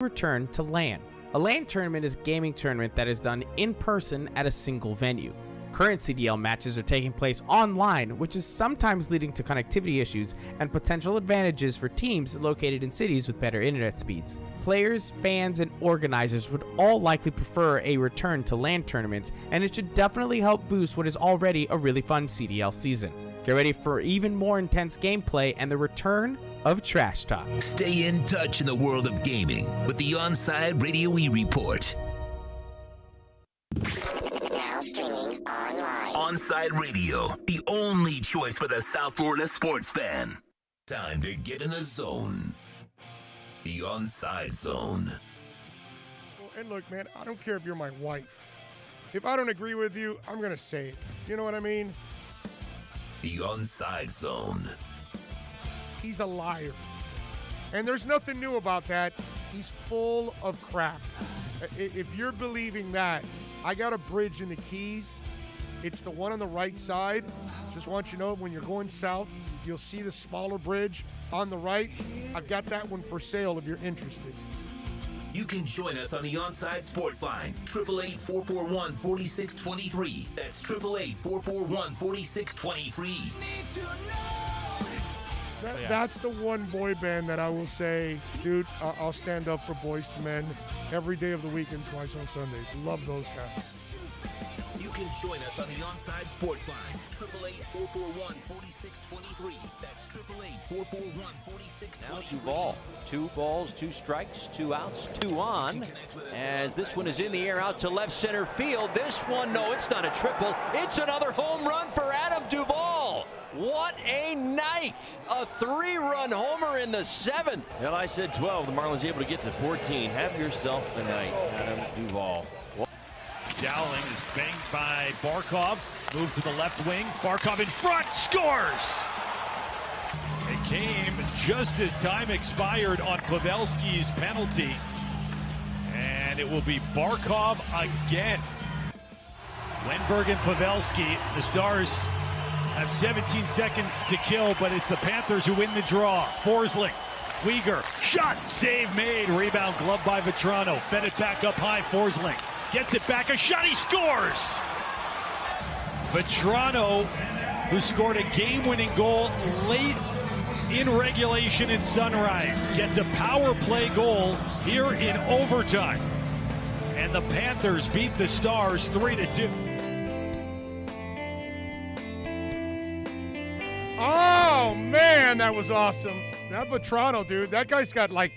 return to LAN. A LAN tournament is a gaming tournament that is done in person at a single venue. Current CDL matches are taking place online, which is sometimes leading to connectivity issues and potential advantages for teams located in cities with better internet speeds. Players, fans, and organizers would all likely prefer a return to LAN tournaments, and it should definitely help boost what is already a really fun CDL season. Get ready for even more intense gameplay and the return of Trash Talk. Stay in touch in the world of gaming with the OnSide Radio E-Report. Now streaming online. OnSide Radio, the only choice for the South Florida sports fan. Time to get in the zone. The OnSide Zone. And look, man, I don't care if you're my wife. If I don't agree with you, I'm going to say it. You know what I mean? The OnSide Zone. He's a liar. And there's nothing new about that. He's full of crap. If you're believing that, I got a bridge in the Keys. It's the one on the right side. Just want you to know, when you're going south, you'll see the smaller bridge on the right. I've got that one for sale if you're interested. You can join us on the OnSide Sports Line, 888-441-4623. That's 888-441-4623. That's the one boy band that I will say, dude, I'll stand up for Boys to Men every day of the week and twice on Sundays. Love those guys. You can join us on the OnSide Sports Line, 888-441-4623. That's 888-441-4623. Now Duvall, 2 balls, 2 strikes, 2 outs, 2 on. As this one is in the air out to left center field. This one, no, it's not a triple. It's another home run for Adam Duvall. What a night! A 3-run homer in the 7th. Well, I said 12. The Marlins able to get to 14. Have yourself a night, Adam Duvall. Dowling is banged by Barkov. Moved to the left wing. Barkov in front. Scores! It came just as time expired on Pavelski's penalty. And it will be Barkov again. Wenberg and Pavelski. The Stars have 17 seconds to kill, but it's the Panthers who win the draw. Forsling. Weegar. Shot. Save made. Rebound glove by Vetrano. Fed it back up high. Forsling. Gets it back, a shot, he scores! Vetrano, who scored a game-winning goal late in regulation in Sunrise, gets a power play goal here in overtime. And the Panthers beat the Stars 3-2. Oh, man, that was awesome. That Vetrano, dude, that guy's got, like,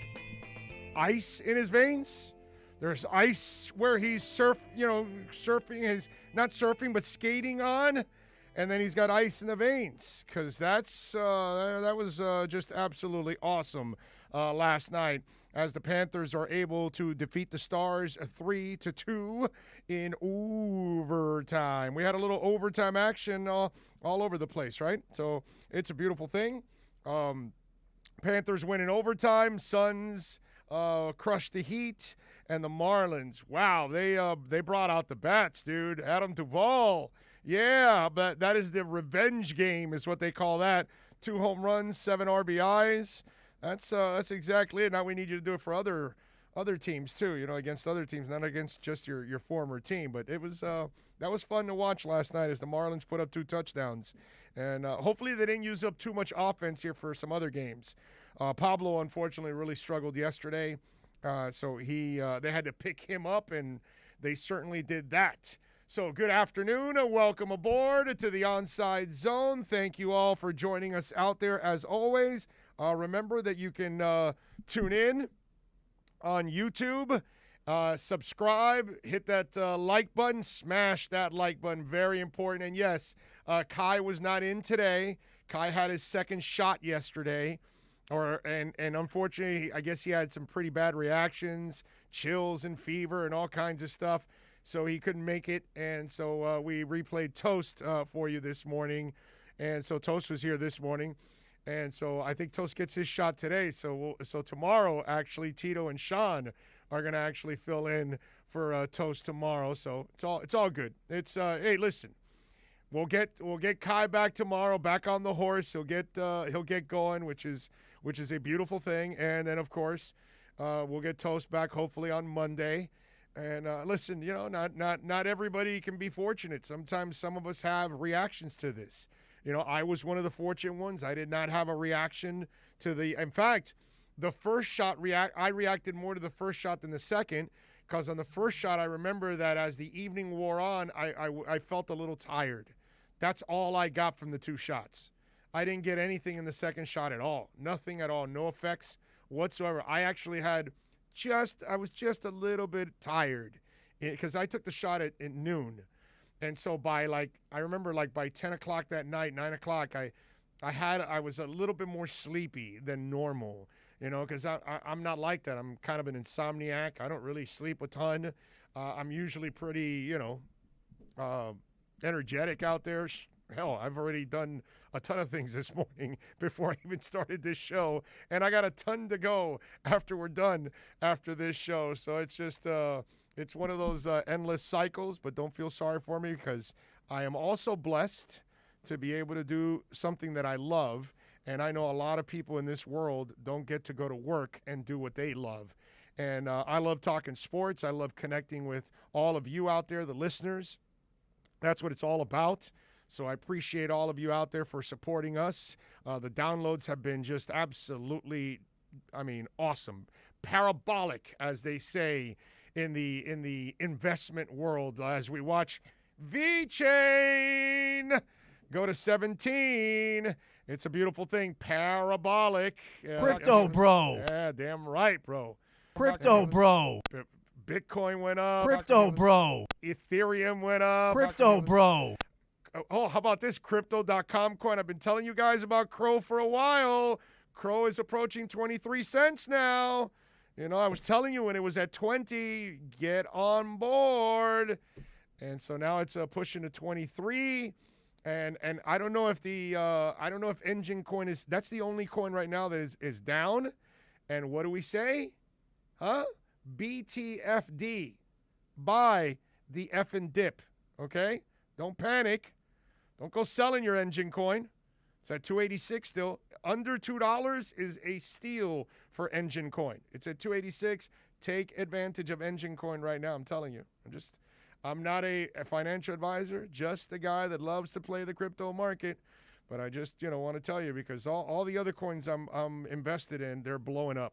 ice in his veins. There's ice where he's surfing, not surfing, but skating on. And then he's got ice in the veins, because that was just absolutely awesome last night, as the Panthers are able to defeat the Stars 3-2 in overtime. We had a little overtime action all over the place, right? So it's a beautiful thing. Panthers win in overtime. Suns crush the Heat. And the Marlins, wow, they brought out the bats, dude. Adam Duvall, yeah, but that is the revenge game is what they call that. 2 home runs, 7 RBIs. That's exactly it. Now we need you to do it for other teams too, against other teams, not against just your former team. But it was that was fun to watch last night as the Marlins put up 2 touchdowns. And hopefully they didn't use up too much offense here for some other games. Pablo, unfortunately, really struggled yesterday. So they had to pick him up, and they certainly did that. So good afternoon, and welcome aboard to the OnSide Zone. Thank you all for joining us out there as always. Remember that you can tune in on YouTube, subscribe, hit that like button, smash that like button, very important. And yes, Kai was not in today. Kai had his second shot yesterday. And unfortunately, I guess he had some pretty bad reactions, chills and fever and all kinds of stuff. So he couldn't make it. And so we replayed Toast for you this morning. And so Toast was here this morning. And so I think Toast gets his shot today. So tomorrow, actually, Tito and Sean are going to actually fill in for Toast tomorrow. So it's all good. It's hey, listen. We'll get Kai back tomorrow, back on the horse. He'll get going, which is a beautiful thing. And then, of course, We'll get Toast back hopefully on Monday. And listen, not everybody can be fortunate. Sometimes some of us have reactions to this. I was one of the fortunate ones. I did not have a reaction to in fact, the first shot I reacted more to the first shot than the second, because on the first shot, I remember that as the evening wore on, I felt a little tired. That's all I got from the two shots. I didn't get anything in the second shot at all. Nothing at all. No effects whatsoever. I actually I was just a little bit tired because I took the shot at noon. And so by I remember by 10 o'clock that night, 9 o'clock, I was a little bit more sleepy than normal, because I'm not like that. I'm kind of an insomniac. I don't really sleep a ton. I'm usually pretty, energetic out there. Hell, I've already done a ton of things this morning before I even started this show, and I got a ton to go after we're done after this show. So it's just it's one of those endless cycles, but don't feel sorry for me because I am also blessed to be able to do something that I love, and I know a lot of people in this world don't get to go to work and do what they love. And I love talking sports. I love connecting with all of you out there, the listeners. That's what it's all about. So I appreciate all of you out there for supporting us. The downloads have been just absolutely, awesome. Parabolic, as they say in the investment world, as we watch V-Chain go to 17. It's a beautiful thing. Parabolic. Crypto, bro. Yeah, damn right, bro. Crypto, bro. Bitcoin went up. Crypto, bro. Ethereum went up. Crypto, bro. Oh, how about this Crypto.com coin? I've been telling you guys about Crow for a while. Crow is approaching 23 cents now. I was telling you when it was at 20, get on board. And so now it's pushing to 23. And I don't know if Engine Coin that's the only coin right now that is down. And what do we say? Huh? BTFD. Buy the effing dip. Okay? Don't panic. Don't go selling your Engine Coin. It's at 286 still. Under $2 is a steal for Engine Coin. It's at 286. Take advantage of Engine Coin right now. I'm telling you. I'm not a financial advisor, just a guy that loves to play the crypto market. But I just, want to tell you because all the other coins I'm invested in, they're blowing up.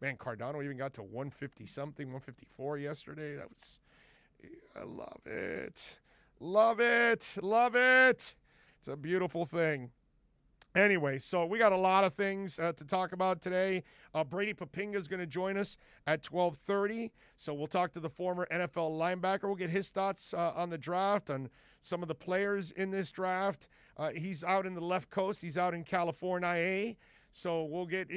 Man, Cardano even got to 150 something, 154 yesterday. I love it. Love it. Love it. It's a beautiful thing. Anyway, so we got a lot of things to talk about today. Brady Papinga is going to join us at 12:30. So we'll talk to the former NFL linebacker. We'll get his thoughts on the draft, on some of the players in this draft. He's out in the left coast. He's out in California. So we'll get,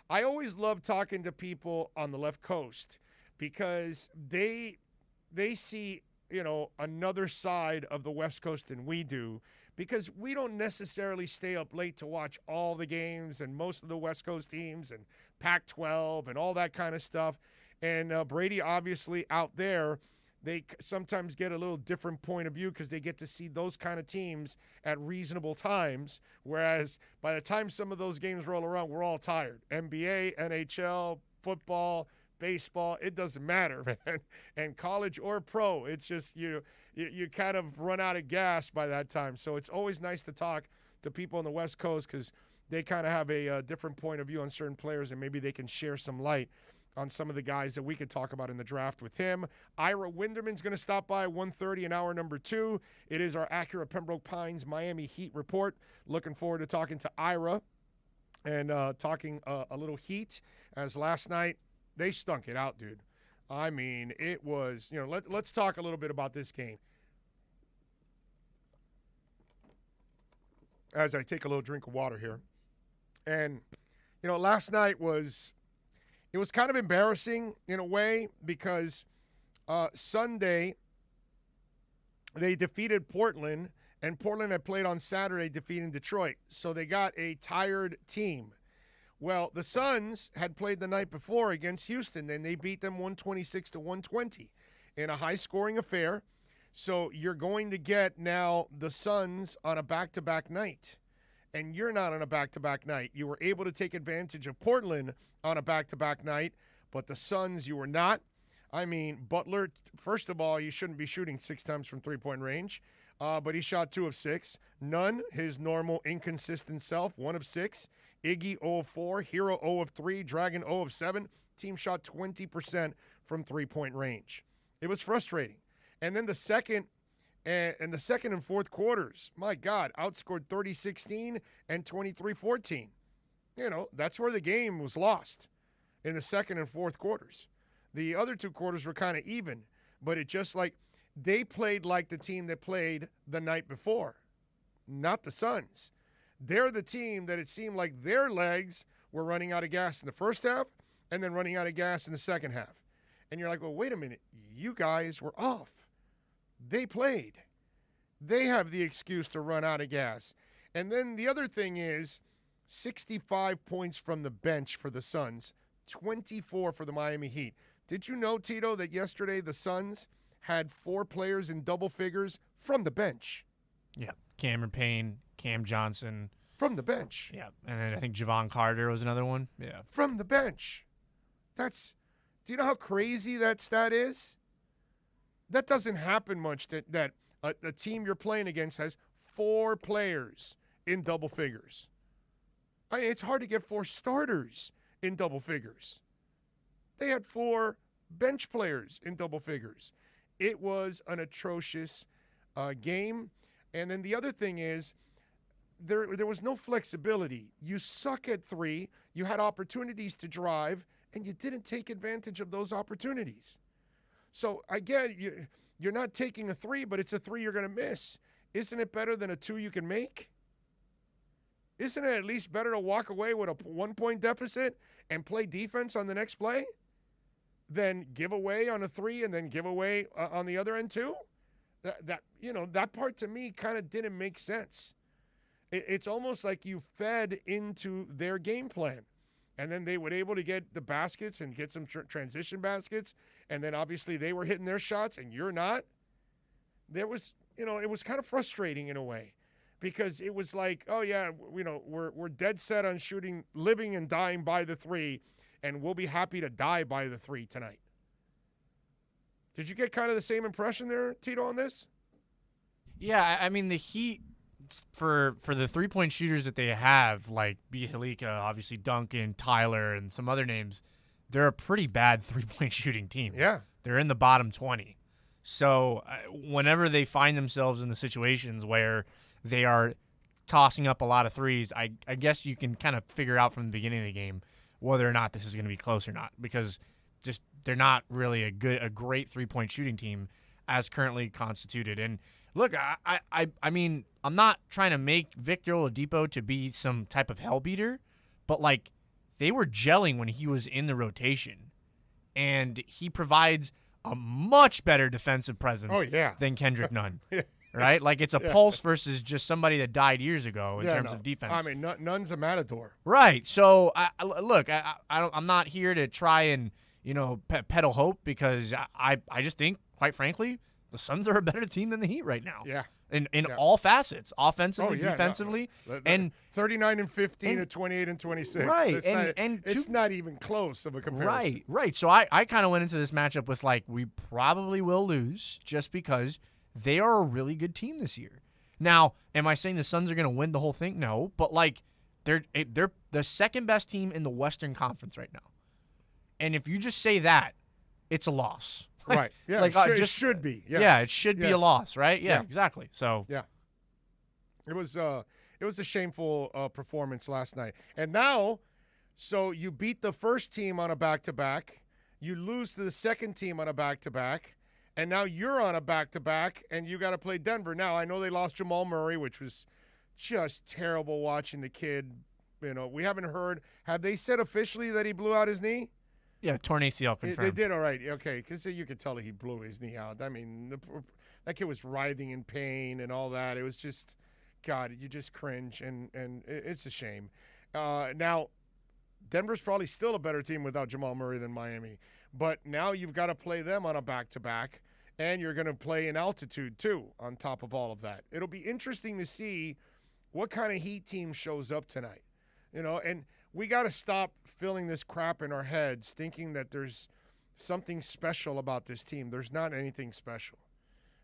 I always love talking to people on the left coast because they see, another side of the West Coast than we do, because we don't necessarily stay up late to watch all the games and most of the West Coast teams and Pac-12 and all that kind of stuff. And Brady, obviously, out there, they sometimes get a little different point of view because they get to see those kind of teams at reasonable times, whereas by the time some of those games roll around, we're all tired. NBA, NHL, football, baseball, it doesn't matter, man. And college or pro, it's just you kind of run out of gas by that time. So it's always nice to talk to people on the West Coast because they kind of have a different point of view on certain players, and maybe they can share some light on some of the guys that we could talk about in the draft with him. Ira Winderman's going to stop by 1:30 in hour number 2. It is our Acura Pembroke Pines Miami Heat report. Looking forward to talking to Ira and talking a little Heat, as last night they stunk it out, dude. I mean, it was, let's talk a little bit about this game. As I take a little drink of water here. And, last night it was kind of embarrassing in a way because Sunday they defeated Portland, and Portland had played on Saturday defeating Detroit. So they got a tired team. Well, the Suns had played the night before against Houston, and they beat them 126-120 in a high-scoring affair. So you're going to get now the Suns on a back-to-back night. and you're not on a back-to-back night. You were able to take advantage of Portland on a back-to-back night, but the Suns, you were not. I mean, Butler, first of all, you shouldn't be shooting 6 times from three-point range, but he shot 2 of 6. Nunn, his normal inconsistent self, 1 of 6. Iggy, 0 of 4. Hero, 0 of 3. Dragon, 0 of 7. Team shot 20% from three-point range. It was frustrating. And then the second and fourth quarters, my God, outscored 30-16 and 23-14. You know, that's where the game was lost, in the second and fourth quarters. The other 2 quarters were kind of even, but it just like they played like the team that played the night before, not the Suns. They're the team that it seemed like their legs were running out of gas in the first half and then running out of gas in the second half. And you're like, well, wait a minute. You guys were off. They played. They have the excuse to run out of gas. And then the other thing is 65 points from the bench for the Suns, 24 for the Miami Heat. Did you know, Tito, that yesterday the Suns had 4 players in double figures from the bench? Yeah, Cameron Payne, Cam Johnson. From the bench. Yeah, and then I think Javon Carter was another one. Yeah. From the bench. Do you know how crazy that stat is? That doesn't happen much, that a team you're playing against has 4 players in double figures. I mean, it's hard to get 4 starters in double figures. They had 4 bench players in double figures. It was an atrocious game. And then the other thing is there was no flexibility. You suck at 3. You had opportunities to drive, and you didn't take advantage of those opportunities. So I get you're not taking a 3, but it's a 3 you're going to miss. Isn't it better than a 2 you can make? Isn't it at least better to walk away with a 1-point deficit and play defense on the next play than give away on a 3 and then give away on the other end too? That part to me kind of didn't make sense. It's almost like you fed into their game plan. And then they were able to get the baskets and get some transition baskets. And then obviously they were hitting their shots and you're not. There was, it was kind of frustrating in a way because it was like, oh yeah, we're dead set on shooting, living and dying by the 3, and we'll be happy to die by the 3 tonight. Did you get kind of the same impression there, Tito, on this? Yeah, I mean, the Heat, for the 3-point shooters that they have, like Bihalika, obviously Duncan, Tyler, and some other names, they're a pretty bad 3-point shooting team. Yeah. They're in the bottom 20. So whenever they find themselves in the situations where they are tossing up a lot of threes, I guess you can kind of figure out from the beginning of the game whether or not this is going to be close or not, because just they're not really a great 3-point shooting team as currently constituted. And look, I mean, I'm not trying to make Victor Oladipo to be some type of hell beater, but like they were gelling when he was in the rotation, and he provides a much better defensive presence than Kendrick Nunn. Yeah. Right? Like it's a pulse versus just somebody that died years ago in terms of defense. I mean, Nunn's a matador. Right. So, I'm not here to try and, peddle hope, because I just think, quite frankly, the Suns are a better team than the Heat right now. Yeah. In all facets, offensively, defensively. No. And 39-15 at 28-26. Right. It's not even close of a comparison. Right. So I kind of went into this matchup with like, we probably will lose just because they are a really good team this year. Now, am I saying the Suns are going to win the whole thing? No, but like they're the second best team in the Western Conference right now. And if you just say that, it's a loss. Right. Yeah. It should be. Yes. Yeah, it should be a loss, right? Yeah, exactly. So yeah, it was a shameful performance last night. And now, so you beat the first team on a back-to-back, you lose to the second team on a back-to-back. And now you're on a back-to-back, and you got to play Denver. Now, I know they lost Jamal Murray, which was just terrible watching the kid. We haven't heard. Have they said officially that he blew out his knee? Yeah, torn ACL confirmed. They did, all right. Okay, because you could tell that he blew his knee out. I mean, that kid was writhing in pain and all that. It was just, God, you just cringe, and it's a shame. Now, Denver's probably still a better team without Jamal Murray than Miami. But now you've got to play them on a back-to-back, and you're going to play in altitude, too, on top of all of that. It'll be interesting to see what kind of Heat team shows up tonight? You know, and we got to stop filling this crap in our heads thinking that there's something special about this team. There's not anything special.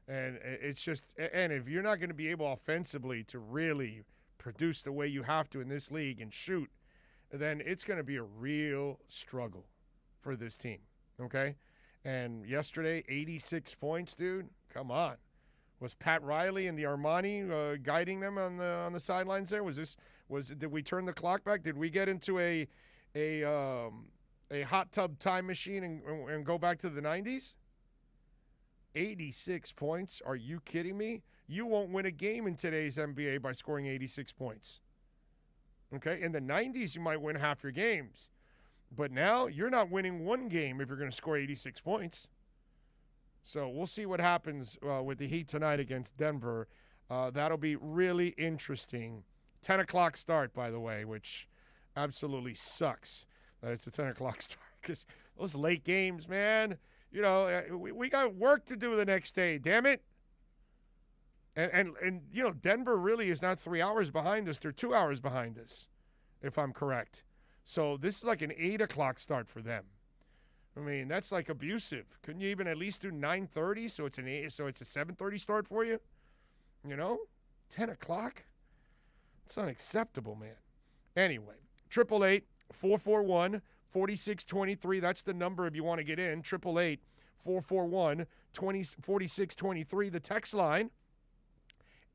And it's just, and if you're not going to be able offensively to really produce the way you have to in this league and shoot, then it's going to be a real struggle for this team, okay? And yesterday, 86 points, dude. Come on. Was Pat Riley and the Armani guiding them on the sidelines there? Did we turn the clock back? Did we get into a hot tub time machine and go back to the 90s? 86 points? Are you kidding me? You won't win a game in today's NBA by scoring 86 points. Okay? In the 90s, you might win half your games. But now, you're not winning one game if you're going to score 86 points. So we'll see what happens with the Heat tonight against Denver. That'll be really interesting. 10 o'clock start, by the way, which absolutely sucks that it's a 10 o'clock start because those late games, man, you know, we got work to do the next day, damn it. And you know, Denver really is not 3 hours behind us. They're 2 hours behind us, if I'm correct. So this is like an 8 o'clock start for them. I mean, that's like abusive. Couldn't you even at least do 9:30 so it's a 7:30 start for you? You know? 10 o'clock? It's unacceptable, man. Anyway, 888-441-4623. That's the number if you want to get in. 888-441-4623. The text line,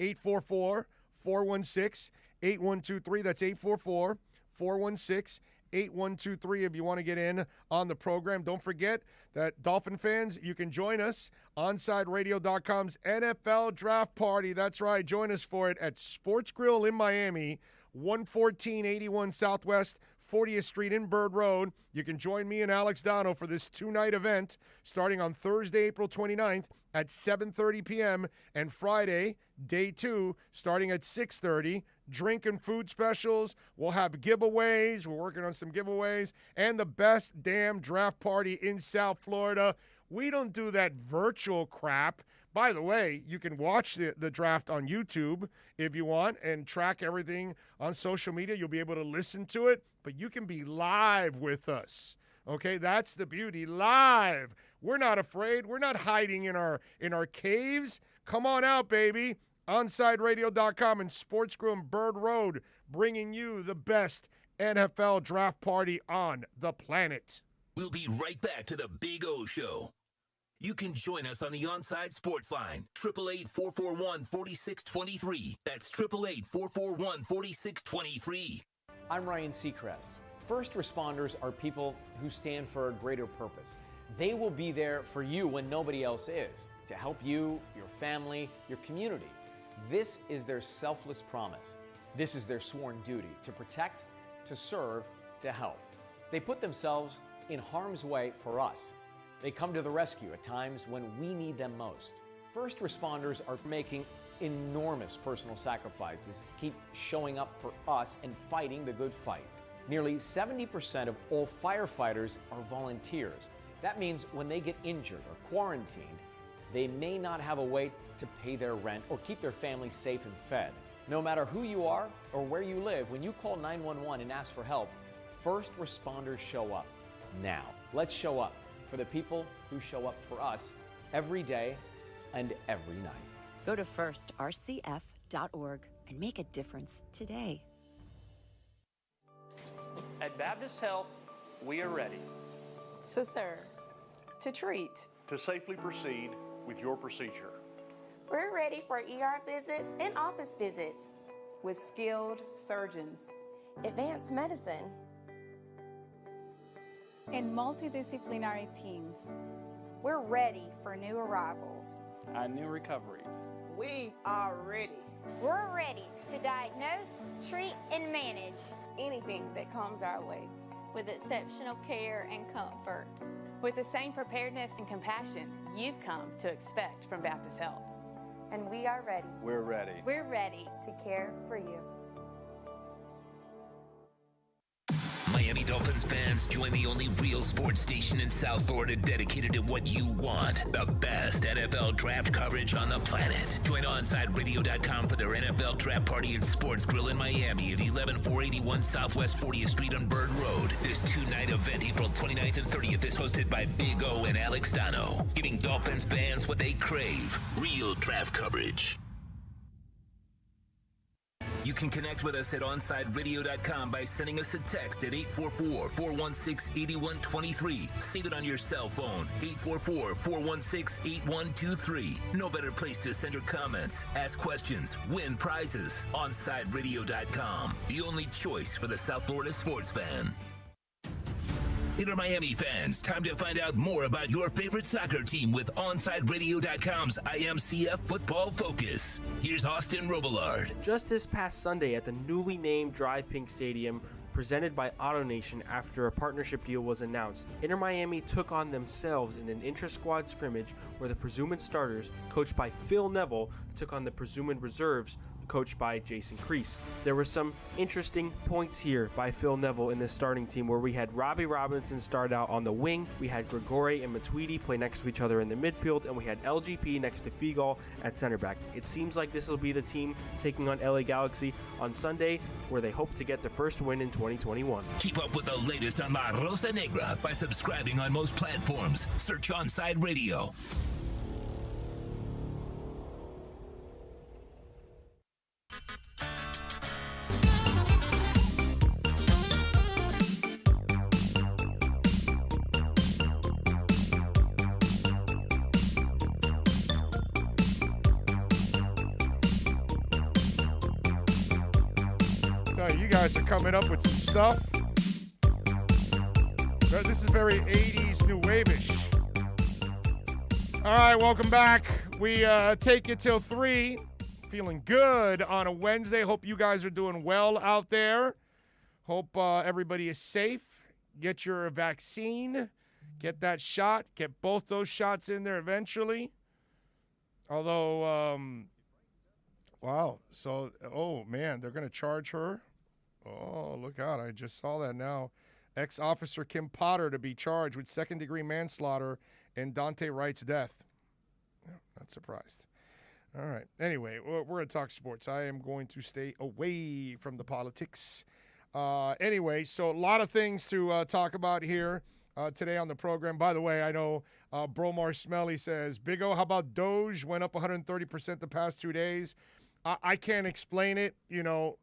844-416-8123. That's 844-416-8123 if you want to get in on the program. Don't forget that Dolphin fans, you can join us OnSideRadio.com's NFL Draft Party. That's right. Join us for it at Sports Grill in Miami, 11481 Southwest 40th Street in Bird Road. You can join me and Alex Dono for this two-night event starting on Thursday, April 29th at 7:30 p.m. and Friday, day 2, starting at 6:30. Drink and food specials. We'll have giveaways. We're working on some giveaways. And the best damn draft party in South Florida. We don't do that virtual crap. By the way, you can watch the draft on YouTube if you want and track everything on social media. You'll be able to listen to it, but you can be live with us. Okay, that's the beauty. Live. We're not afraid. We're not hiding in our caves. Come on out, baby. OnSideRadio.com and Sports Grill in Bird Road, bringing you the best NFL draft party on the planet. We'll be right back to the Big O Show. You can join us on the OnSide Sports Line, 888-441-4623. That's 888-441-4623. I'm Ryan Seacrest. First responders are people who stand for a greater purpose. They will be there for you when nobody else is, to help you, your family, your community. This is their selfless promise. This is their sworn duty to protect, to serve, to help. They put themselves in harm's way for us. They come to the rescue at times when we need them most. First responders are making enormous personal sacrifices to keep showing up for us and fighting the good fight. Nearly 70% of all firefighters are volunteers. That means when they get injured or quarantined, they may not have a way to pay their rent or keep their family safe and fed. No matter who you are or where you live, when you call 911 and ask for help, first responders show up. Now, let's show up for the people who show up for us every day and every night. Go to firstrcf.org and make a difference today. At Baptist Health, we are ready to serve, to treat, to safely proceed with your procedure. We're ready for ER visits and office visits with skilled surgeons, advanced medicine, and multidisciplinary teams. We're ready for new arrivals and new recoveries. We are ready. We're ready to diagnose, treat, and manage anything that comes our way with exceptional care and comfort. With the same preparedness and compassion you've come to expect from Baptist Health. And we are ready. We're ready. We're ready to care for you. Miami Dolphins fans, join the only real sports station in South Florida dedicated to what you want. The best NFL draft coverage on the planet. Join OnSideRadio.com for their NFL draft party and sports grill in Miami at 11481 Southwest 40th Street on Bird Road. This two-night event, April 29th and 30th, is hosted by Big O and Alex Dano, giving Dolphins fans what they crave. Real draft coverage. You can connect with us at OnSideRadio.com by sending us a text at 844-416-8123. Save it on your cell phone, 844-416-8123. No better place to send your comments, ask questions, win prizes. OnSideRadio.com, the only choice for the South Florida sports fan. Inter Miami fans, time to find out more about your favorite soccer team with OnSideRadio.com's IMCF Football Focus. Here's Austin Robillard. Just this past Sunday at the newly named Drive Pink Stadium, presented by AutoNation after a partnership deal was announced, Inter Miami took on themselves in an intra-squad scrimmage where the presumed starters, coached by Phil Neville, took on the presumed reserves, coached by Jason Kreese. There were some interesting points here by Phil Neville in this starting team where we had Robbie Robinson start out on the wing, we had Gregore and Matuidi play next to each other in the midfield, and we had LGP next to Figal at center back. It seems like this will be the team taking on LA Galaxy on Sunday, where they hope to get the first win in 2021. Keep up with the latest on La Rosa Negra by subscribing on most platforms. Search OnSide Radio. You guys are coming up with some stuff. This is very 80s new wave-ish. All right, welcome back. We take it till 3. Feeling good on a Wednesday. Hope you guys are doing well out there. Hope everybody is safe. Get your vaccine. Get that shot. Get both those shots in there eventually. Although, wow. So, oh, man, they're going to charge her. Oh, look out. I just saw that now. Ex-Officer Kim Potter to be charged with second-degree manslaughter in Dante Wright's death. Not surprised. All right. Anyway, we're going to talk sports. I am going to stay away from the politics. Anyway, so a lot of things to talk about here today on the program. By the way, I know Bromar Smelly says, Big O, how about Doge? Went up 130% the past 2 days. I can't explain it. You know,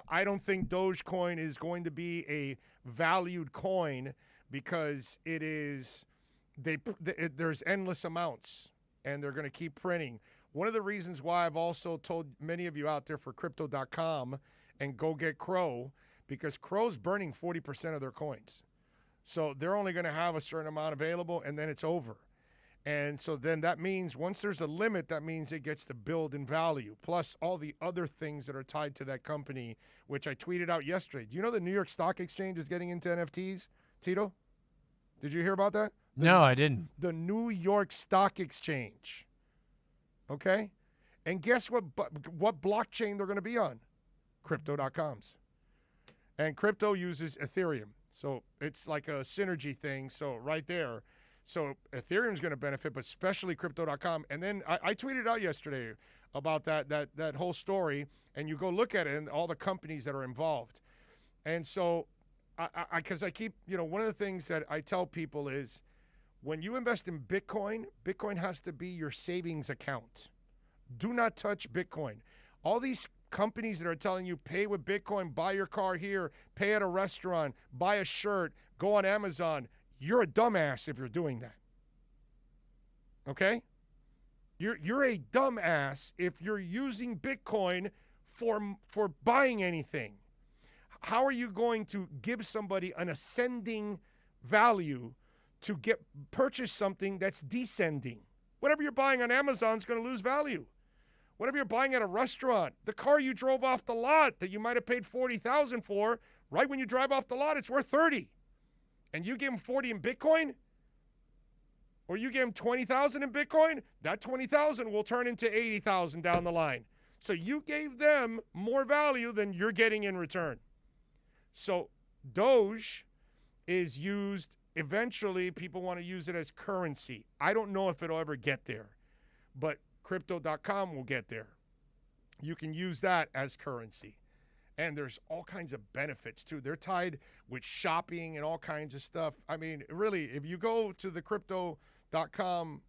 I don't think Dogecoin is going to be a valued coin because it is there's endless amounts and they're going to keep printing. One of the reasons why I've also told many of you out there for crypto.com and go get Crow, because Crow's burning 40% of their coins. So they're only going to have a certain amount available and then it's over. And so then that means once there's a limit, that means it gets to build in value, plus all the other things that are tied to that company, which I tweeted out yesterday. Do you know the New York Stock Exchange is getting into NFTs, Tito? Did you hear about that? No, I didn't. The New York Stock Exchange. Okay? And guess what blockchain they're going to be on? Crypto.com's. And crypto uses Ethereum. So it's like a synergy thing. So right there. So Ethereum's going to benefit, but especially Crypto.com. And then I tweeted out yesterday about that whole story, and you go look at it and all the companies that are involved. And so, because I keep, you know, one of the things that I tell people is when you invest in Bitcoin, Bitcoin has to be your savings account. Do not touch Bitcoin. All these companies that are telling you pay with Bitcoin, buy your car here, pay at a restaurant, buy a shirt, go on Amazon. You're a dumbass if you're doing that. Okay? You're a dumbass if you're using Bitcoin for buying anything. How are you going to give somebody an ascending value to purchase something that's descending? Whatever you're buying on Amazon is going to lose value. Whatever you're buying at a restaurant, the car you drove off the lot that you might have paid $40,000 for, right when you drive off the lot, it's worth $30,000. And you give them 40 in Bitcoin, or you give them 20,000 in Bitcoin, that 20,000 will turn into 80,000 down the line. So you gave them more value than you're getting in return. So Doge is used, eventually people want to use it as currency. I don't know if it'll ever get there, but Crypto.com will get there. You can use that as currency. And there's all kinds of benefits, too. They're tied with shopping and all kinds of stuff. I mean, really, if you go to the Crypto.com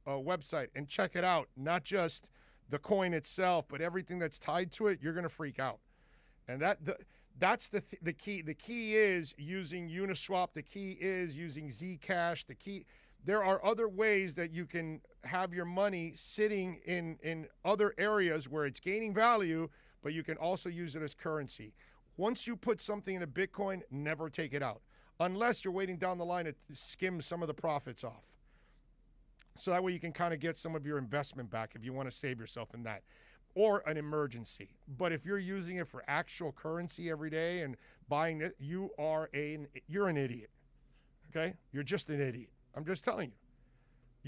website and check it out, not just the coin itself, but everything that's tied to it, you're going to freak out. And that's the key. The key is using Uniswap. The key is using Zcash. There are other ways that you can have your money sitting in other areas where it's gaining value, but you can also use it as currency. Once you put something in a Bitcoin, never take it out, unless you're waiting down the line to skim some of the profits off. So that way you can kind of get some of your investment back if you want to save yourself in that, or an emergency. But if you're using it for actual currency every day and buying it, you're an idiot, okay? You're just an idiot. I'm just telling you.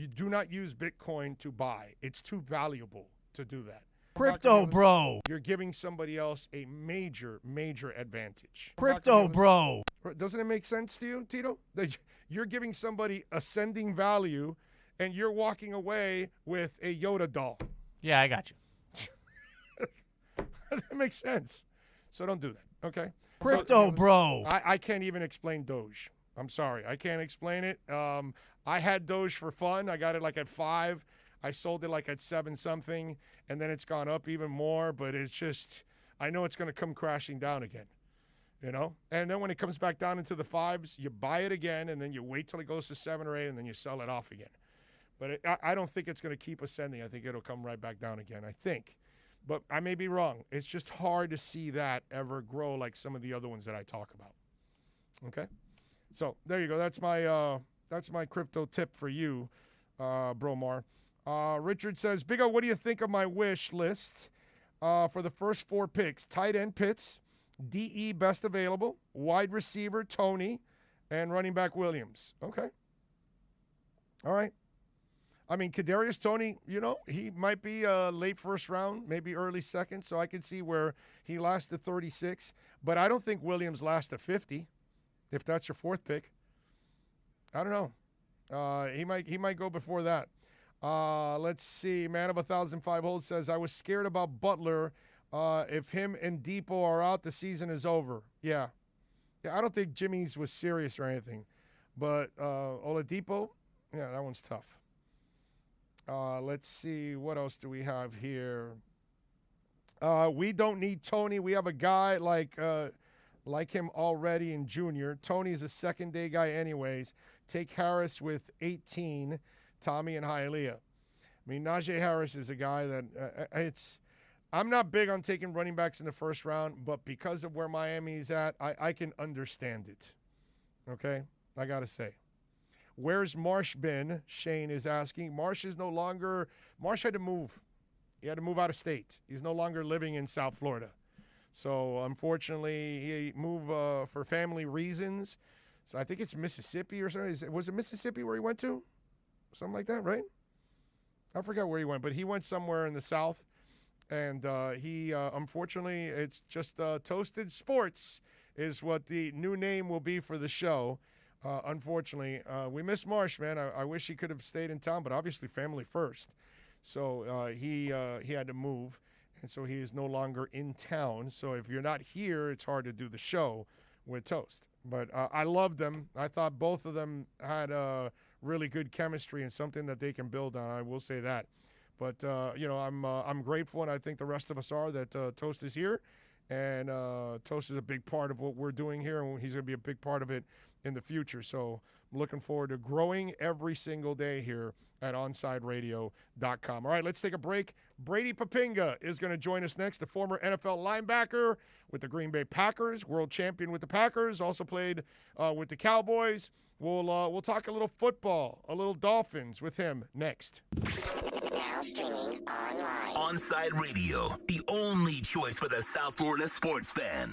You do not use Bitcoin to buy. It's too valuable to do that. Crypto bro. You're giving somebody else a major, major advantage. Crypto bro. Doesn't it make sense to you, Tito? That you're giving somebody ascending value and you're walking away with a Yoda doll. Yeah, I got you. That makes sense. So don't do that, okay? Crypto bro. I can't even explain Doge. I'm sorry. I can't explain it. I had Doge for fun. I got it like at 5. I sold it like at 7-something, and then it's gone up even more. But it's just, I know it's going to come crashing down again, you know? And then when it comes back down into the 5s, you buy it again, and then you wait till it goes to 7 or 8, and then you sell it off again. But I don't think it's going to keep ascending. I think it'll come right back down again, I think. But I may be wrong. It's just hard to see that ever grow like some of the other ones that I talk about. Okay? So there you go. That's my crypto tip for you, Bromar. Richard says, Big O, what do you think of my wish list for the first 4 picks? Tight end Pitts, DE best available, wide receiver Tony, and running back Williams. Okay. All right. I mean, Kadarius Toney, you know, he might be a late first round, maybe early second, so I could see where he lasts to 36. But I don't think Williams lasts to 50, if that's your 4th pick. I don't know. He might go before that. Let's see. Man of 1,005 holds says, I was scared about Butler. If him and Depot are out, the season is over. Yeah, I don't think Jimmy's was serious or anything. But Oladipo, yeah, that one's tough. Let's see. What else do we have here? We don't need Tony. We have a guy like him already in junior. Tony's a second-day guy anyways. Take Harris with 18, Tommy and Hialeah. I mean, Najee Harris is a guy that I'm not big on taking running backs in the first round, but because of where Miami's at, I can understand it. Okay? I got to say. Where's Marsh been? Shane is asking. Marsh had to move. He had to move out of state. He's no longer living in South Florida. So, unfortunately, he moved for family reasons. So, I think it's Mississippi or something. Was it Mississippi where he went to? Something like that, right? I forgot where he went, but he went somewhere in the South. And he, unfortunately, it's just Toasted Sports is what the new name will be for the show. Unfortunately, we miss Marsh, man. I wish he could have stayed in town, but obviously family first. So he had to move, and so he is no longer in town. So if you're not here, it's hard to do the show with Toast. But I loved them. I thought both of them had really good chemistry and something that they can build on. I will say that. But I'm grateful, and I think the rest of us are that Toast is here, and Toast is a big part of what we're doing here, and he's going to be a big part of it in the future. So I'm looking forward to growing every single day here at OnSideRadio.com. All right, let's take a break. Brady Papinga is going to join us next, the former NFL linebacker with the Green Bay Packers, world champion with the Packers, also played with the Cowboys. We'll talk a little football, a little Dolphins with him next. Now streaming online. OnSide Radio, the only choice for the South Florida sports fan.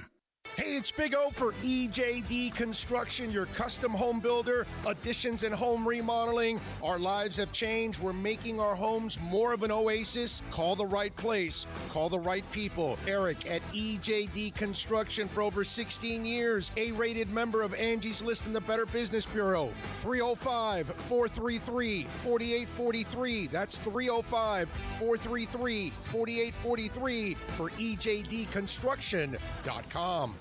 Hey, it's Big O for EJD Construction, your custom home builder, additions and home remodeling. Our lives have changed. We're making our homes more of an oasis. Call the right place. Call the right people. Eric at EJD Construction for over 16 years. A-rated member of Angie's List in the Better Business Bureau. 305-433-4843. That's 305-433-4843 for EJDConstruction.com.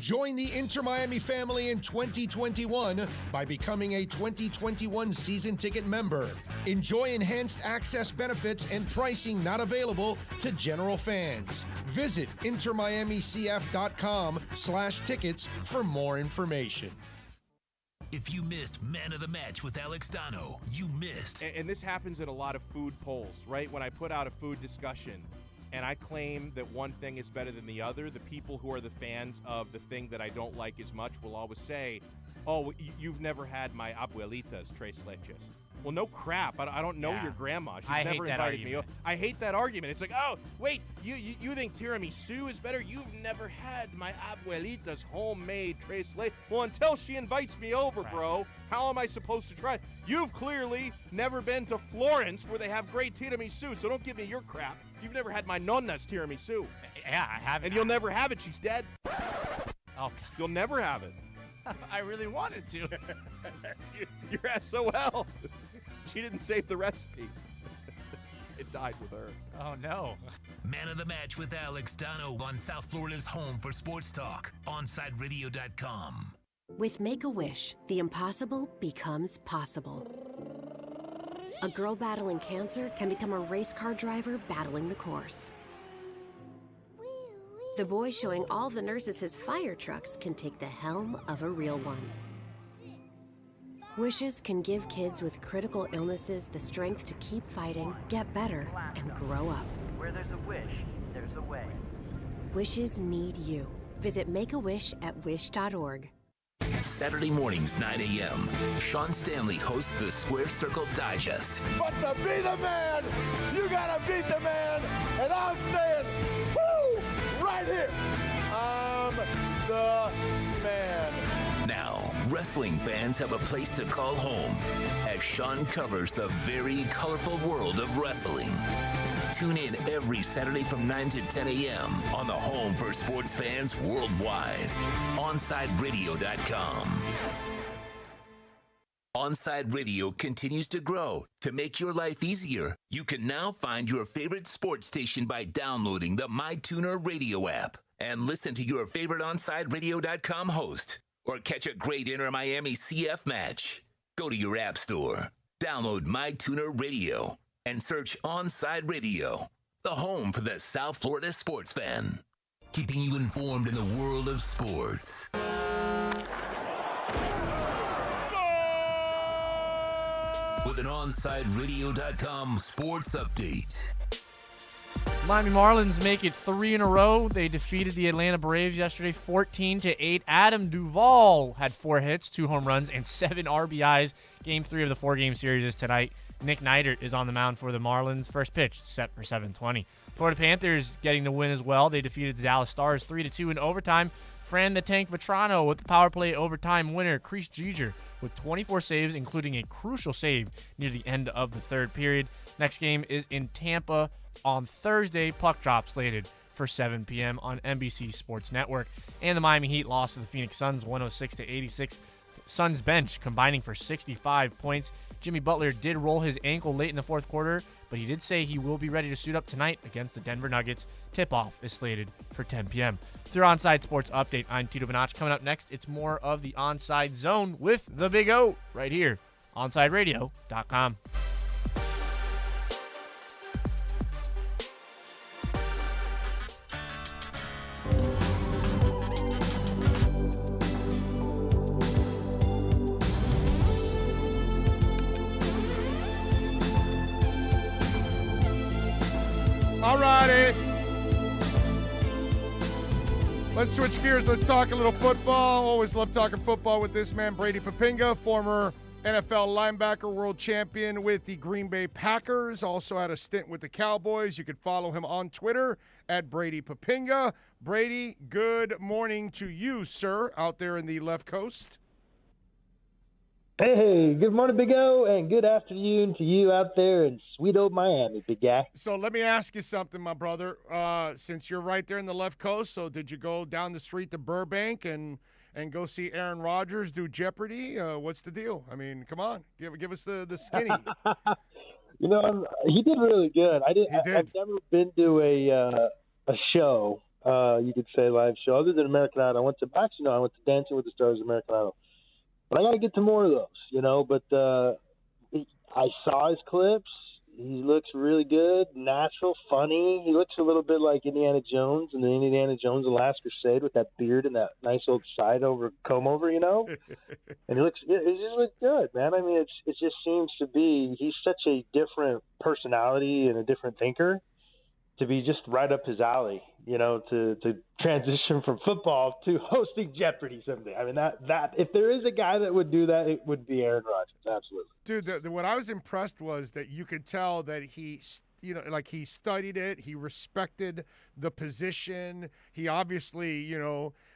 Join the Inter Miami family in 2021 by becoming a 2021 season ticket member. Enjoy enhanced access benefits and pricing not available to general fans. Visit intermiamicf.com/tickets for more information. If you missed Man of the Match with Alex Dono, you missed. And this happens in a lot of food polls, right? When I put out a food discussion and I claim that one thing is better than the other, the people who are the fans of the thing that I don't like as much will always say, oh, you've never had my abuelita's tres leches. Well, no crap. I don't know your grandma. She's never invited me. I hate that argument. It's like, oh, wait, you think tiramisu is better? You've never had my abuelita's homemade tres leches. Well, until she invites me over, bro, how am I supposed to try? You've clearly never been to Florence where they have great tiramisu, so don't give me your crap. You've never had my nonna's tiramisu. Yeah, I haven't. And you'll never have it. She's dead. Oh, God. You'll never have it. I really wanted to. You're SOL. She didn't save the recipe. It died with her. Oh, no. Man of the Match with Alex Dono on South Florida's home for sports talk, OnSideRadio.com. With Make-A-Wish, the impossible becomes possible. A girl battling cancer can become a race car driver battling the course. The boy showing all the nurses his fire trucks can take the helm of a real one. Wishes can give kids with critical illnesses the strength to keep fighting, get better, and grow up. Where there's a wish, there's a way. Wishes need you. Visit Make-A-Wish at wish.org. Saturday mornings, 9 a.m., Sean Stanley hosts the Square Circle Digest. But to be the man, you gotta beat the man. And I'm saying, woo, right here, I'm the man. Now, wrestling fans have a place to call home as Sean covers the very colorful world of wrestling. Tune in every Saturday from 9 to 10 a.m. on the home for sports fans worldwide, OnSideRadio.com. OnSide Radio continues to grow. To make your life easier, you can now find your favorite sports station by downloading the MyTuner radio app and listen to your favorite OnSideRadio.com host or catch a great Inter Miami CF match. Go to your app store, download MyTuner Radio, and search OnSide Radio, the home for the South Florida sports fan. Keeping you informed in the world of sports. With an OnSideRadio.com sports update. Miami Marlins make it 3 in a row. They defeated the Atlanta Braves yesterday 14-8. Adam Duvall had 4 hits, 2 home runs, and 7 RBIs. Game 3 of the 4-game series is tonight. Nick Neidert is on the mound for the Marlins. First pitch set for 7:20. Florida Panthers getting the win as well. They defeated the Dallas Stars 3-2 in overtime. Fran the Tank Vetrano with the power play overtime winner. Chris Jeter with 24 saves, including a crucial save near the end of the third period. Next game is in Tampa on Thursday. Puck drop slated for 7 p.m. on NBC Sports Network. And the Miami Heat lost to the Phoenix Suns 106-86. Suns bench combining for 65 points. Jimmy Butler did roll his ankle late in the fourth quarter, but he did say he will be ready to suit up tonight against the Denver Nuggets. Tip-off is slated for 10 p.m. With your OnSide Sports Update, I'm Tito Bonacci. Coming up next, it's more of the OnSide Zone with the Big O right here, OnSideRadio.com. All righty. Let's switch gears. Let's talk a little football. Always love talking football with this man, Brady Papinga, former NFL linebacker, world champion with the Green Bay Packers. Also had a stint with the Cowboys. You could follow him on Twitter at Brady Papinga. Brady, good morning to you, sir, out there in the left coast. Hey, good morning, Big O, and good afternoon to you out there in sweet old Miami, big guy. So let me ask you something, my brother. Since you're right there in the left coast, so did you go down the street to Burbank and go see Aaron Rodgers do Jeopardy? What's the deal? I mean, come on, give us the skinny. He did really good. I've never been to a show, you could say live show, other than American Idol. I went to Dancing with the Stars, American Idol. But I got to get to more of those, But I saw his clips. He looks really good, natural, funny. He looks a little bit like Indiana Jones in the Indiana Jones and Last Crusade with that beard and that nice old comb over, And it just looks good, man. I mean, it just seems to be he's such a different personality and a different thinker to be just right up his alley, to transition from football to hosting Jeopardy someday. I mean, that if there is a guy that would do that, it would be Aaron Rodgers, absolutely. Dude, what I was impressed was that you could tell that he studied it. He respected the position. He obviously,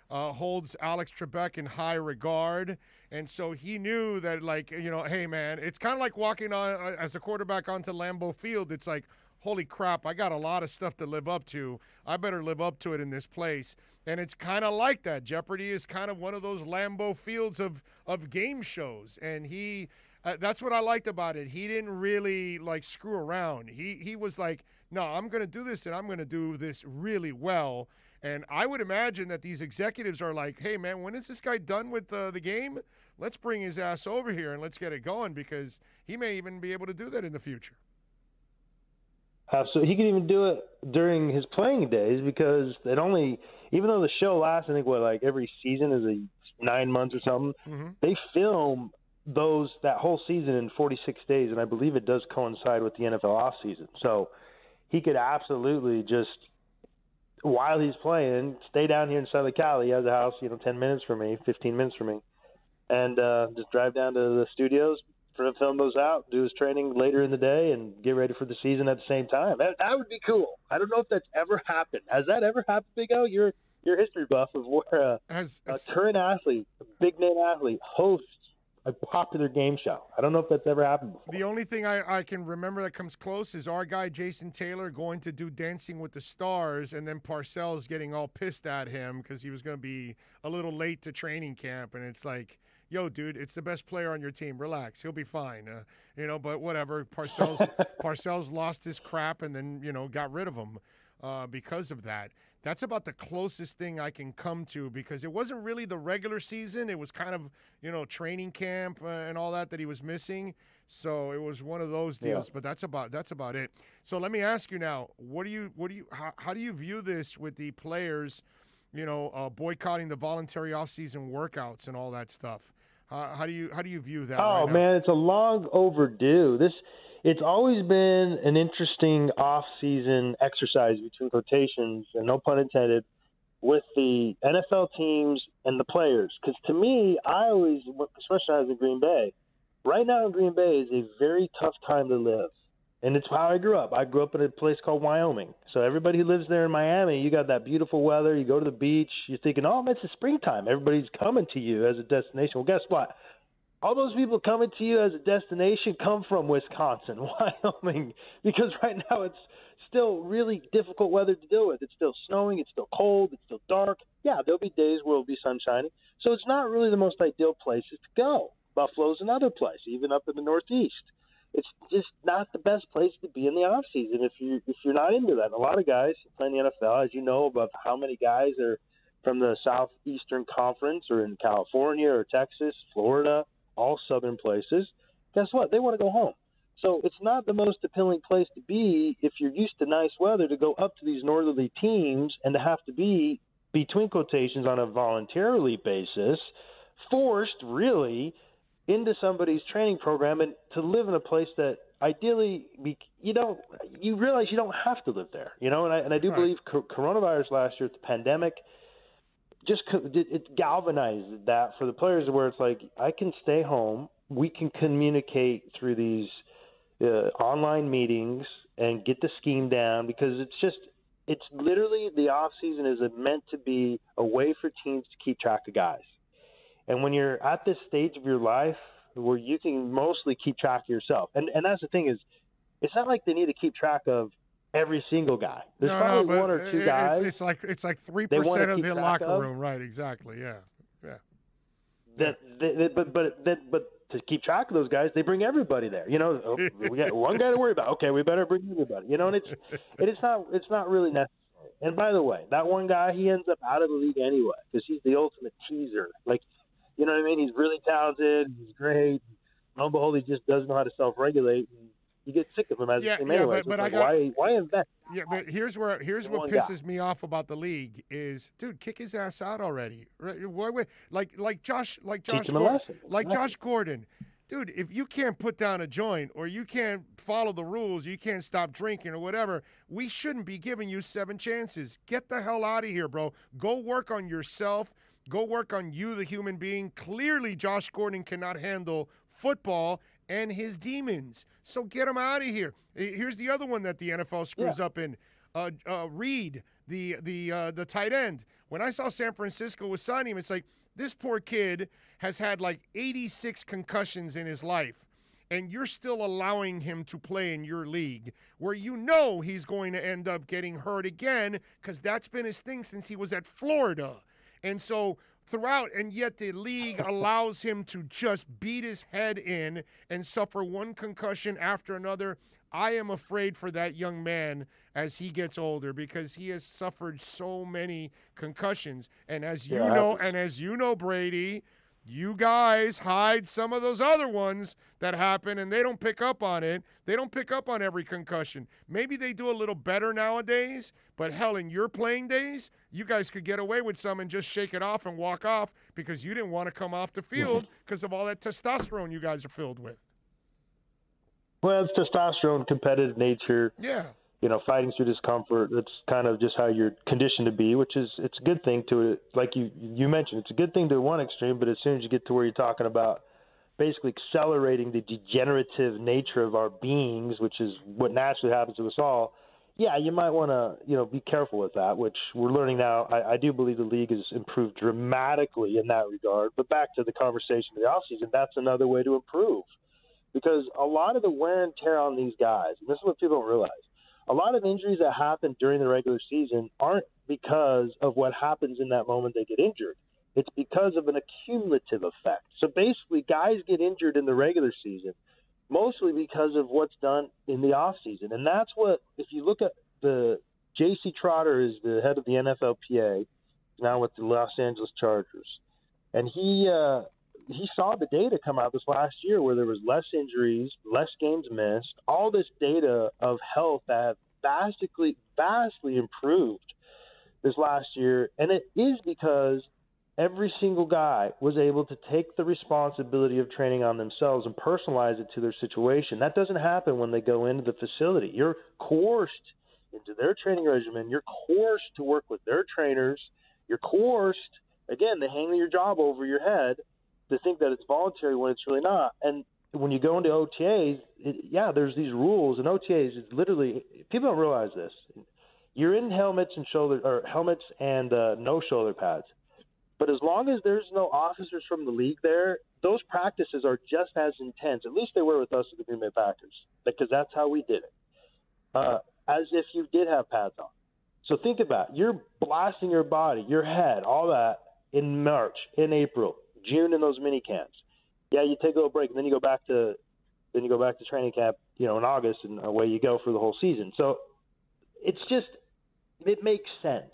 holds Alex Trebek in high regard. And so he knew that, hey, man, it's kind of like walking on as a quarterback onto Lambeau Field. It's like, holy crap, I got a lot of stuff to live up to. I better live up to it in this place. And it's kind of like that. Jeopardy is kind of one of those Lambeau Fields of game shows. And that's what I liked about it. He didn't really, screw around. He was like, no, I'm going to do this, and I'm going to do this really well. And I would imagine that these executives are like, hey, man, when is this guy done with the game? Let's bring his ass over here and let's get it going, because he may even be able to do that in the future. So he could even do it during his playing days, because even though the show lasts, I think every season is 9 months or something, they film that whole season in 46 days, and I believe it does coincide with the NFL offseason. So he could absolutely just, while he's playing, stay down here in Southern Cali. He has a house, 10 minutes from me, 15 minutes from me, and just drive down to the studios, film those out, do his training later in the day, and get ready for the season at the same time. That would be cool. I don't know if that's ever happened. Has that ever happened, Big O? You're a history buff of where a current athlete, a big-name athlete, hosts a popular game show. I don't know if that's ever happened before. The only thing I can remember that comes close is our guy Jason Taylor going to do Dancing with the Stars, and then Parcells getting all pissed at him because he was going to be a little late to training camp, and it's like, yo, dude, it's the best player on your team. Relax. He'll be fine. But whatever. Parcells lost his crap and then, got rid of him because of that. That's about the closest thing I can come to, because it wasn't really the regular season. It was kind of, training camp and all that he was missing. So it was one of those deals, but that's about it. So let me ask you now, how do you view this with the players, boycotting the voluntary off-season workouts and all that stuff? How do you view that? Oh, right, man, it's a long overdue. It's always been an interesting off-season exercise, between quotations, and no pun intended, with the NFL teams and the players. Because to me, I always, especially when I was in Green Bay, right now in Green Bay is a very tough time to live. And it's how I grew up. I grew up in a place called Wyoming. So everybody who lives there in Miami, you got that beautiful weather. You go to the beach. You're thinking, oh, it's the springtime. Everybody's coming to you as a destination. Well, guess what? All those people coming to you as a destination come from Wisconsin, Wyoming, because right now it's still really difficult weather to deal with. It's still snowing. It's still cold. It's still dark. Yeah, there'll be days where it'll be sunshiny. So it's not really the most ideal places to go. Buffalo's another place, even up in the Northeast. It's just not the best place to be in the off season if you're not into that. And a lot of guys playing the NFL, as you know, about how many guys are from the Southeastern Conference or in California or Texas, Florida, all southern places. Guess what? They want to go home. So it's not the most appealing place to be if you're used to nice weather, to go up to these northerly teams and to have to be, between quotations, on a voluntarily basis, forced really into somebody's training program, and to live in a place that ideally you realize you don't have to live there, and I do believe coronavirus last year, the pandemic, it galvanized that for the players, where it's like, I can stay home, we can communicate through these online meetings and get the scheme down, because it's literally the off season is meant to be a way for teams to keep track of guys. And when you're at this stage of your life where you can mostly keep track of yourself, and that's the thing is, it's not like they need to keep track of every single guy. There's probably one or two guys. It's like 3% of their locker room, right? Exactly. Yeah. But to keep track of those guys, they bring everybody there. We got one guy to worry about. Okay, we better bring everybody. And it's not really necessary. And by the way, that one guy, he ends up out of the league anyway because he's the ultimate teaser. Like, you know what I mean? He's really talented. He's great. Lo and behold, he just doesn't know how to self-regulate. And you get sick of him as a team anyway. But why invest? Yeah, but here's what pisses me off about the league is, dude, kick his ass out already. Like Josh Gordon. Dude, if you can't put down a joint or you can't follow the rules, you can't stop drinking or whatever, we shouldn't be giving you 7 chances. Get the hell out of here, bro. Go work on yourself. Go work on you, the human being. Clearly, Josh Gordon cannot handle football and his demons. So get him out of here. Here's the other one that the NFL screws up in. Reed, the tight end. When I saw San Francisco was signing him, it's like, this poor kid has had like 86 concussions in his life, and you're still allowing him to play in your league where you know he's going to end up getting hurt again, because that's been his thing since he was at Florida. And so throughout, and yet the league allows him to just beat his head in and suffer one concussion after another. I am afraid for that young man as he gets older, because he has suffered so many concussions. And as you know, Brady, you guys hide some of those other ones that happen, and they don't pick up on it. They don't pick up on every concussion. Maybe they do a little better nowadays, but hell, in your playing days, you guys could get away with some and just shake it off and walk off because you didn't want to come off the field because of all that testosterone you guys are filled with. Well, it's testosterone, competitive nature. Yeah. Fighting through discomfort. That's kind of just how you're conditioned to be, which is, it's a good thing to it. Like you mentioned, it's a good thing to one extreme, but as soon as you get to where you're talking about basically accelerating the degenerative nature of our beings, which is what naturally happens to us all, yeah, you might want to, be careful with that, which we're learning now. I do believe the league has improved dramatically in that regard. But back to the conversation of the offseason, that's another way to improve. Because a lot of the wear and tear on these guys, and this is what people don't realize, a lot of injuries that happen during the regular season aren't because of what happens in that moment they get injured. It's because of an accumulative effect. So basically, guys get injured in the regular season mostly because of what's done in the offseason. And that's what, if you look at the J.C. Trotter is the head of the NFLPA, now with the Los Angeles Chargers. And he saw the data come out this last year where there was less injuries, less games missed, all this data of health that have vastly improved this last year. And it is because every single guy was able to take the responsibility of training on themselves and personalize it to their situation. That doesn't happen when they go into the facility. You're coerced into their training regimen. You're coerced to work with their trainers. You're coerced, again, they hang your job over your head to think that it's voluntary when it's really not. And when you go into OTAs, there's these rules. And OTAs is literally, people don't realize this. You're in helmets and no shoulder pads. But as long as there's no officers from the league there, those practices are just as intense. At least they were with us at the Green Bay Packers, because that's how we did it, as if you did have pads on. So think about it. You're blasting your body, your head, all that in March, in April, June in those mini camps. Yeah, you take a little break, and then you go back to training camp, in August, and away you go for the whole season. So it makes sense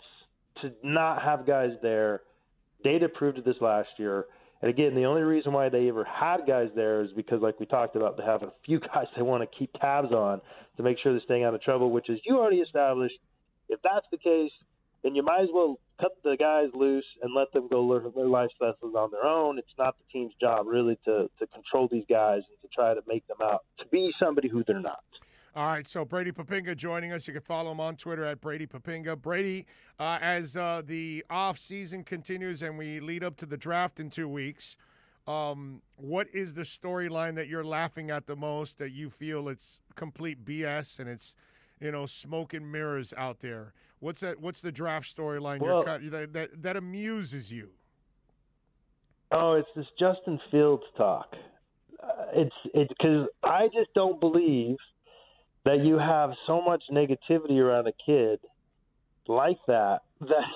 to not have guys there. Data proved it this last year. And again, the only reason why they ever had guys there is because, like we talked about, they have a few guys they want to keep tabs on to make sure they're staying out of trouble, which is you already established. If that's the case, then you might as well cut the guys loose and let them go learn their life lessons on their own. It's not the team's job really to control these guys and to try to make them out to be somebody who they're not. All right, so Brady Papinga joining us. You can follow him on Twitter at Brady Papinga. Brady, as the off season continues and we lead up to the draft in 2 weeks, What is the storyline that you're laughing at the most, that you feel it's complete BS and it's, smoke and mirrors out there? What's the draft storyline that amuses you? Oh, it's this Justin Fields talk. It's because I just don't believe that you have so much negativity around a kid like that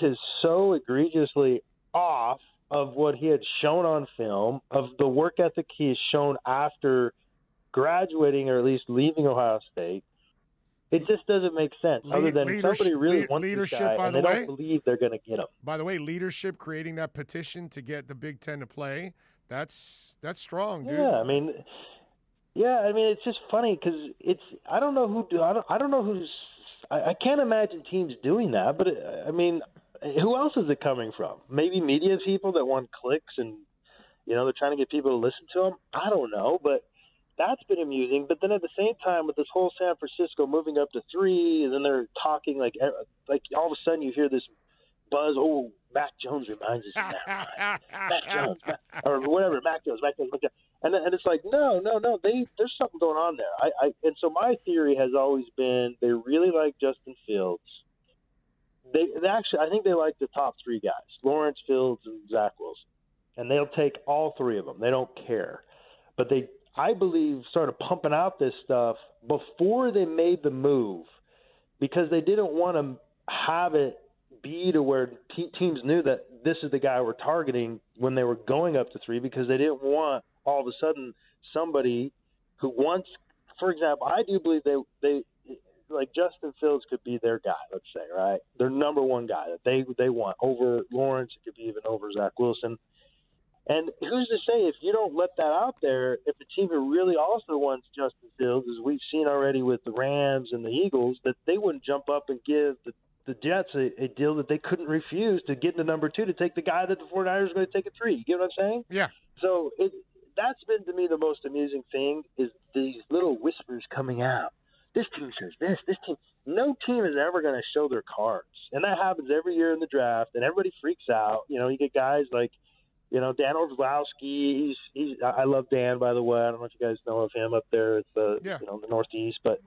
is so egregiously off of what he had shown on film, of the work ethic he has shown after graduating or at least leaving Ohio State. It just doesn't make sense. Other than somebody really wants this guy, and they don't believe they're going to get him. By the way, leadership creating that petition to get the Big Ten to play, that's strong, dude. Yeah, I mean, it's just funny because I don't know who's. I can't imagine teams doing that, but I mean, who else is it coming from? Maybe media people that want clicks and, they're trying to get people to listen to them. I don't know, but that's been amusing. But then at the same time, with this whole San Francisco moving up to 3, and then they're talking like all of a sudden you hear this buzz. Oh, Mac Jones reminds us of that. Mac Jones, or whatever, Mac Jones. And it's like, no. There's something going on there. And so my theory has always been they really like Justin Fields. They actually, I think they like the top 3 guys, Lawrence, Fields, and Zach Wilson. And they'll take all 3 of them. They don't care. But they, I believe, started pumping out this stuff before they made the move because they didn't want to have it be to where teams knew that this is the guy we're targeting when they were going up to 3, because they didn't want all of a sudden somebody who wants, for example, I do believe they like Justin Fields could be their guy, let's say, right? Their number 1 guy that they want over Lawrence. It could be even over Zach Wilson. And who's to say if you don't let that out there, if the team who really also wants Justin Fields, as we've seen already with the Rams and the Eagles, that they wouldn't jump up and give the Jets a deal that they couldn't refuse to get into number 2 to take the guy that the 49ers are going to take at 3. You get what I'm saying? Yeah. So that's been, to me, the most amusing thing is these little whispers coming out. This team says this team. No team is ever going to show their cards. And that happens every year in the draft, and everybody freaks out. You get guys like, Dan Orlowski. I love Dan, by the way. I don't know if you guys know of him up there at the Northeast, but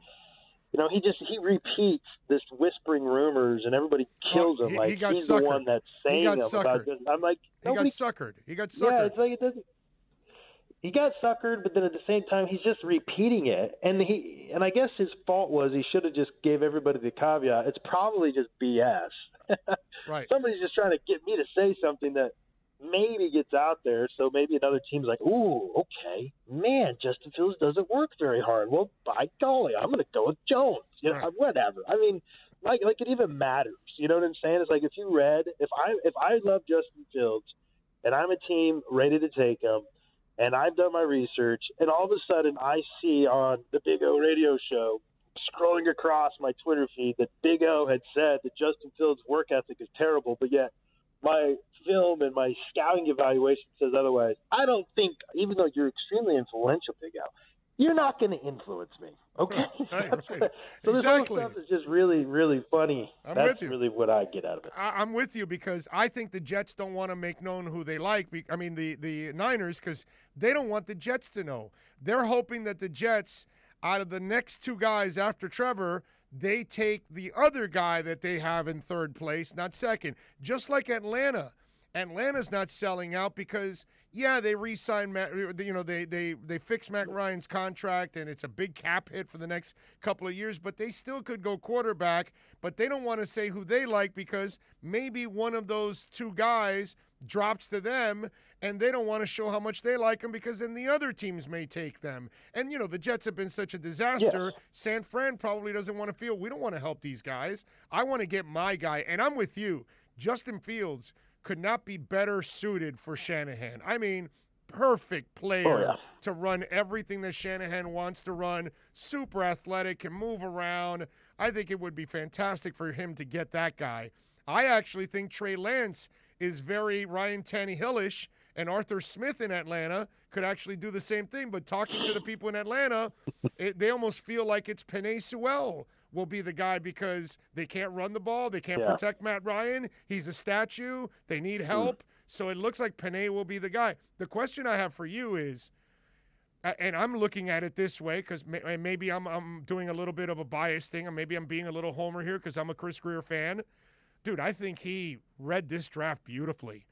he repeats this whispering rumors, and everybody kills him. He got he's suckered. the one that's saying them about this. I'm like, he got suckered. Yeah, it's like it doesn't. He got suckered, but then at the same time, he's just repeating it. And I guess his fault was he should have just gave everybody the caveat. It's probably just BS. Right. Somebody's just trying to get me to say something that maybe gets out there, so maybe another team's like, ooh, okay, man, Justin Fields doesn't work very hard. Well, by golly, I'm going to go with Jones. Whatever. I mean, like it even matters. You know what I'm saying? It's like if I love Justin Fields and I'm a team ready to take him, and I've done my research, and all of a sudden I see on the Big O radio show, scrolling across my Twitter feed, that Big O had said that Justin Fields' work ethic is terrible, but yet my film and my scouting evaluation says otherwise. I don't think, even though you're extremely influential, Big O, you're not going to influence me, okay? Right. So exactly. this whole stuff is just really, really funny. That's really what I get out of it. I'm with you because I think the Jets don't want to make known who they like. I mean, the Niners, because they don't want the Jets to know. They're hoping that the Jets, out of the next 2 guys after Trevor, they take the other guy that they have in 3rd place, not 2nd. Just like Atlanta. Atlanta's not selling out because, they re-signed Matt. They fixed Matt Ryan's contract, and it's a big cap hit for the next couple of years. But they still could go quarterback. But they don't want to say who they like because maybe one of those 2 guys drops to them, and they don't want to show how much they like them because then the other teams may take them. And, the Jets have been such a disaster. Yes. San Fran probably doesn't want to feel, we don't want to help these guys. I want to get my guy. And I'm with you. Justin Fields could not be better suited for Shanahan. I mean, perfect player to run everything that Shanahan wants to run. Super athletic, can move around. I think it would be fantastic for him to get that guy. I actually think Trey Lance is very Ryan Tannehill-ish, and Arthur Smith in Atlanta could actually do the same thing. But talking to the people in Atlanta, they almost feel like it's Penei Sewell will be the guy because they can't run the ball. They can't protect Matt Ryan. He's a statue. They need help. So it looks like Penei will be the guy. The question I have for you is, and I'm looking at it this way because maybe I'm doing a little bit of a bias thing, and maybe I'm being a little homer here because I'm a Chris Greer fan. Dude, I think he read this draft beautifully.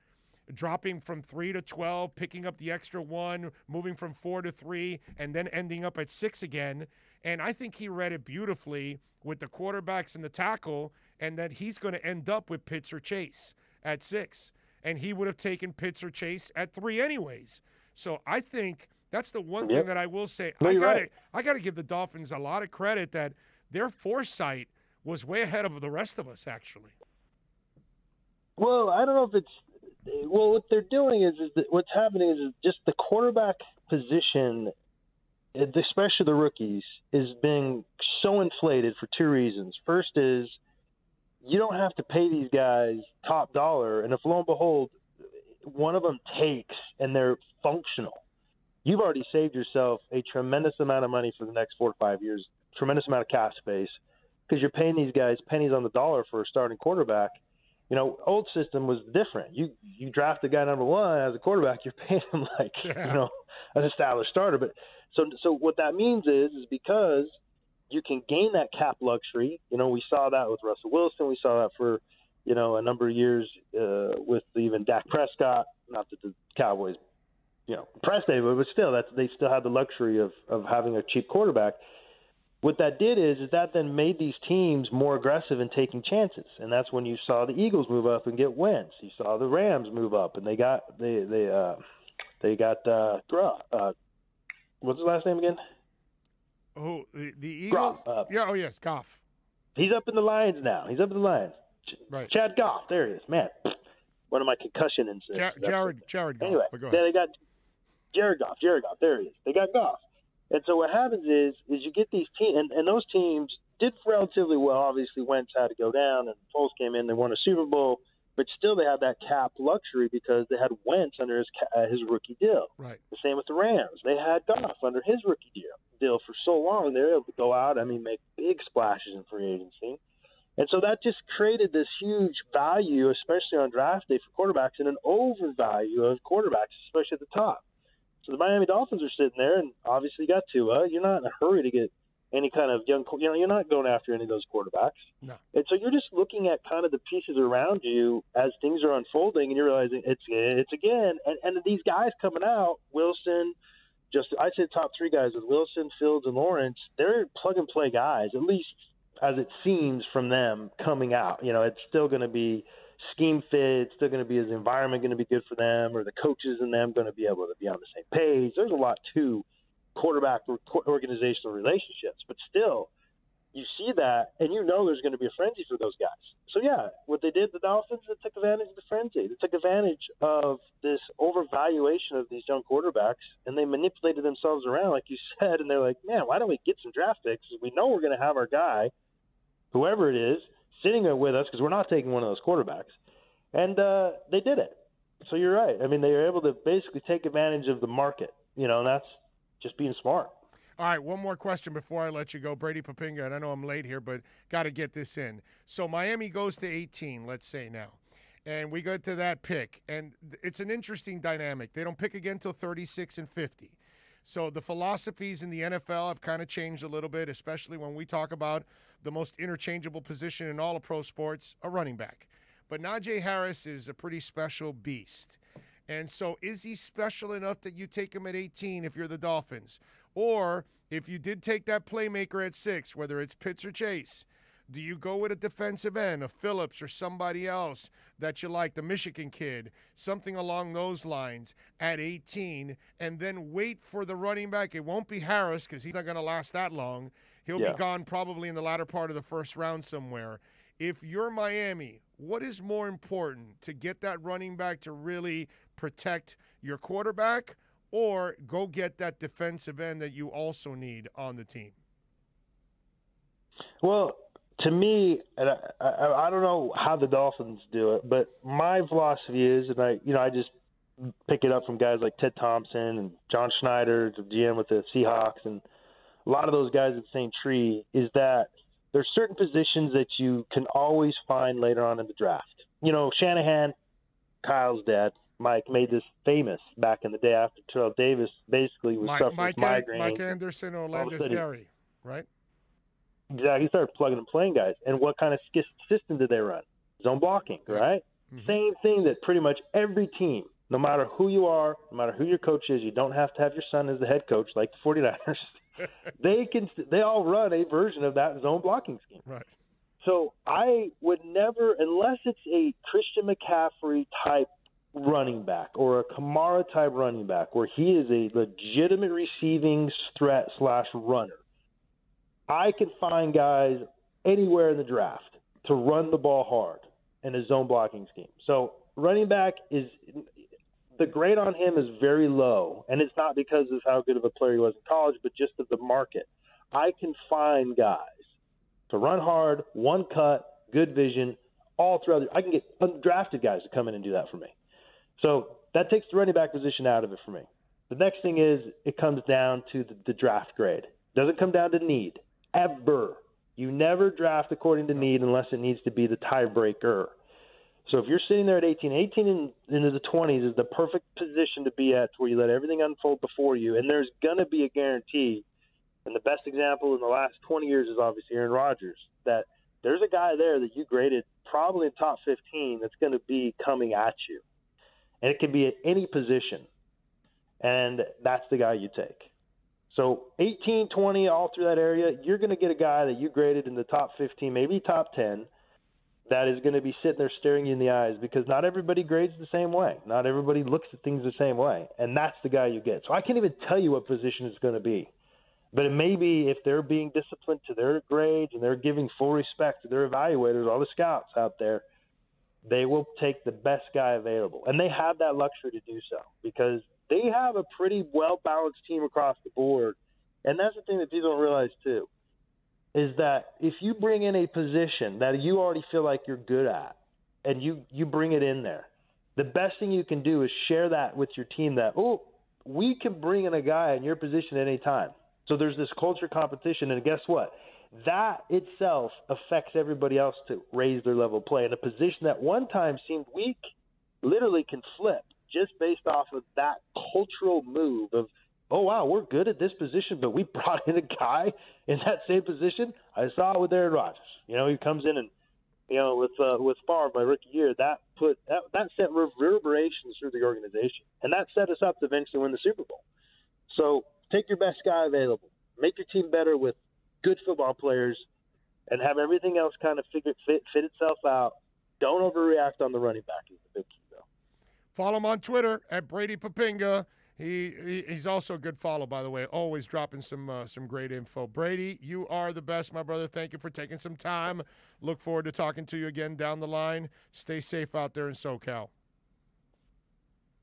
Dropping from 3 to 12, picking up the extra 1, moving from 4 to 3, and then ending up at 6 again. And I think he read it beautifully with the quarterbacks and the tackle, and that he's going to end up with Pitts or Chase at 6. And he would have taken Pitts or Chase at 3 anyways. So I think that's the one thing that I will say. No, I got to give the Dolphins a lot of credit that their foresight was way ahead of the rest of us, actually. Well, I don't know if it's – well, what they're doing is that what's happening is just the quarterback position, especially the rookies, is being so inflated for 2 reasons. First is you don't have to pay these guys top dollar, and if lo and behold, one of them takes and they're functional, you've already saved yourself a tremendous amount of money for the next 4 to 5 years, tremendous amount of cap space, because you're paying these guys pennies on the dollar for a starting quarterback. You know, old system was different. You draft a guy number 1 as a quarterback, you're paying him like, an established starter. But so what that means is because you can gain that cap luxury. You know, we saw that with Russell Wilson. We saw that for, a number of years with even Dak Prescott. Not that the Cowboys, pressed David, but still, they still had the luxury of having a cheap quarterback. What that did is that then made these teams more aggressive in taking chances, and that's when you saw the Eagles move up and get wins. You saw the Rams move up, and they got what's his last name again? Oh, the Eagles. Yes, Goff. He's up in the Lions now. He's up in the Lions. Right. Chad Goff. There he is. Man, one of my concussion incidents. Jared Goff. Anyway, then they got Jared Goff. There he is. They got Goff. And so what happens is you get these teams, and those teams did relatively well. Obviously, Wentz had to go down, and Foles came in. They won a Super Bowl, but still they had that cap luxury because they had Wentz under his rookie deal. Right. The same with the Rams. They had Goff under his rookie deal for so long. They were able to go out, make big splashes in free agency. And so that just created this huge value, especially on draft day for quarterbacks, and an overvalue of quarterbacks, especially at the top. So the Miami Dolphins are sitting there, and obviously you got Tua. You're not in a hurry to get any kind of young – you're not going after any of those quarterbacks. No. And so you're just looking at kind of the pieces around you as things are unfolding, and you're realizing it's again. And these guys coming out, Wilson, I'd say the top 3 guys with Wilson, Fields, and Lawrence, they're plug-and-play guys, at least as it seems from them coming out. It's still going to be – scheme fit, it's still going to be, is the environment going to be good for them, or the coaches and them going to be able to be on the same page? There's a lot to quarterback organizational relationships, but still you see that and there's going to be a frenzy for those guys. So what they did, the Dolphins, they took advantage of the frenzy. They took advantage of this overvaluation of these young quarterbacks, and they manipulated themselves around, like you said, and they're like, man, why don't we get some draft picks? We know we're going to have our guy, whoever it is, sitting there with us because we're not taking one of those quarterbacks. And they did it. So you're right. They were able to basically take advantage of the market, and that's just being smart. All right, one more question before I let you go. Brady Papinga, and I know I'm late here, but got to get this in. So Miami goes to 18, let's say now, and we go to that pick. And it's an interesting dynamic. They don't pick again until 36 and 50. So the philosophies in the NFL have kind of changed a little bit, especially when we talk about the most interchangeable position in all of pro sports, a running back. But Najee Harris is a pretty special beast. And so is he special enough that you take him at 18 if you're the Dolphins? Or if you did take that playmaker at 6, whether it's Pitts or Chase, do you go with a defensive end, a Phillips or somebody else that you like, the Michigan kid, something along those lines at 18, and then wait for the running back? It won't be Harris because he's not going to last that long. He'll be gone probably in the latter part of the first round somewhere. If you're Miami, what is more important, to get that running back to really protect your quarterback, or go get that defensive end that you also need on the team? Well, to me, and I don't know how the Dolphins do it, but my philosophy is, and I just pick it up from guys like Ted Thompson and John Schneider, the GM with the Seahawks, and a lot of those guys at the same tree, is that there's certain positions that you can always find later on in the draft. Shanahan, Kyle's dead. Mike made this famous back in the day after Terrell Davis basically was suffering from migraine. Mike Anderson or Landis Gary, right? Exactly. He started plugging and playing guys. And what kind of system did they run? Zone blocking, right? Mm-hmm. Same thing that pretty much every team, no matter who you are, no matter who your coach is, you don't have to have your son as the head coach like the 49ers. They all run a version of that zone blocking scheme. Right. So I would never, unless it's a Christian McCaffrey type running back or a Kamara type running back where he is a legitimate receiving threat / runner, I can find guys anywhere in the draft to run the ball hard in a zone blocking scheme. So running back is the grade on him is very low, and it's not because of how good of a player he was in college, but just of the market. I can find guys to run hard, one cut, good vision, all throughout. I can get undrafted guys to come in and do that for me. So that takes the running back position out of it for me. The next thing is it comes down to the draft grade. It doesn't come down to need. Ever. You never draft according to need unless it needs to be the tiebreaker. So if you're sitting there at 18 into the 20s is the perfect position to be at where you let everything unfold before you, and there's going to be a guarantee. And the best example in the last 20 years is obviously Aaron Rodgers, that there's a guy there that you graded probably in top 15 that's going to be coming at you. And it can be at any position, and that's the guy you take. So 18, 20, all through that area, you're going to get a guy that you graded in the top 15, maybe top 10, that is going to be sitting there staring you in the eyes because not everybody grades the same way. Not everybody looks at things the same way, and that's the guy you get. So I can't even tell you what position it's going to be. But it may be if they're being disciplined to their grades and they're giving full respect to their evaluators, all the scouts out there, they will take the best guy available. And they have that luxury to do so because they have a pretty well-balanced team across the board. And that's the thing that people don't realize, too, is that if you bring in a position that you already feel like you're good at and you bring it in there, the best thing you can do is share that with your team that, oh, we can bring in a guy in your position at any time. So there's this culture competition, and guess what? That itself affects everybody else to raise their level of play. And a position that one time seemed weak literally can flip just based off of that cultural move of, oh, wow, we're good at this position, but we brought in a guy in that same position. I saw it with Aaron Rodgers. You know, he comes in and, you know, with Favre my rookie year, that sent reverberations through the organization. And that set us up to eventually win the Super Bowl. So take your best guy available. Make your team better with good football players and have everything else kind of fit itself out. Don't overreact on the running back is the big key, though. Follow him on Twitter at Brady Papinga. He's also a good follow, by the way. Always dropping some great info. Brady, you are the best, my brother. Thank you for taking some time. Look forward to talking to you again down the line. Stay safe out there in SoCal.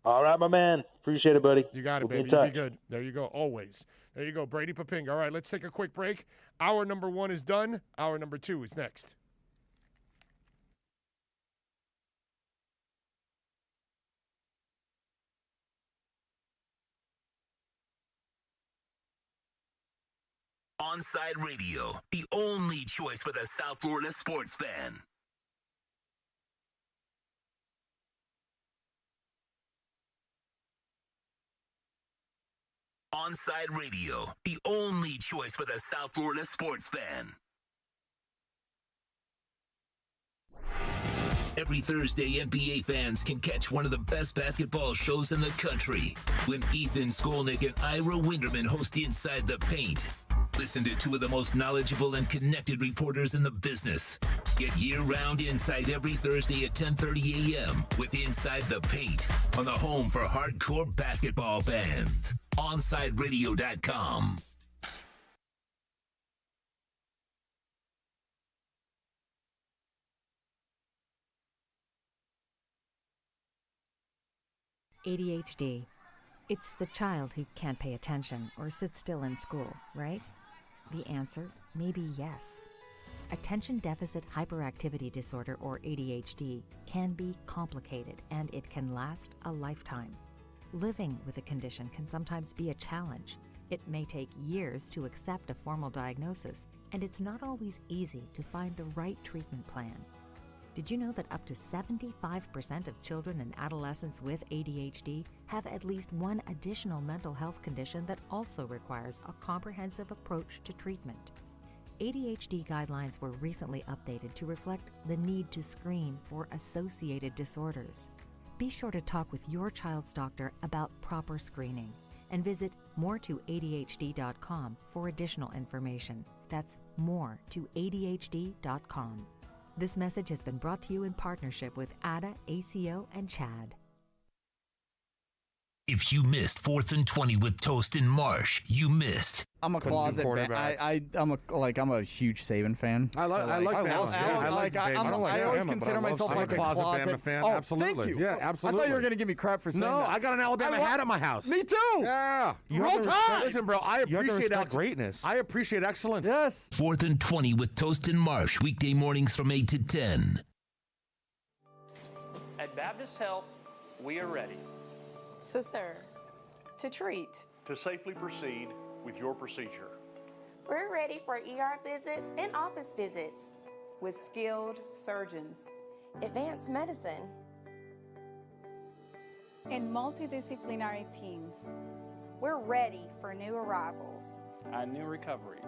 All right, my man. Appreciate it, buddy. You got it, baby. You be good. There you go. Always. There you go. Brady Papinga. All right, let's take a quick break. Hour number 1 is done. Hour number 2 is next. OnSide Radio, the only choice for the South Florida sports fan. OnSide Radio, the only choice for the South Florida sports fan. Every Thursday, NBA fans can catch one of the best basketball shows in the country when Ethan Skolnick and Ira Winderman host Inside the Paint. Listen to two of the most knowledgeable and connected reporters in the business. Get year-round insight every Thursday at 10:30 a.m. with Inside the Paint on the home for hardcore basketball fans. OnSideRadio.com. ADHD. It's the child who can't pay attention or sit still in school, right? The answer may be yes. Attention Deficit Hyperactivity Disorder, or ADHD, can be complicated and it can last a lifetime. Living with a condition can sometimes be a challenge. It may take years to accept a formal diagnosis, and it's not always easy to find the right treatment plan. Did you know that up to 75% of children and adolescents with ADHD have at least one additional mental health condition that also requires a comprehensive approach to treatment? ADHD guidelines were recently updated to reflect the need to screen for associated disorders. Be sure to talk with your child's doctor about proper screening and visit more2adhd.com for additional information. That's more2adhd.com. This message has been brought to you in partnership with Adhd, ACO, and CHAD. If you missed 4th and 20 with Toast and Marsh, you missed. I'm a closet I'm a huge Saban fan. I always consider myself like a closet Bama fan. Oh, absolutely. Thank you. Yeah, absolutely. I thought you were going to give me crap for saying that. No, I got an Alabama hat at my house. Me too. Yeah. Roll Tide. Listen, bro, I appreciate greatness. I appreciate excellence. Yes. 4th and 20 with Toast and Marsh, weekday mornings from 8 to 10. At Baptist Health, we are ready. To serve. To treat. To safely proceed with your procedure. We're ready for ER visits and office visits with skilled surgeons. Advanced medicine. And multidisciplinary teams. We're ready for new arrivals. And new recoveries.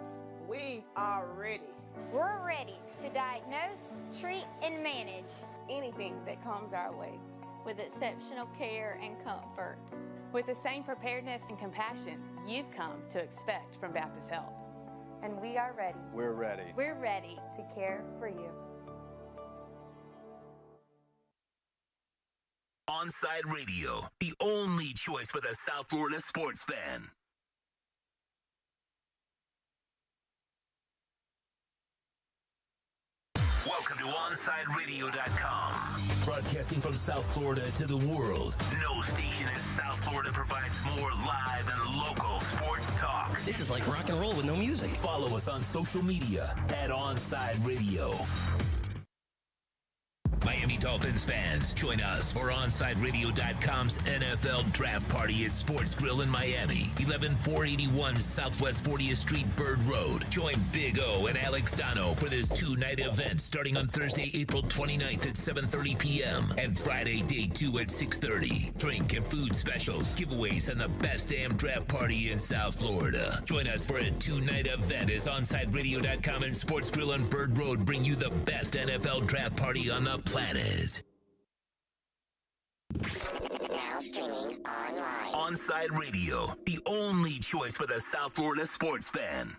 We are ready. We're ready to diagnose, treat, and manage anything that comes our way. with exceptional care and comfort. With the same preparedness and compassion you've come to expect from Baptist Health. And we are ready. We're ready. We're ready to care for you. OnSide Radio, the only choice for the South Florida sports fan. Welcome to OnSideRadio.com. Broadcasting from South Florida to the world. No station in South Florida provides more live and local sports talk. This is like rock and roll with no music. Follow us on social media at OnSide Radio. Miami Dolphins fans, join us for OnSideRadio.com's NFL Draft Party at Sports Grill in Miami, 11481 Southwest 40th Street, Bird Road. Join Big O and Alex Dono for this two-night event starting on Thursday, April 29th at 7:30 p.m. and Friday, day 2 at 6:30. Drink and food specials, giveaways, and the best damn draft party in South Florida. Join us for a two-night event as OnSideRadio.com and Sports Grill on Bird Road bring you the best NFL Draft Party on the planet. Now streaming online. OnSide Radio, the only choice for the South Florida sports fan.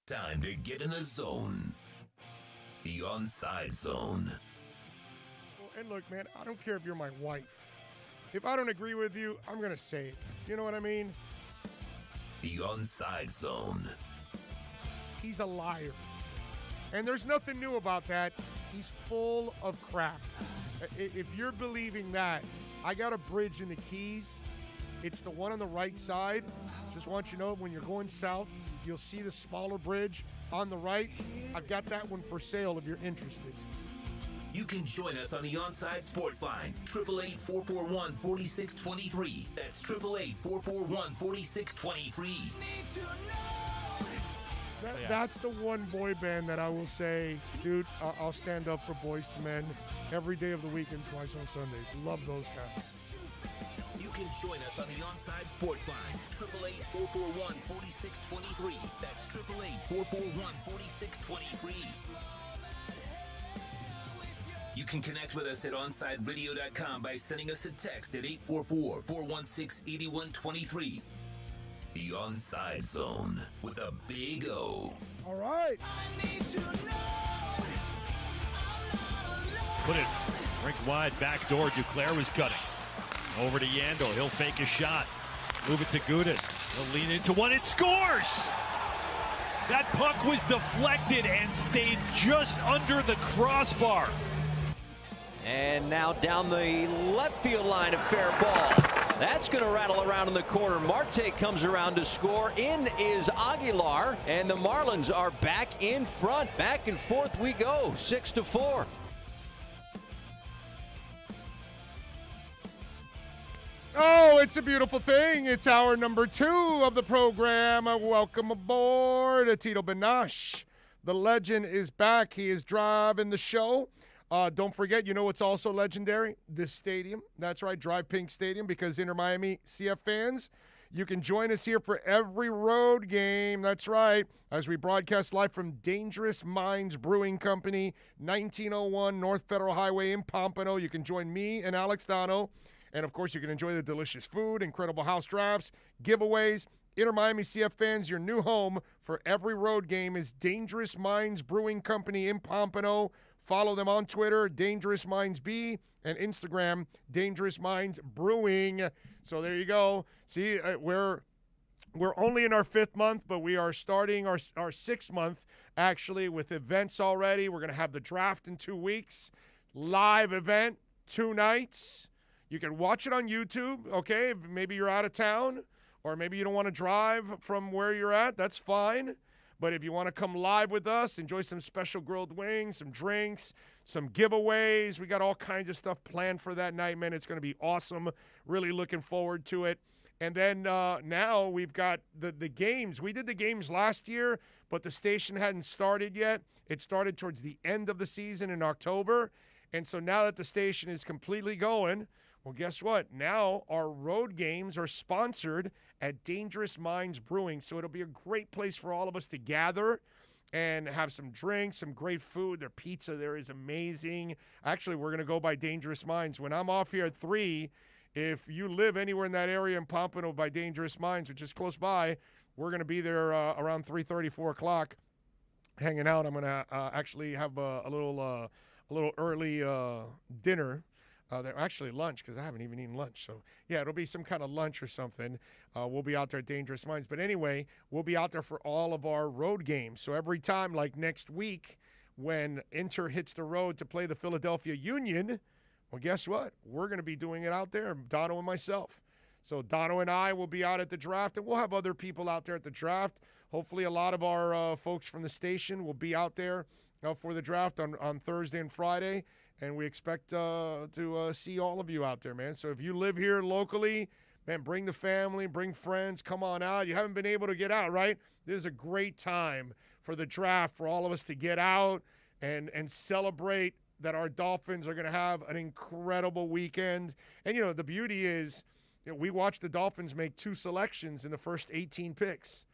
Time to get in the zone. The OnSide Zone. And look, man, I don't care if you're my wife. If I don't agree with you, I'm going to say it. You know what I mean? The OnSide Zone. He's a liar. And there's nothing new about that. He's full of crap. If you're believing that, I got a bridge in the Keys. It's the one on the right side. Just want you to know, when you're going south, you'll see the smaller bridge on the right. I've got that one for sale if you're interested. You can join us on the OnSide Sports Line, 888-441-4623. That's 888-441-4623. That's the one boy band that I will say, dude, I'll stand up for Boys to Men every day of the week and twice on Sundays. Love those guys. You can join us on the OnSide Sports Line, 888-441-4623. That's 888-441-4623. You can connect with us at OnSideRadio.com by sending us a text at 844-416-8123. The OnSide Zone with a big O. All right. Put it rink wide, back door. Duclair was cutting. Over to Yandel. He'll fake a shot. Move it to Gudis. He'll lean into one. It scores! That puck was deflected and stayed just under the crossbar. And now down the left field line, a fair ball. That's going to rattle around in the corner. Marte comes around to score. In is Aguilar, and the Marlins are back in front. Back and forth we go, 6-4. Oh, it's a beautiful thing. It's hour number 2 of the program. Welcome aboard, Tito Benash, The legend is back. He is driving the show. Don't forget, you know what's also legendary? This stadium. That's right, Drive Pink Stadium, because Inter Miami CF fans, you can join us here for every road game. That's right, as we broadcast live from Dangerous Minds Brewing Company, 1901 North Federal Highway in Pompano. You can join me and Alex Dono. And, of course, you can enjoy the delicious food, incredible house drafts, giveaways. Inter Miami CF fans, your new home for every road game is Dangerous Minds Brewing Company in Pompano. Follow them on Twitter, Dangerous Minds B, and Instagram, Dangerous Minds Brewing. So there you go. See, we're only in our 5th month, but we are starting our 6th month, actually, with events already. We're going to have the draft in 2 weeks. Live event, 2 nights. You can watch it on YouTube, okay? Maybe you're out of town, or maybe you don't want to drive from where you're at. That's fine. But if you want to come live with us, enjoy some special grilled wings, some drinks, some giveaways. We got all kinds of stuff planned for that night, man. It's going to be awesome. Really looking forward to it. And then now we've got the games. We did the games last year, but the station hadn't started yet. It started towards the end of the season in October. And so now that the station is completely going, well, guess what? Now our road games are sponsored at Dangerous Minds Brewing. So it'll be a great place for all of us to gather and have some drinks, some great food. Their pizza there is amazing. Actually, we're going to go by Dangerous Minds. When I'm off here at 3, if you live anywhere in that area in Pompano by Dangerous Minds, which is close by, we're going to be there around 3:30, 4 o'clock hanging out. I'm going to actually have a little early dinner. They're actually lunch, because I haven't even eaten lunch. So, yeah, it'll be some kind of lunch or something. We'll be out there at Dangerous Minds. But anyway, we'll be out there for all of our road games. So every time, like next week, when Inter hits the road to play the Philadelphia Union, well, guess what? We're going to be doing it out there, Dono and myself. So Dono and I will be out at the draft, and we'll have other people out there at the draft. Hopefully a lot of our folks from the station will be out there for the draft on Thursday and Friday. And we expect to see all of you out there, man. So if you live here locally, man, bring the family, bring friends, come on out. You haven't been able to get out, right? This is a great time for the draft, for all of us to get out and celebrate that our Dolphins are going to have an incredible weekend. And, the beauty is, we watched the Dolphins make 2 selections in the first 18 picks.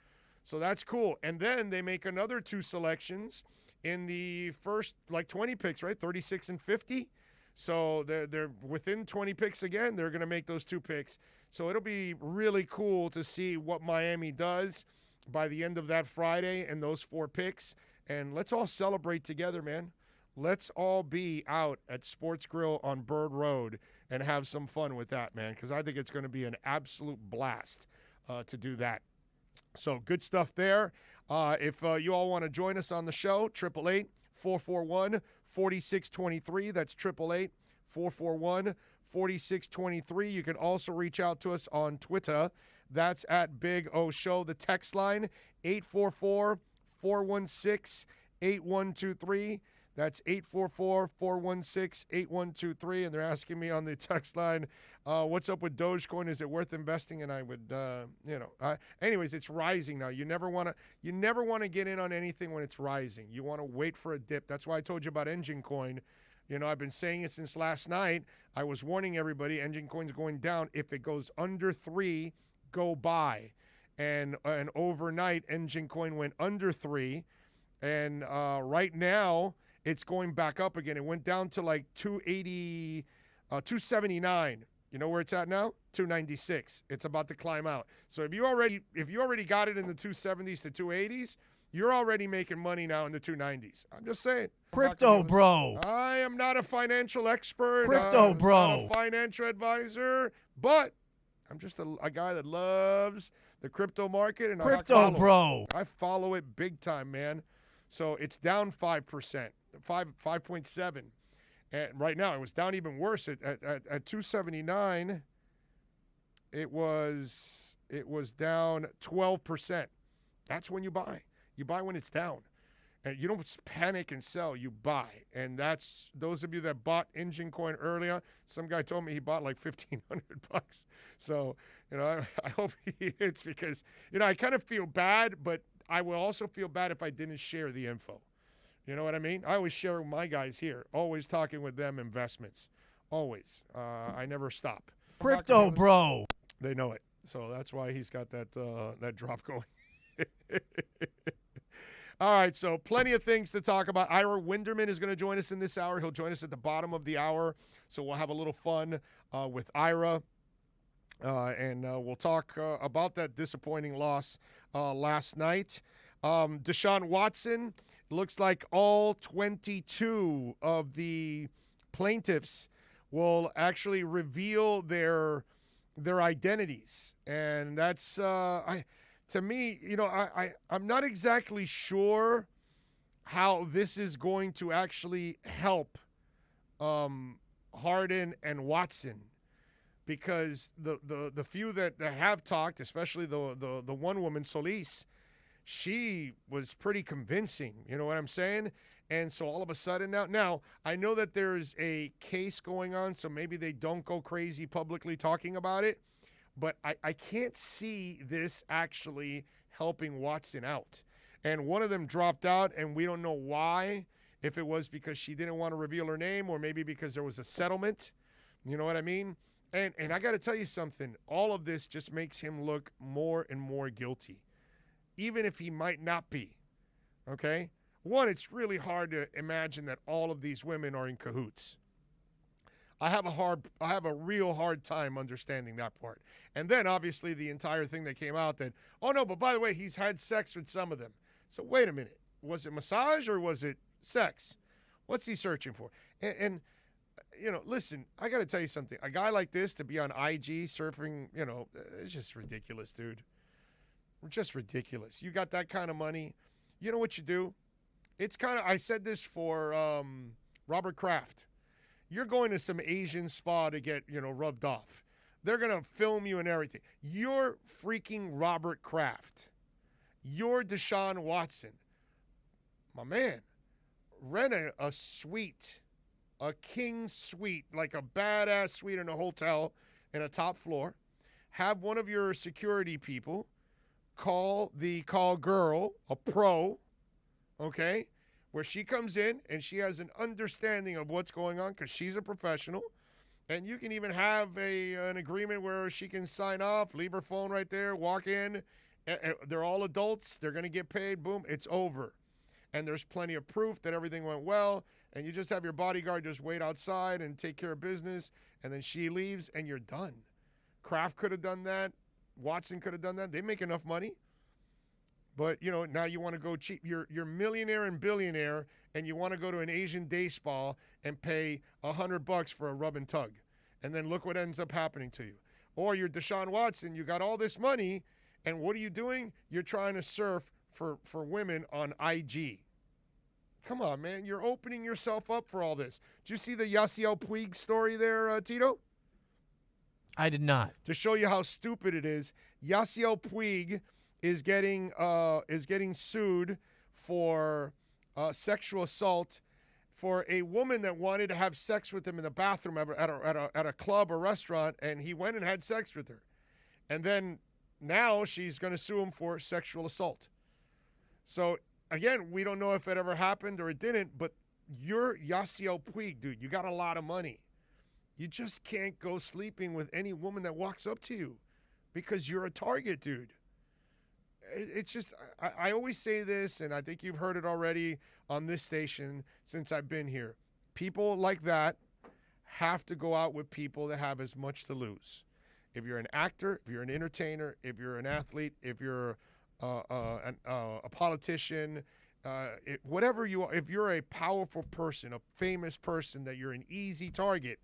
So that's cool. And then they make another 2 selections in the first 20 picks, right? 36 and 50. So they're within 20 picks again. They're going to make those 2 picks. So it'll be really cool to see what Miami does by the end of that Friday and those 4 picks. And let's all celebrate together, man. Let's all be out at Sports Grill on Bird Road and have some fun with that, man, because I think it's going to be an absolute blast to do that. So good stuff there. If you all want to join us on the show, 888-441-4623. That's 888-441-4623. You can also reach out to us on Twitter. That's at Big O Show. The text line, 844-416-8123. That's 844-416-8123. And they're asking me on the text line, what's up with Dogecoin? Is it worth investing? And I would, anyways, it's rising now. You never want to get in on anything when it's rising. You want to wait for a dip. That's why I told you about Engine Coin. I've been saying it since last night. I was warning everybody, Engine Coin's going down. If it goes under 3, go buy. And overnight, Engine Coin went under 3. And right now, it's going back up again. It went down to like 280, 279. You know where it's at now? 296. It's about to climb out. So if you already got it in the 270s to 280s, you're already making money now in the 290s. I'm just saying. Crypto, bro. I am not a financial expert. Crypto, bro. I'm not a financial advisor, but I'm just a guy that loves the crypto market. And I follow it big time, man. So it's down 5%, 5.7. And right now it was down even worse at 279. It was down 12%. That's when you buy. You buy when it's down. And you don't panic and sell, you buy. And that's those of you that bought Engine Coin earlier. Some guy told me he bought like $1,500. So, I hope he hits because, I kind of feel bad, but I will also feel bad if I didn't share the info. You know what I mean? I always share with my guys here, always talking with them investments. Always. I never stop. Crypto, bro. They know it. So that's why he's got that drop going. All right, so plenty of things to talk about. Ira Winderman is going to join us in this hour. He'll join us at the bottom of the hour, so we'll have a little fun with Ira, and we'll talk about that disappointing loss last night. Deshaun Watson, looks like all 22 of the plaintiffs will actually reveal their identities, and that's to me, I'm not exactly sure how this is going to actually help Harden and Watson, because the few that have talked, especially the one woman, Solis, she was pretty convincing. You know what I'm saying? And so all of a sudden now I know that there's a case going on, so maybe they don't go crazy publicly talking about it. But I can't see this actually helping Watson out. And one of them dropped out, and we don't know why, if it was because she didn't want to reveal her name or maybe because there was a settlement. You know what I mean? And I got to tell you something. All of this just makes him look more and more guilty, even if he might not be. Okay? One, it's really hard to imagine that all of these women are in cahoots. I have a real hard time understanding that part. And then obviously the entire thing that came out that, oh no, but by the way, he's had sex with some of them. So wait a minute. Was it massage or was it sex? What's he searching for? And listen, I got to tell you something. A guy like this to be on IG surfing, it's just ridiculous, dude. Just ridiculous. You got that kind of money. You know what you do? It's kind of, I said this for Robert Kraft. You're going to some Asian spa to get, rubbed off. They're going to film you and everything. You're freaking Robert Kraft. You're Deshaun Watson. My man, rent a suite, a king suite, like a badass suite in a hotel in a top floor. Have one of your security people call the call girl, a pro, okay? Where she comes in and she has an understanding of what's going on because she's a professional. And you can even have an agreement where she can sign off, leave her phone right there, walk in. They're all adults. They're going to get paid. Boom, it's over. And there's plenty of proof that everything went well. And you just have your bodyguard just wait outside and take care of business. And then she leaves and you're done. Kraft could have done that. Watson could have done that. They make enough money. But, now you want to go cheap. You're millionaire and billionaire, and you want to go to an Asian day spa and pay $100 for a rub and tug. And then look what ends up happening to you. Or you're Deshaun Watson. You got all this money, and what are you doing? You're trying to surf for women on IG. Come on, man. You're opening yourself up for all this. Did you see the Yasiel Puig story there, Tito? I did not. To show you how stupid it is, Yasiel Puig is getting sued for sexual assault for a woman that wanted to have sex with him in the bathroom at a club or restaurant, and he went and had sex with her. And then now she's going to sue him for sexual assault. So, again, we don't know if it ever happened or it didn't, but you're Yasiel Puig, dude. You got a lot of money. You just can't go sleeping with any woman that walks up to you because you're a target, dude. It's just, I always say this, and I think you've heard it already on this station since I've been here. People like that have to go out with people that have as much to lose. If you're an actor, if you're an entertainer, if you're an athlete, if you're a politician, whatever you are, if you're a powerful person, a famous person, that you're an easy target,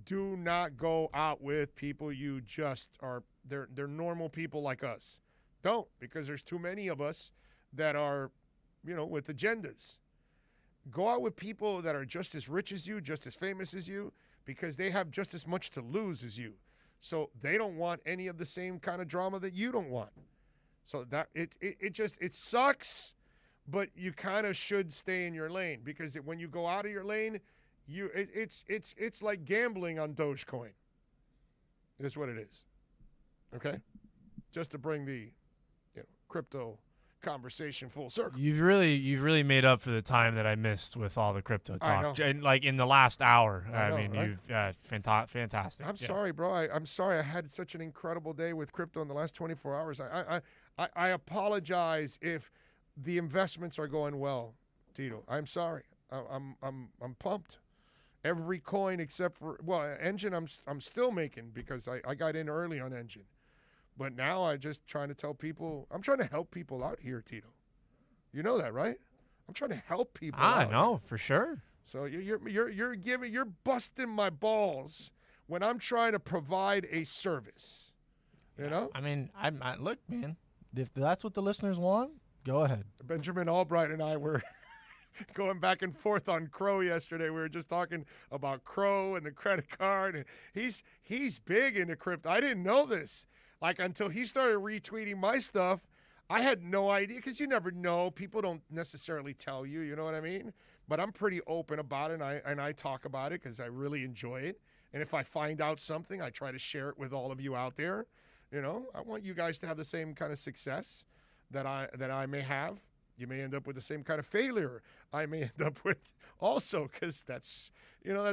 do not go out with people you just are, they're normal people like us. Don't, because there's too many of us that are, with agendas. Go out with people that are just as rich as you, just as famous as you, because they have just as much to lose as you. So they don't want any of the same kind of drama that you don't want. So that it sucks, but you kind of should stay in your lane, because when you go out of your lane, it's like gambling on Dogecoin. Is what it is. Okay? Just to bring the crypto conversation full circle. You've really made up for the time that I missed with all the crypto talk. And like in the last hour. I mean, right? you've fantastic. I'm sorry, bro. I'm sorry I had such an incredible day with crypto in the last 24 hours. I apologize if the investments are going well, Tito. I'm sorry. I'm pumped. Every coin except for Engine I'm still making because I got in early on Engine. But now I'm just trying to tell people, I'm trying to help people out here, Tito. You know that, right? I'm trying to help people out. I know, for sure. So you're busting my balls when I'm trying to provide a service. You know? I mean, I look, man, if that's what the listeners want, go ahead. Benjamin Albright and I were going back and forth on Crow yesterday. We were just talking about Crow and the credit card, and he's big into crypto. I didn't know this. Like, until he started retweeting my stuff, I had no idea, because you never know. People don't necessarily tell you, you know what I mean? But I'm pretty open about it, and I talk about it because I really enjoy it. And if I find out something, I try to share it with all of you out there. You know, I want you guys to have the same kind of success that I may have. You may end up with the same kind of failure I may end up with also, because that's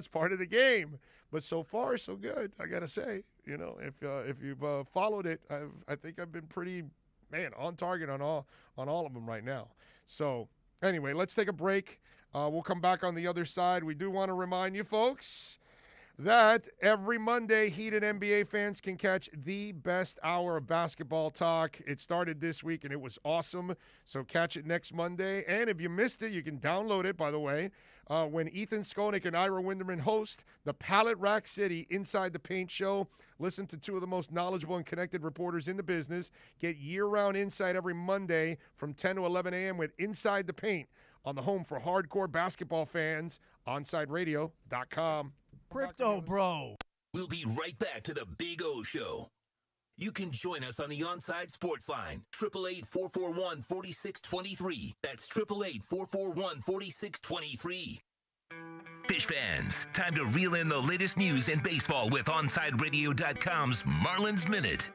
part of the game. But so far, so good, I got to say. You know, if you've followed it, I think I've been pretty, on target on all of them right now. So anyway, let's take a break. We'll come back on the other side. We do want to remind you folks that every Monday, Heated NBA fans can catch the best hour of basketball talk. It started this week, and it was awesome. So catch it next Monday. And if you missed it, you can download it, by the way, when Ethan Skolnick and Ira Winderman host the Pallet Rack City Inside the Paint show. Listen to two of the most knowledgeable and connected reporters in the business. Get year-round insight every Monday from 10 to 11 a.m. with Inside the Paint on the home for hardcore basketball fans, OnSideRadio.com. Crypto Bro. We'll be right back to the Big O Show. You can join us on the OnSide Sports Line, 888-441-4623. That's 888-441-4623. Fish fans, time to reel in the latest news in baseball with OnSideRadio.com's Marlins Minute.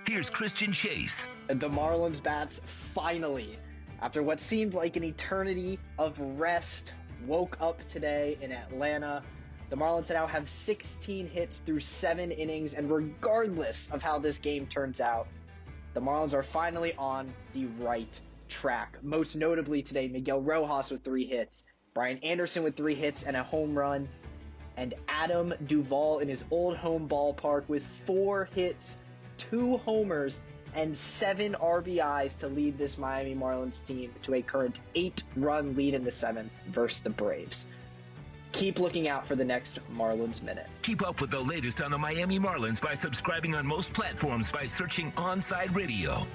Here's Christian Chase. The Marlins bats finally, after what seemed like an eternity of rest, woke up today in Atlanta. The Marlins now have 16 hits through 7 innings, and regardless of how this game turns out, the Marlins are finally on the right track. Most notably today, Miguel Rojas with 3 hits, Brian Anderson with 3 hits and a home run, and Adam Duvall in his old home ballpark with 4 hits, 2 homers, and 7 RBIs to lead this Miami Marlins team to a current 8-run lead in the 7th versus the Braves. Keep looking out for the next Marlins Minute. Keep up with the latest on the Miami Marlins by subscribing on most platforms by searching OnSide Radio.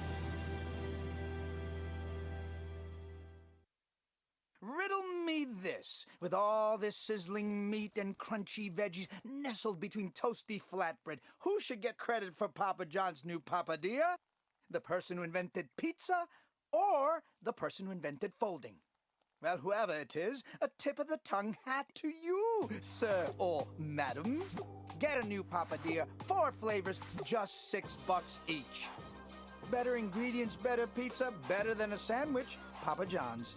Riddle me this. With all this sizzling meat and crunchy veggies nestled between toasty flatbread, who should get credit for Papa John's new papadilla? The person who invented pizza or the person who invented folding? Well, whoever it is, a tip of the tongue hat to you, sir or madam. Get a new papadilla, 4 flavors, just $6 each. Better ingredients, better pizza, better than a sandwich. Papa John's.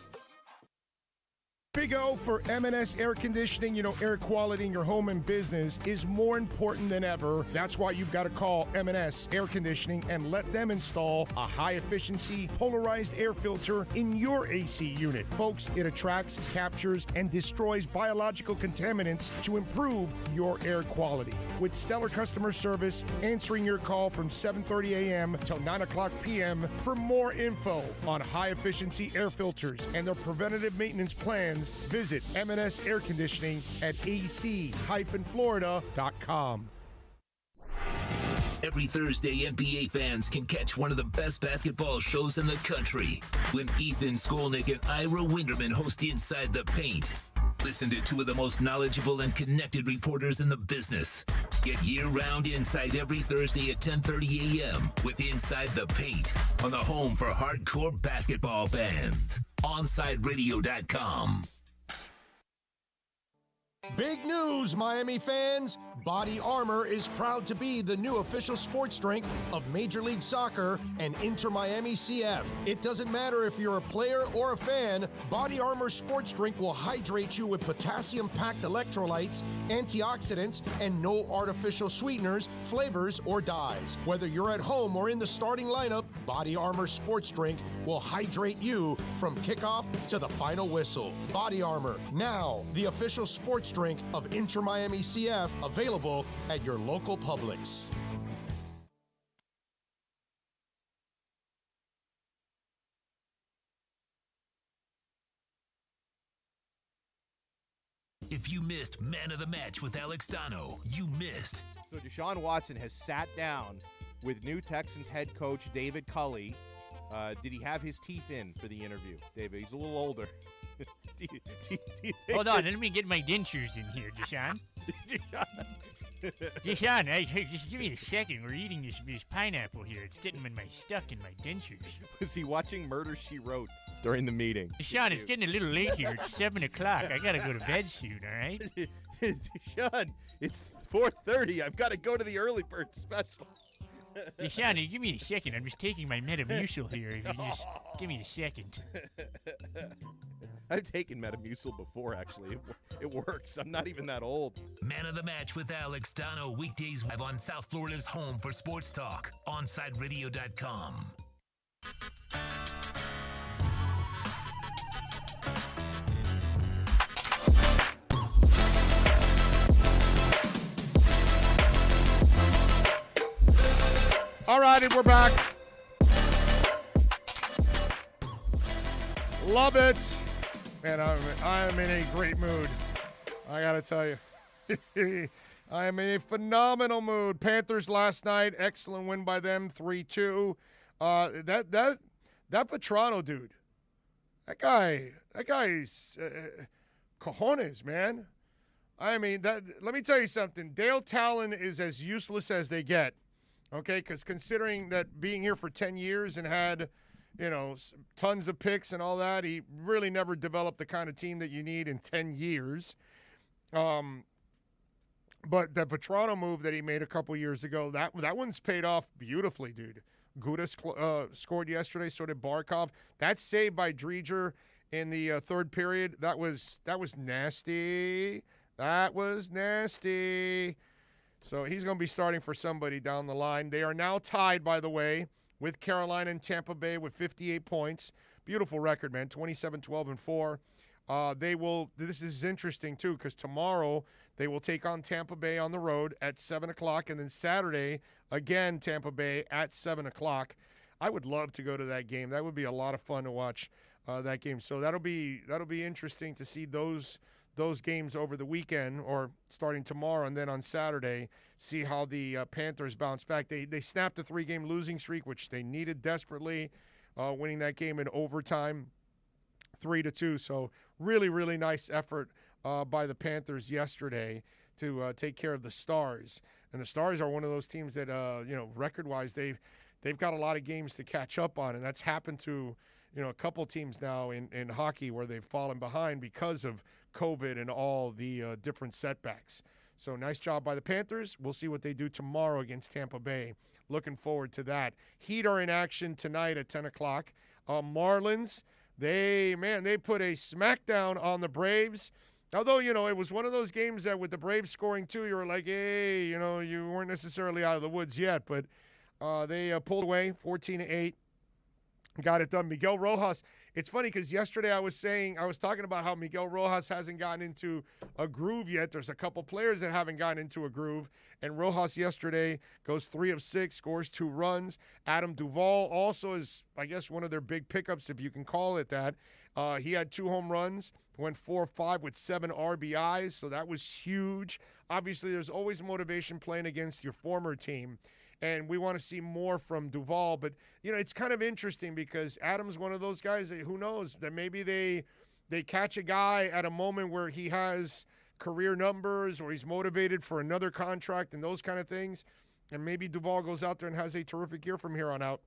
Big O for M&S Air Conditioning. You know, air quality in your home and business is more important than ever. That's why you've got to call M&S Air Conditioning and let them install a high-efficiency polarized air filter in your AC unit. Folks, it attracts, captures, and destroys biological contaminants to improve your air quality. With stellar customer service, answering your call from 7:30 a.m. till 9 o'clock p.m. For more info on high-efficiency air filters and their preventative maintenance plans, visit M&S Air Conditioning at ac-florida.com. Every Thursday, NBA fans can catch one of the best basketball shows in the country when Ethan Skolnick and Ira Winderman host Inside the Paint. Listen to 2 of the most knowledgeable and connected reporters in the business. Get year-round insight every Thursday at 10:30 a.m. with Inside the Paint on the home for hardcore basketball fans. OnSideRadio.com. Big news, Miami fans! Body Armor is proud to be the new official sports drink of Major League Soccer and Inter Miami CF. It doesn't matter if you're a player or a fan, Body Armor sports drink will hydrate you with potassium-packed electrolytes, antioxidants, and no artificial sweeteners, flavors, or dyes. Whether you're at home or in the starting lineup, Body Armor sports drink will hydrate you from kickoff to the final whistle. Body Armor, now the official sports drink of Inter Miami CF, available at your local Publix. If you missed Man of the Match with Alex Dano, you missed. So Deshaun Watson has sat down with new Texans head coach David Culley. Did he have his teeth in for the interview, David? He's a little older. do you Hold on, let me get my dentures in here, Deshaun. Deshaun, hey, just give me a second. We're eating this pineapple here. It's getting stuck in my dentures. Was he watching Murder, She Wrote during the meeting? Deshaun, it's getting a little late here. It's 7 o'clock. I got to go to bed soon, all right? Deshaun, it's 4:30. I've got to go to the early bird special. Deshaun, give me a second. I'm just taking my Metamucil here. If you just give me a second. I've taken Metamucil before, actually. It works. I'm not even that old. Man of the Match with Alex Dano, weekdays live on South Florida's home for sports talk, OnSideRadio.com. All righty, we're back. Love it. Man, I'm in a great mood. I got to tell you. I am in a phenomenal mood. Panthers last night, excellent win by them, 3-2. That Vetrano dude, that guy's cojones, man. I mean, let me tell you something. Dale Talon is as useless as they get. Okay, because considering that being here for 10 years and had, tons of picks and all that, he really never developed the kind of team that you need in 10 years. But the Vetrano move that he made a couple years ago, that one's paid off beautifully, dude. Gudas scored yesterday, so did Barkov. That save by Dreger in the third period, that was nasty. That was nasty. So he's going to be starting for somebody down the line. They are now tied, by the way, with Carolina and Tampa Bay with 58 points. Beautiful record, man, 27-12-4. This is interesting, too, because tomorrow they will take on Tampa Bay on the road at 7 o'clock, and then Saturday, again, Tampa Bay at 7 o'clock. I would love to go to that game. That would be a lot of fun to watch that game. So that'll be interesting to see those games over the weekend, or starting tomorrow, and then on Saturday, see how the Panthers bounce back. They snapped a 3-game losing streak, which they needed desperately, winning that game in overtime, 3-2. So really, really nice effort by the Panthers yesterday to take care of the Stars. And the Stars are one of those teams that, record-wise, they've got a lot of games to catch up on, and that's happened to a couple teams now in hockey where they've fallen behind because of COVID and all the different setbacks. So nice job by the Panthers. We'll see what they do tomorrow against Tampa Bay. Looking forward to that. Heat are in action tonight at 10 o'clock. Marlins, they put a smackdown on the Braves. Although, it was one of those games that with the Braves scoring 2, you were like, hey, you weren't necessarily out of the woods yet. But they pulled away 14-8. Got it done. Miguel Rojas. It's funny because yesterday I was talking about how Miguel Rojas hasn't gotten into a groove yet. There's a couple players that haven't gotten into a groove. And Rojas yesterday goes 3 of 6, scores 2 runs. Adam Duvall also is, I guess, one of their big pickups, if you can call it that. He had 2 home runs, went 4 of 5 with 7 RBIs. So that was huge. Obviously, there's always motivation playing against your former team. And we want to see more from Duvall. But, it's kind of interesting because Adam's one of those guys that, who knows, that maybe they catch a guy at a moment where he has career numbers or he's motivated for another contract and those kind of things. And maybe Duvall goes out there and has a terrific year from here on out.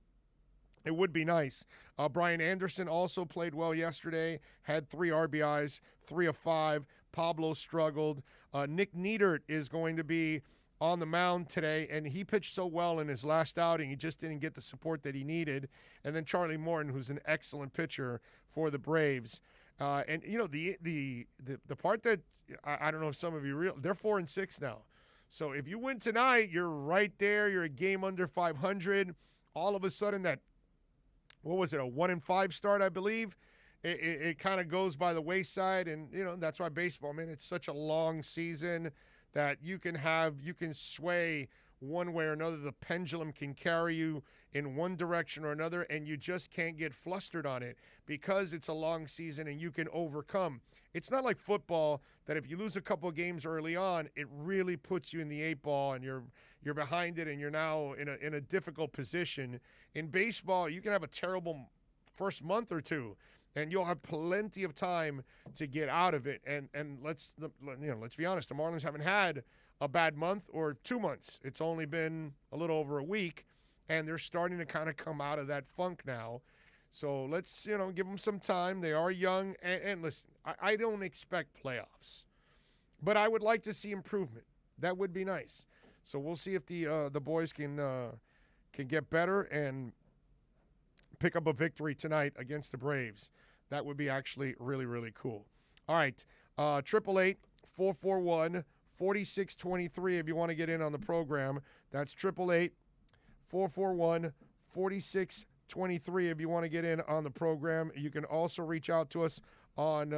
It would be nice. Brian Anderson also played well yesterday, had 3 RBIs, 3 of 5. Pablo struggled. Nick Neidert is going to be on the mound today, and he pitched so well in his last outing. He just didn't get the support that he needed. And then Charlie Morton, who's an excellent pitcher for the Braves. And, you know, the part that I don't know if some of you realize, they're 4-6 now. So if you win tonight, you're right there. You're a game under 500. All of a sudden that, what was it, a 1-5 start, I believe? It kind of goes by the wayside, and, you know, that's why baseball, man, it's such a long season that you can sway one way or another. The pendulum can carry you in one direction or another, and you just can't get flustered on it because it's a long season and you can overcome. It's not like football that if you lose a couple of games early on, it really puts you in the 8 ball and you're behind it and you're now in a difficult position. In baseball, you can have a terrible first month or two, and you'll have plenty of time to get out of it. And let's be honest, the Marlins haven't had a bad month or 2 months. It's only been a little over a week, and they're starting to kind of come out of that funk now. So let's, give them some time. They are young, and listen, I don't expect playoffs, but I would like to see improvement. That would be nice. So we'll see if the boys can get better and pick up a victory tonight against the Braves. That would be actually really, really cool. All right, 888-441-4623 if you want to get in on the program. That's 888-441-4623 if you want to get in on the program. You can also reach out to us on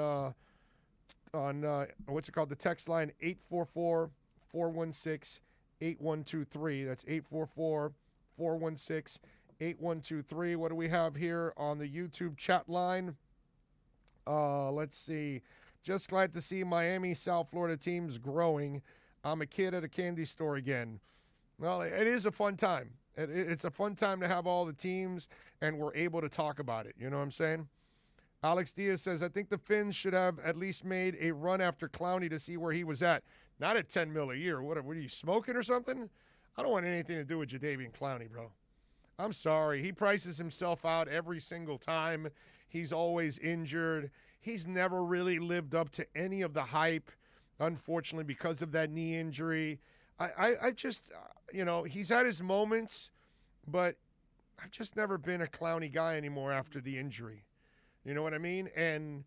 what's it called? The text line 844-416-8123. That's 844-416-8123. What do we have here on the YouTube chat line? Let's see. Just glad to see Miami, South Florida teams growing. I'm a kid at a candy store again. Well, it is a fun time. It's a fun time to have all the teams, and we're able to talk about it. You know what I'm saying? Alex Diaz says, I think the Finns should have at least made a run after Clowney to see where he was at. Not at $10 million a year. What are you, smoking or something? I don't want anything to do with Jadeveon Clowney, bro. I'm sorry. He prices himself out every single time. He's always injured. He's never really lived up to any of the hype, unfortunately, because of that knee injury. I just, he's had his moments, but I've just never been a Clowney guy anymore after the injury. You know what I mean? And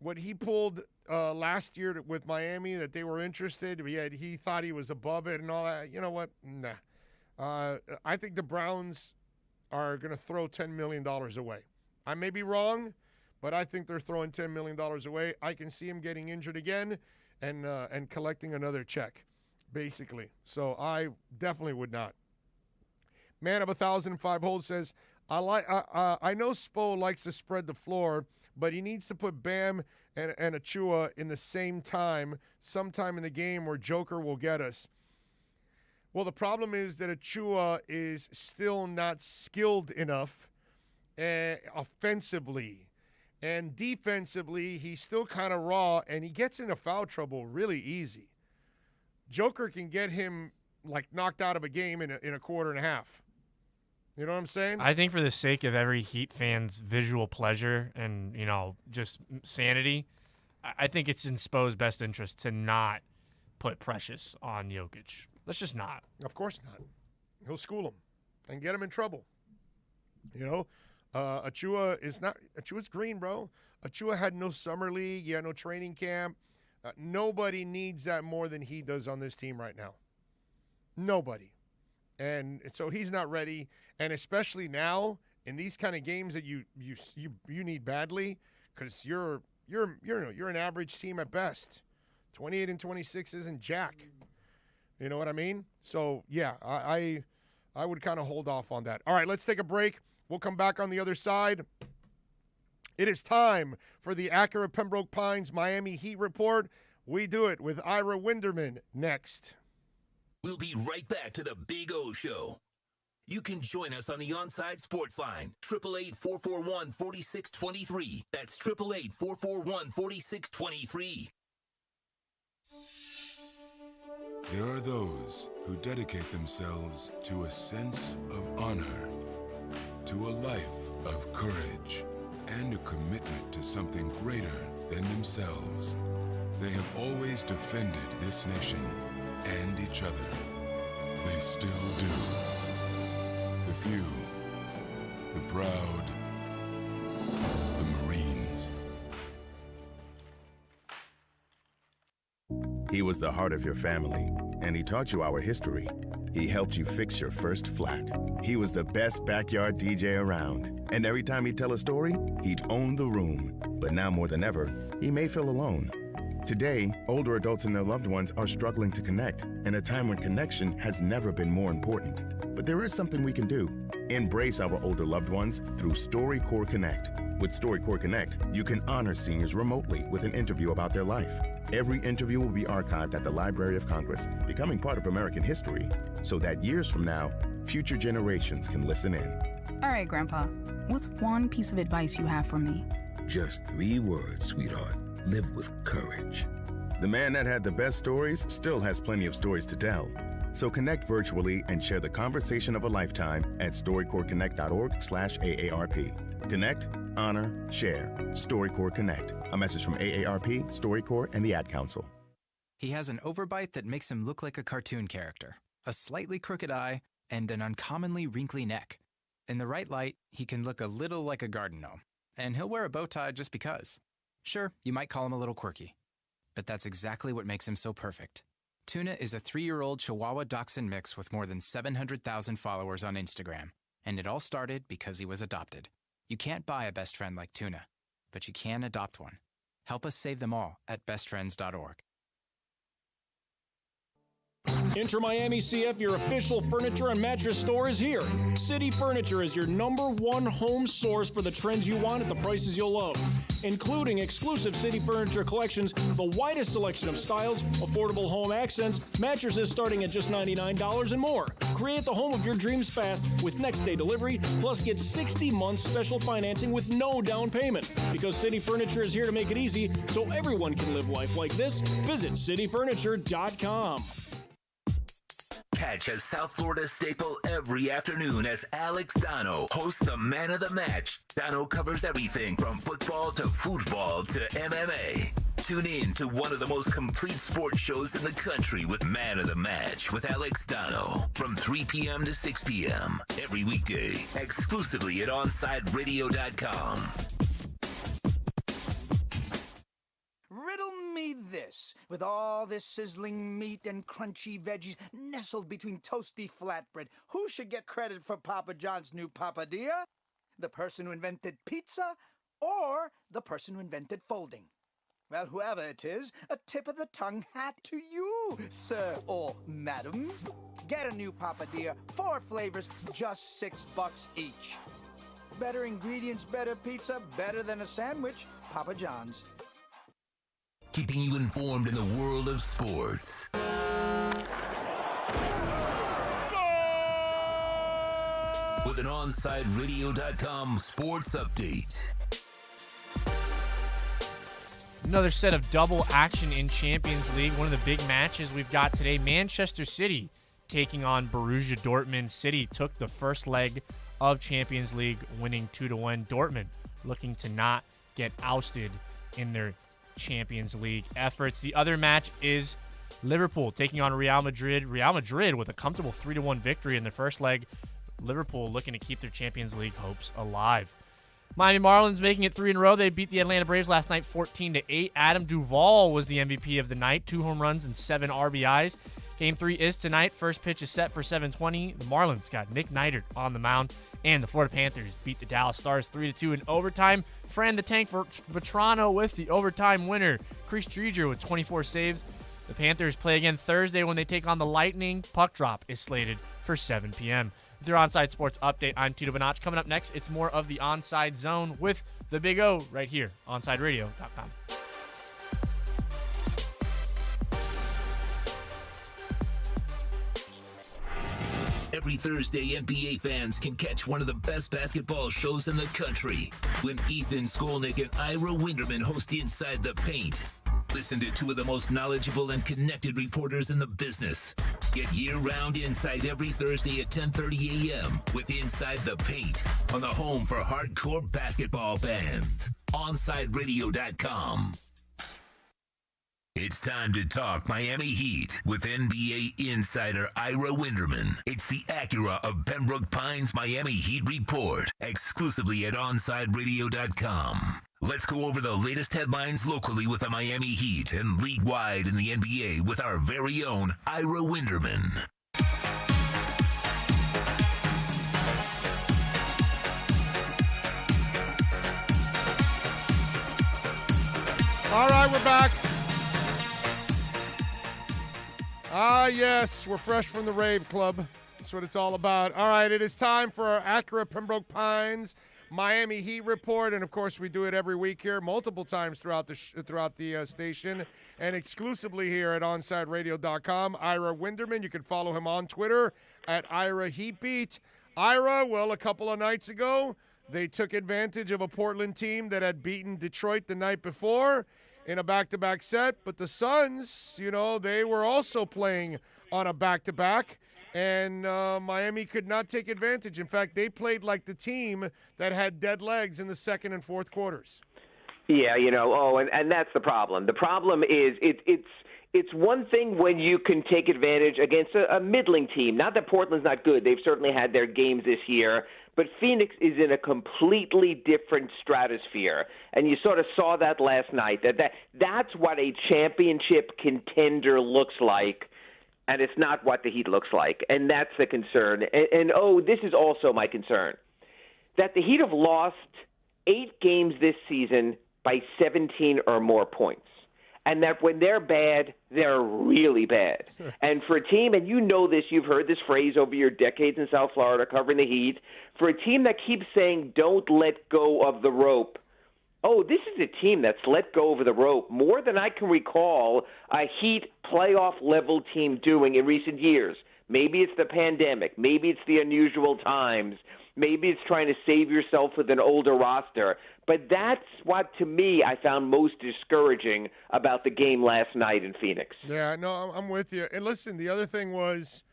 what he pulled last year with Miami, that they were interested, he thought he was above it and all that. You know what? Nah. I think the Browns are going to throw $10 million away. I may be wrong, but I think they're throwing $10 million away. I can see him getting injured again and collecting another check, basically. So I definitely would not. Man of 1,005 Holes says, I know Spo likes to spread the floor, but he needs to put Bam and Achua in the same time, sometime in the game where Joker will get us. Well, the problem is that Achua is still not skilled enough offensively. And defensively, he's still kind of raw, and he gets into foul trouble really easy. Joker can get him, knocked out of a game in a quarter and a half. You know what I'm saying? I think for the sake of every Heat fan's visual pleasure and, just sanity, I think it's in Spo's best interest to not put Precious on Jokic. Let's just not. Of course not. He'll school him and get him in trouble. Achua's green, bro. Achua had no summer league. He had no training camp. Nobody needs that more than he does on this team right now. Nobody. And so he's not ready. And especially now in these kind of games that you need badly, because you're an average team at best. 28-26 isn't jack. You know what I mean? So yeah, I would kind of hold off on that. All right, let's take a break. We'll come back on the other side. It is time for the Acura Pembroke Pines Miami Heat Report. We do it with Ira Winderman next. We'll be right back to the Big O Show. You can join us on the OnSide Sports Line, 888-441-4623. That's 888-441-4623. There are those who dedicate themselves to a sense of honor, to a life of courage and a commitment to something greater than themselves. They have always defended this nation and each other. They still do. The few, the proud, the Marines. He was the heart of your family, and he taught you our history. He helped you fix your first flat. He was the best backyard DJ around. And every time he'd tell a story, he'd own the room. But now more than ever, he may feel alone. Today, older adults and their loved ones are struggling to connect, in a time when connection has never been more important. But there is something we can do. Embrace our older loved ones through StoryCorps Connect. With StoryCorps Connect, you can honor seniors remotely with an interview about their life. Every interview will be archived at the Library of Congress, becoming part of American history, so that years from now, future generations can listen in. All right, Grandpa, what's one piece of advice you have for me? Just 3 words, sweetheart. Live with courage. The man that had the best stories still has plenty of stories to tell. So connect virtually and share the conversation of a lifetime at storycorpsconnect.org/AARP. Connect, honor, share. StoryCorps Connect. A message from AARP, StoryCorps, and the Ad Council. He has an overbite that makes him look like a cartoon character, a slightly crooked eye, and an uncommonly wrinkly neck. In the right light, he can look a little like a garden gnome, and he'll wear a bow tie just because. Sure, you might call him a little quirky, but that's exactly what makes him so perfect. Tuna is a 3-year-old Chihuahua Dachshund mix with more than 700,000 followers on Instagram, and it all started because he was adopted. You can't buy a best friend like Tuna, but you can adopt one. Help us save them all at bestfriends.org. Inter Miami CF, your official furniture and mattress store, is here. City Furniture is your #1 home source for the trends you want at the prices you'll love, including exclusive City Furniture collections, the widest selection of styles, affordable home accents, mattresses starting at just $99 and more. Create the home of your dreams fast with next-day delivery, plus get 60 months special financing with no down payment. Because City Furniture is here to make it easy so everyone can live life like this, visit cityfurniture.com. Catch a South Florida staple every afternoon as Alex Dono hosts the Man of the Match. Dono covers everything from football to football to MMA. Tune in to one of the most complete sports shows in the country with Man of the Match with Alex Dono from 3 p.m. to 6 p.m. every weekday, exclusively at OnSideRadio.com. Riddle me this. With all this sizzling meat and crunchy veggies nestled between toasty flatbread, who should get credit for Papa John's new papadilla? The person who invented pizza or the person who invented folding? Well, whoever it is, a tip of the tongue hat to you, sir or madam. Get a new papadilla, 4 flavors, just $6 each. Better ingredients, better pizza, better than a sandwich. Papa John's. Keeping you informed in the world of sports. With an OnSideRadio.com sports update. Another set of double action in Champions League. One of the big matches we've got today. Manchester City taking on Borussia Dortmund. City took the first leg of Champions League, winning 2-1. Dortmund looking to not get ousted in their Champions League efforts. The other match is Liverpool taking on Real Madrid. Real Madrid with a comfortable 3-1 victory in their first leg. Liverpool looking to keep their Champions League hopes alive. Miami Marlins making it 3 in a row. They beat the Atlanta Braves last night 14-8. Adam Duvall was the MVP of the night. 2 home runs and 7 RBIs. Game 3 is tonight. First pitch is set for 7:20. The Marlins got Nick Neidert on the mound. And the Florida Panthers beat the Dallas Stars 3-2 in overtime. Fran the Tank Vetrano with the overtime winner. Chris Dreger with 24 saves. The Panthers play again Thursday when they take on the Lightning. Puck drop is slated for 7 p.m. With your Onside Sports Update, I'm Tito Bonacci. Coming up next, it's more of the Onside Zone with the Big O right here, OnSideRadio.com. Every Thursday, NBA fans can catch one of the best basketball shows in the country when Ethan Skolnick and Ira Winderman host Inside the Paint. Listen to 2 of the most knowledgeable and connected reporters in the business. Get year-round insight every Thursday at 10:30 a.m. with Inside the Paint on the home for hardcore basketball fans. OnSideRadio.com. It's time to talk Miami Heat with NBA insider Ira Winderman. It's the Acura of Pembroke Pines Miami Heat Report, exclusively at OnSideRadio.com. Let's go over the latest headlines locally with the Miami Heat and league-wide in the NBA with our very own Ira Winderman. All right, we're back. Yes, we're fresh from the rave club. That's what it's all about. All right, it is time for our Acura Pembroke Pines Miami Heat Report, and of course we do it every week here, multiple times throughout the station, and exclusively here at OnSideRadio.com. Ira Winderman, you can follow him on Twitter at Ira Heatbeat. Ira, well, a couple of nights ago, they took advantage of a Portland team that had beaten Detroit the night before in a back-to-back set, but the Suns, they were also playing on a back-to-back, and Miami could not take advantage. In fact, they played like the team that had dead legs in the second and fourth quarters. Yeah, and that's the problem. The problem is it's one thing when you can take advantage against a middling team. Not that Portland's not good. They've certainly had their games this year. But Phoenix is in a completely different stratosphere, and you sort of saw that last night. That's what a championship contender looks like, and it's not what the Heat looks like, and that's the concern. And this is also my concern, that the Heat have lost 8 games this season by 17 or more points. And that when they're bad, they're really bad. And for a team, and you know this, you've heard this phrase over your decades in South Florida covering the Heat, for a team that keeps saying, don't let go of the rope, this is a team that's let go of the rope more than I can recall a Heat playoff-level team doing in recent years. Maybe it's the pandemic. Maybe it's the unusual times. Maybe it's trying to save yourself with an older roster. But that's what, to me, I found most discouraging about the game last night in Phoenix. Yeah, no, I'm with you. And listen, the other thing was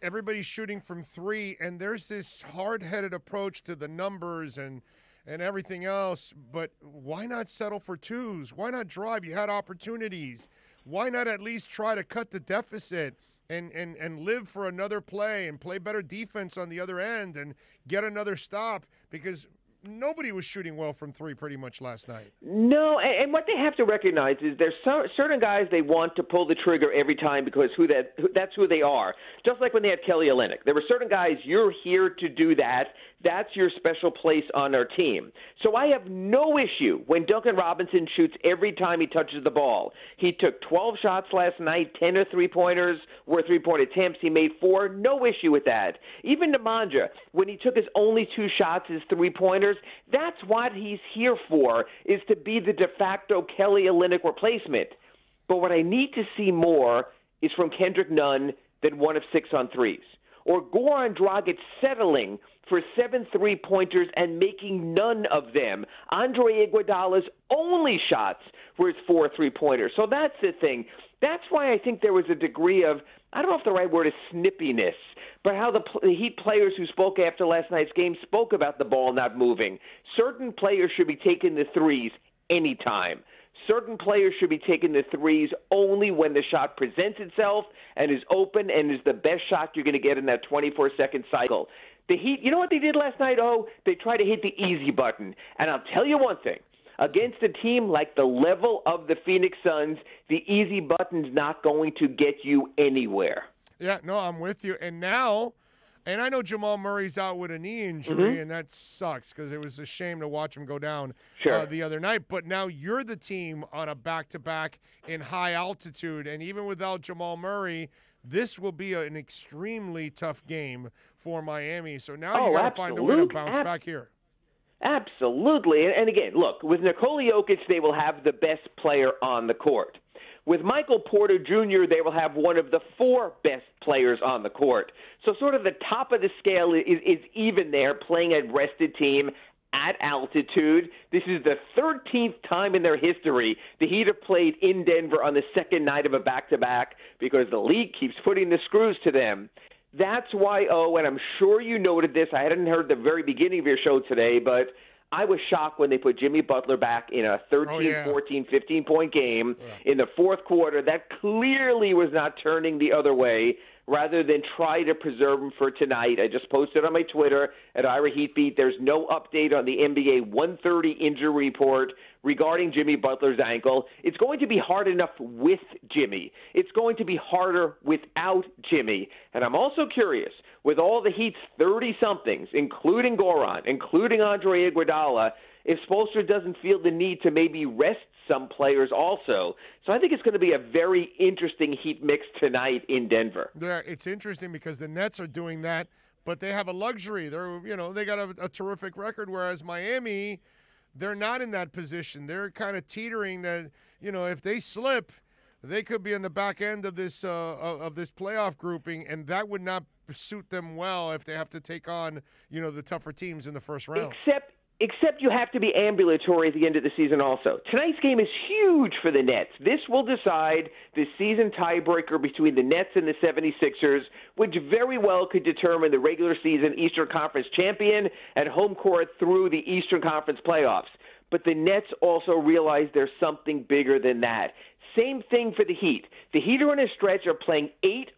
everybody's shooting from 3, and there's this hard-headed approach to the numbers and everything else. But why not settle for 2s? Why not drive? You had opportunities. Why not at least try to cut the deficit and live for another play and play better defense on the other end and get another stop? Because nobody was shooting well from 3 pretty much last night. No, and what they have to recognize is there's certain guys they want to pull the trigger every time because that's who they are. Just like when they had Kelly Olynyk. There were certain guys, you're here to do that. That's your special place on our team. So I have no issue when Duncan Robinson shoots every time he touches the ball. He took 12 shots last night, 10 are three-pointers, were three-point attempts. He made 4. No issue with that. Even Nemanja, when he took his only 2 shots as three-pointers, that's what he's here for, is to be the de facto Kelly Olynyk replacement. But what I need to see more is from Kendrick Nunn than 1 of 6 on threes. Or Goran Dragic settling for 7 3-pointers and making none of them. Andre Iguodala's only shots were his 4 3-pointers. So that's the thing. That's why I think there was a degree of, I don't know if the right word is snippiness, but how the Heat players who spoke after last night's game spoke about the ball not moving. Certain players should be taking the threes anytime. Certain players should be taking the threes only when the shot presents itself and is open and is the best shot you're going to get in that 24-second cycle. The Heat, you know what they did last night? They tried to hit the easy button. And I'll tell you one thing. Against a team like the level of the Phoenix Suns, the easy button's not going to get you anywhere. Yeah, no, I'm with you. And now, and I know Jamal Murray's out with a knee injury, and that sucks because it was a shame to watch him go down the other night. But now you're the team on a back-to-back in high altitude, and even without Jamal Murray, this will be an extremely tough game for Miami. So now you got to find a way to bounce back here. Absolutely. And again, look, with Nikola Jokic, they will have the best player on the court. With Michael Porter Jr., they will have one of the 4 best players on the court. So sort of the top of the scale is even there, playing a rested team at altitude. This is the 13th time in their history the Heat have played in Denver on the second night of a back-to-back because the league keeps putting the screws to them. That's why, and I'm sure you noted this. I hadn't heard the very beginning of your show today, but I was shocked when they put Jimmy Butler back in a 13, 14, 15-point game in the fourth quarter. That clearly was not turning the other way rather than try to preserve him for tonight. I just posted on my Twitter at Ira Heatbeat. There's no update on the NBA 130 injury report regarding Jimmy Butler's ankle. It's going to be hard enough with Jimmy. It's going to be harder without Jimmy. And I'm also curious, with all the Heat's 30-somethings, including Goran, including Andre Iguodala, if Spoelstra doesn't feel the need to maybe rest some players also. So I think it's going to be a very interesting Heat mix tonight in Denver. Yeah, it's interesting because the Nets are doing that, but they have a luxury. They got a terrific record, whereas Miami, they're not in that position. They're kind of teetering that, if they slip, they could be in the back end of this playoff grouping, and that would not suit them well if they have to take on, the tougher teams in the first round. Except you have to be ambulatory at the end of the season also. Tonight's game is huge for the Nets. This will decide the season tiebreaker between the Nets and the 76ers, which very well could determine the regular season Eastern Conference champion and home court through the Eastern Conference playoffs. But the Nets also realize there's something bigger than that. Same thing for the Heat. The Heat are in a stretch of playing 8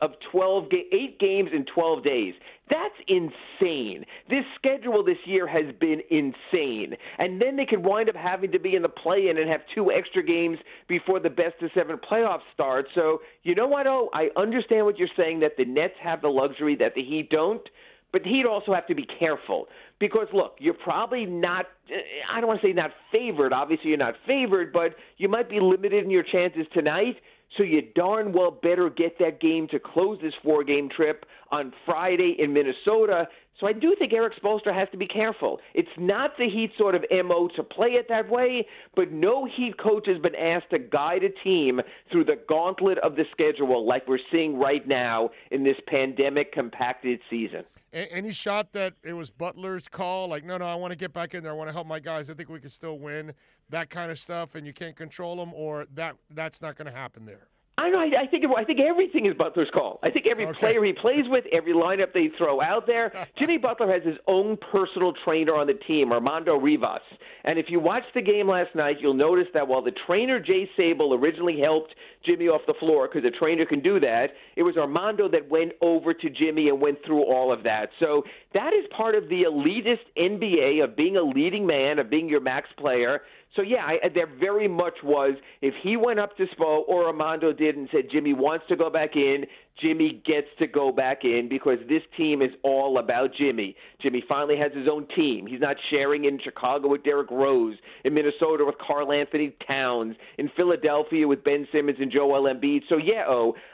games in 12 days. That's insane. This schedule this year has been insane. And then they could wind up having to be in the play-in and have 2 extra games before the best-of-7 playoffs start. So, you know what, I understand what you're saying, that the Nets have the luxury that the Heat don't. But the Heat also have to be careful because, look, you're probably not – I don't want to say not favored. Obviously, you're not favored, but you might be limited in your chances tonight. So you darn well better get that game to close this 4-game trip on Friday in Minnesota. So I do think Eric Spoelstra has to be careful. It's not the Heat sort of MO to play it that way, but no Heat coach has been asked to guide a team through the gauntlet of the schedule like we're seeing right now in this pandemic-compacted season. Any shot that it was Butler's call, like, no, I want to get back in there. I want to help my guys. I think we can still win, that kind of stuff, and you can't control them, or that's not going to happen there? I know. I think everything is Butler's call. I think every player he plays with, every lineup they throw out there. Jimmy Butler has his own personal trainer on the team, Armando Rivas. And if you watched the game last night, you'll notice that while the trainer, Jay Sable, originally helped Jimmy off the floor, because a trainer can do that, it was Armando that went over to Jimmy and went through all of that. So that is part of the elitist NBA of being a leading man, of being your max player. So, yeah, there very much was, if he went up to Spo or Armando did and said Jimmy wants to go back in, Jimmy gets to go back in because this team is all about Jimmy. Jimmy finally has his own team. He's not sharing in Chicago with Derrick Rose, in Minnesota with Karl Anthony Towns, in Philadelphia with Ben Simmons and Joel Embiid. So, yeah,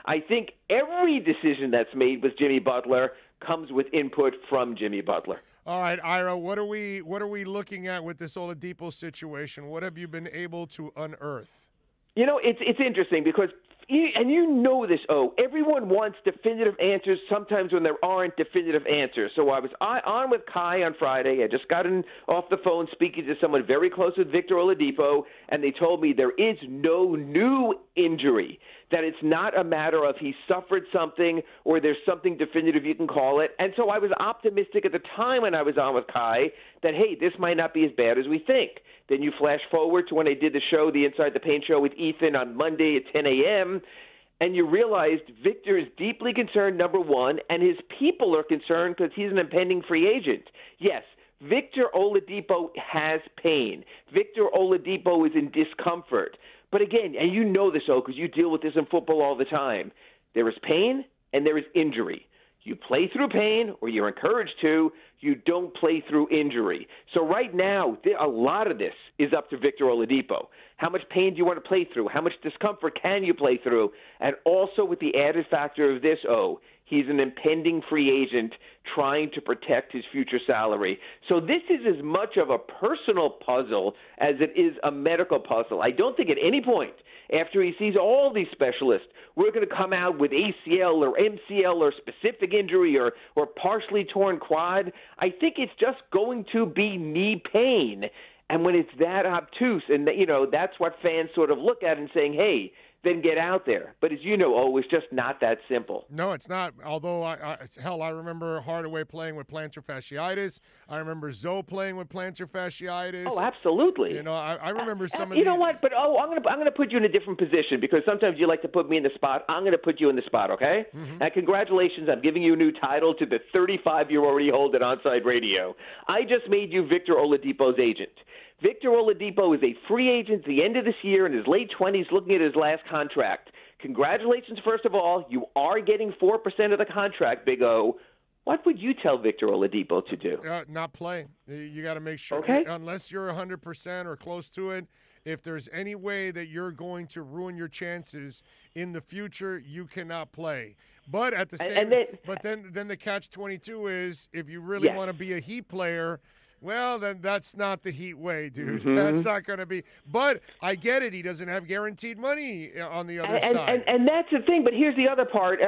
I think every decision that's made with Jimmy Butler comes with input from Jimmy Butler. All right, Ira, what are we looking at with this Oladipo situation? What have you been able to unearth? It's interesting because you know this, everyone wants definitive answers sometimes when there aren't definitive answers. So I was on with Kai on Friday. I just got off the phone speaking to someone very close with Victor Oladipo, and they told me there is no new injury, that it's not a matter of he suffered something or there's something definitive you can call it. And so I was optimistic at the time when I was on with Kai that, hey, this might not be as bad as we think. Then you flash forward to when I did the show, the Inside the Paint show with Ethan on Monday at 10 a.m., and you realized Victor is deeply concerned, number one, and his people are concerned because he's an impending free agent. Yes, Victor Oladipo has pain. Victor Oladipo is in discomfort. But again, and you know this, because you deal with this in football all the time, there is pain and there is injury. You play through pain, or you're encouraged to. You don't play through injury. So right now, a lot of this is up to Victor Oladipo. How much pain do you want to play through? How much discomfort can you play through? And also with the added factor of this, he's an impending free agent trying to protect his future salary. So this is as much of a personal puzzle as it is a medical puzzle. I don't think at any point after he sees all these specialists, we're going to come out with ACL or MCL or specific injury or partially torn quad. I think it's just going to be knee pain. And when it's that obtuse, and that's what fans sort of look at and saying, hey, then get out there. But as you know, it's just not that simple. No, it's not. Although, I remember Hardaway playing with plantar fasciitis. I remember Zoe playing with plantar fasciitis. Oh, absolutely. I remember some of You know what? But I'm going to put you in a different position because sometimes you like to put me in the spot. I'm going to put you in the spot, okay? Mm-hmm. And congratulations, I'm giving you a new title to the 35 you already hold at OnSide Radio. I just made you Victor Oladipo's agent. Victor Oladipo is a free agent at the end of this year in his late 20s looking at his last contract. Congratulations, first of all. You are getting 4% of the contract, Big O. What would you tell Victor Oladipo to do? Not play. You got to make sure, unless you're 100% or close to it, if there's any way that you're going to ruin your chances in the future, you cannot play. But at the same then the catch-22 is if you really want to be a Heat player, well, then that's not the Heat way, dude. Mm-hmm. That's not going to be. But I get it. He doesn't have guaranteed money on the other side. And that's the thing. But here's the other part.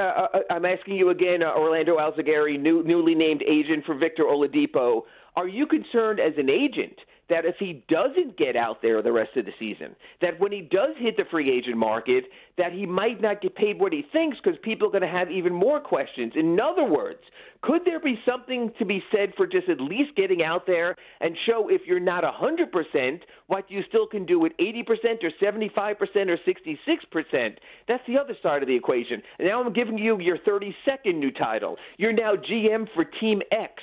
I'm asking you again, Orlando Alzagari, newly named agent for Victor Oladipo. Are you concerned as an agent that if he doesn't get out there the rest of the season, that when he does hit the free agent market, that he might not get paid what he thinks because people are going to have even more questions? In other words, could there be something to be said for just at least getting out there and show if you're not 100%, what you still can do at 80% or 75% or 66%? That's the other side of the equation. And now I'm giving you your 32nd new title. You're now GM for Team X.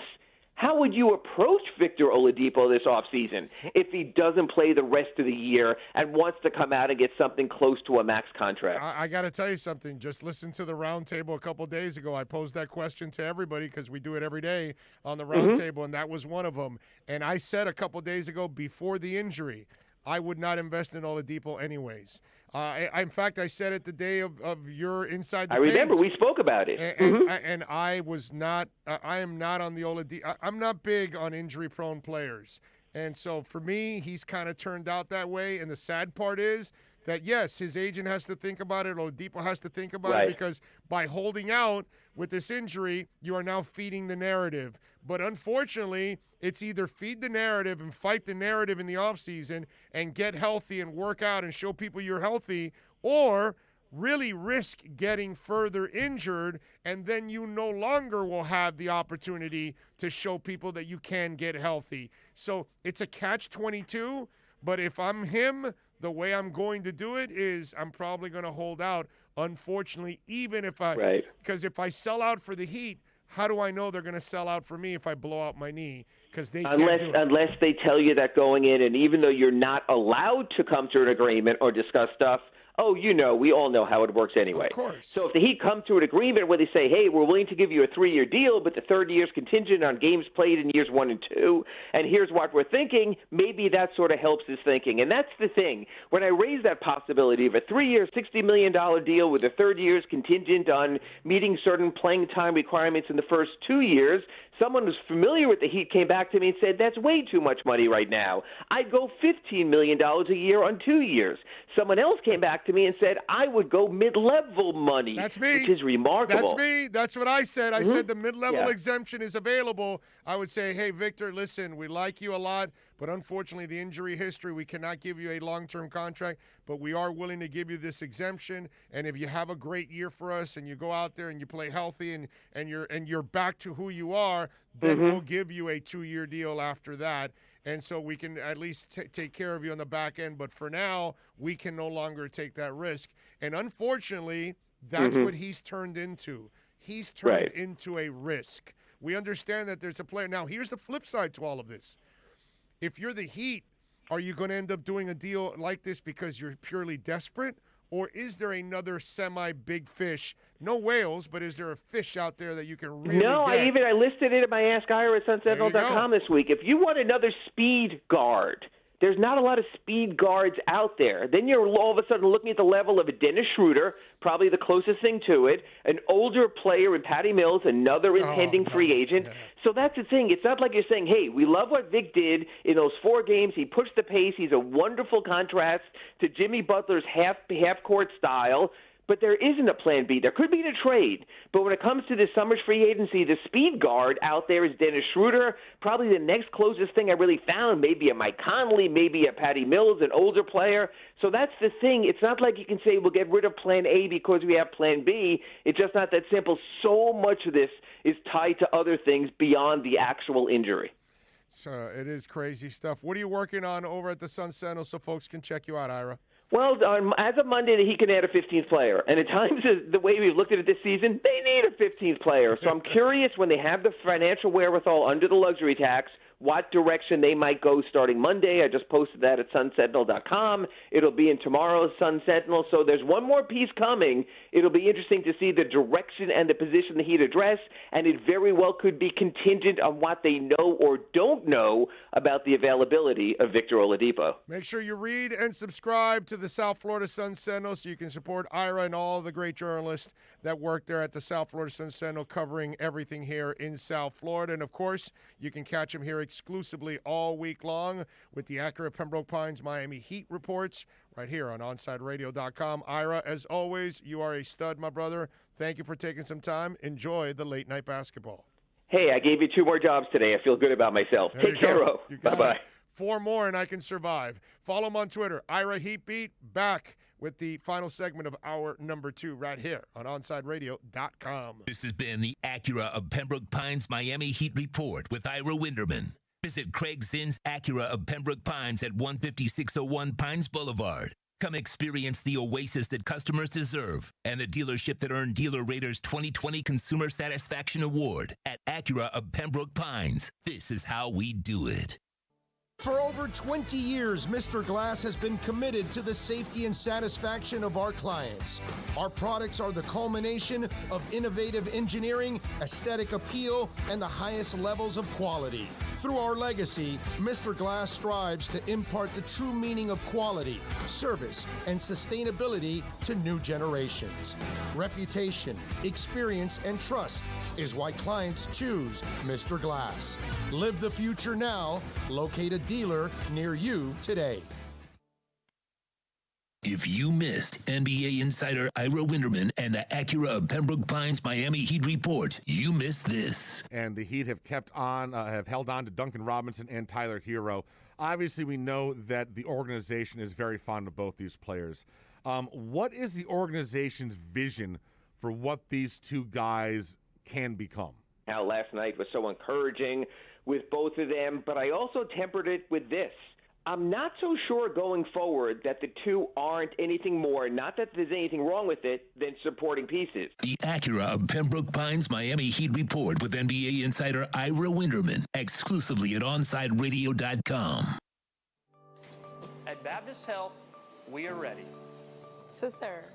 How would you approach Victor Oladipo this offseason if he doesn't play the rest of the year and wants to come out and get something close to a max contract? I got to tell you something. Just listen to the roundtable a couple days ago. I posed that question to everybody because we do it every day on the roundtable, and that was one of them. And I said a couple days ago before the injury, I would not invest in Oladipo anyways. In fact, I said it the day of your Inside the Paint. I remember. We spoke about it. And I was not I am not on the Oladipo. I'm not big on injury-prone players. And so for me, he's kind of turned out that way. And the sad part is that, yes, his agent has to think about it. Oladipo has to think about it because by holding out with this injury, you are now feeding the narrative. But unfortunately, it's either feed the narrative and fight the narrative in the offseason and get healthy and work out and show people you're healthy, or really risk getting further injured, and then you no longer will have the opportunity to show people that you can get healthy. So it's a catch-22, but if I'm him, the way I'm going to do it is I'm probably going to hold out, unfortunately, even if because if I sell out for the Heat, how do I know they're going to sell out for me if I blow out my knee? Because they unless they tell you that going in, and even though you're not allowed to come to an agreement or discuss stuff, we all know how it works anyway. Of course. So if the Heat come to an agreement where they say, hey, we're willing to give you a 3-year deal, but the third year is contingent on games played in years 1 and 2, and here's what we're thinking, maybe that sort of helps his thinking. And that's the thing. When I raise that possibility of a 3-year, $60 million deal with the third year is contingent on meeting certain playing time requirements in the first 2 years, someone who's familiar with the Heat came back to me and said, that's way too much money right now. I'd go $15 million a year on 2 years. Someone else came back to me and said, I would go mid-level money. That's me. Which is remarkable. That's me. That's what I said. I said the mid-level exemption is available. I would say, hey, Victor, listen, we like you a lot, but unfortunately the injury history, we cannot give you a long-term contract, but we are willing to give you this exemption. And if you have a great year for us and you go out there and you play healthy and you're back to who you are, then we'll give you a 2-year deal after that. And so we can at least take care of you on the back end. But for now, we can no longer take that risk. And unfortunately, that's what he's turned into. He's turned into a risk. We understand that there's a player. Now, here's the flip side to all of this. If you're the Heat, are you going to end up doing a deal like this because you're purely desperate? Or is there another semi-big fish? No whales, but is there a fish out there that you can really get? I listed it in my Ask Ira at SunSentinel.com this week. If you want another speed guard, there's not a lot of speed guards out there. Then you're all of a sudden looking at the level of a Dennis Schroeder, probably the closest thing to it, an older player in Patty Mills, another impending free agent. Yeah. So that's the thing. It's not like you're saying, hey, we love what Vic did in those 4 games. He pushed the pace. He's a wonderful contrast to Jimmy Butler's half-court style. but there isn't a plan B. There could be the trade, but when it comes to this summer's free agency, the speed guard out there is Dennis Schroeder. Probably the next closest thing I really found, maybe a Mike Conley, maybe a Patty Mills, an older player. So that's the thing. It's not like you can say we'll get rid of plan A because we have plan B. It's just not that simple. So much of this is tied to other things beyond the actual injury. So it is crazy stuff. What are you working on over at the Sun Sentinel so folks can check you out, Ira? Well, as of Monday, he can add a 15th player. And at times, the way we've looked at it this season, they need a 15th player. So I'm curious when they have the financial wherewithal under the luxury tax, what direction they might go starting Monday. I just posted that at sunsentinel.com. It'll be in tomorrow's Sun Sentinel. So there's one more piece coming. It'll be interesting to see the direction and the position the Heat address, and it very well could be contingent on what they know or don't know about the availability of Victor Oladipo. Make sure you read and subscribe to the South Florida Sun Sentinel so you can support Ira and all the great journalists that work there at the South Florida Sun Sentinel covering everything here in South Florida. And, of course, you can catch him here exclusively all week long with the Acura Pembroke Pines Miami Heat reports right here on OnSideRadio.com. Ira, as always, you are a stud, my brother. Thank you for taking some time. Enjoy the late night basketball. Hey, I gave you 2 more jobs today. I feel good about myself. Take care, Ro. Bye-bye. 4 more and I can survive. Follow him on Twitter, Ira Heatbeat. Back with the final segment of hour number 2 right here on OnSideRadio.com. This has been the Acura of Pembroke Pines Miami Heat Report with Ira Winderman. Visit Craig Zinn's Acura of Pembroke Pines at 15601 Pines Boulevard. Come experience the oasis that customers deserve and the dealership that earned Dealer Rater's 2020 Consumer Satisfaction Award at Acura of Pembroke Pines. This is how we do it. For over 20 years, Mr. Glass has been committed to the safety and satisfaction of our clients. Our products are the culmination of innovative engineering, aesthetic appeal, and the highest levels of quality. Through our legacy, Mr. Glass strives to impart the true meaning of quality, service, and sustainability to new generations. Reputation, experience, and trust is why clients choose Mr. Glass. Live the future now. Locate a dealer near you today. If you missed NBA insider Ira Winderman and the Acura of Pembroke Pines Miami Heat Report, you missed this. And the Heat have have held on to Duncan Robinson and Tyler Hero. Obviously, we know that the organization is very fond of both these players. What is the organization's vision for what these 2 guys can become? Now, last night was so encouraging with both of them, but I also tempered it with this. I'm not so sure going forward that the 2 aren't anything more, not that there's anything wrong with it, than supporting pieces. The Acura of Pembroke Pines Miami Heat Report with NBA insider Ira Winderman, exclusively at OnSideRadio.com. At Baptist Health, we are ready to serve,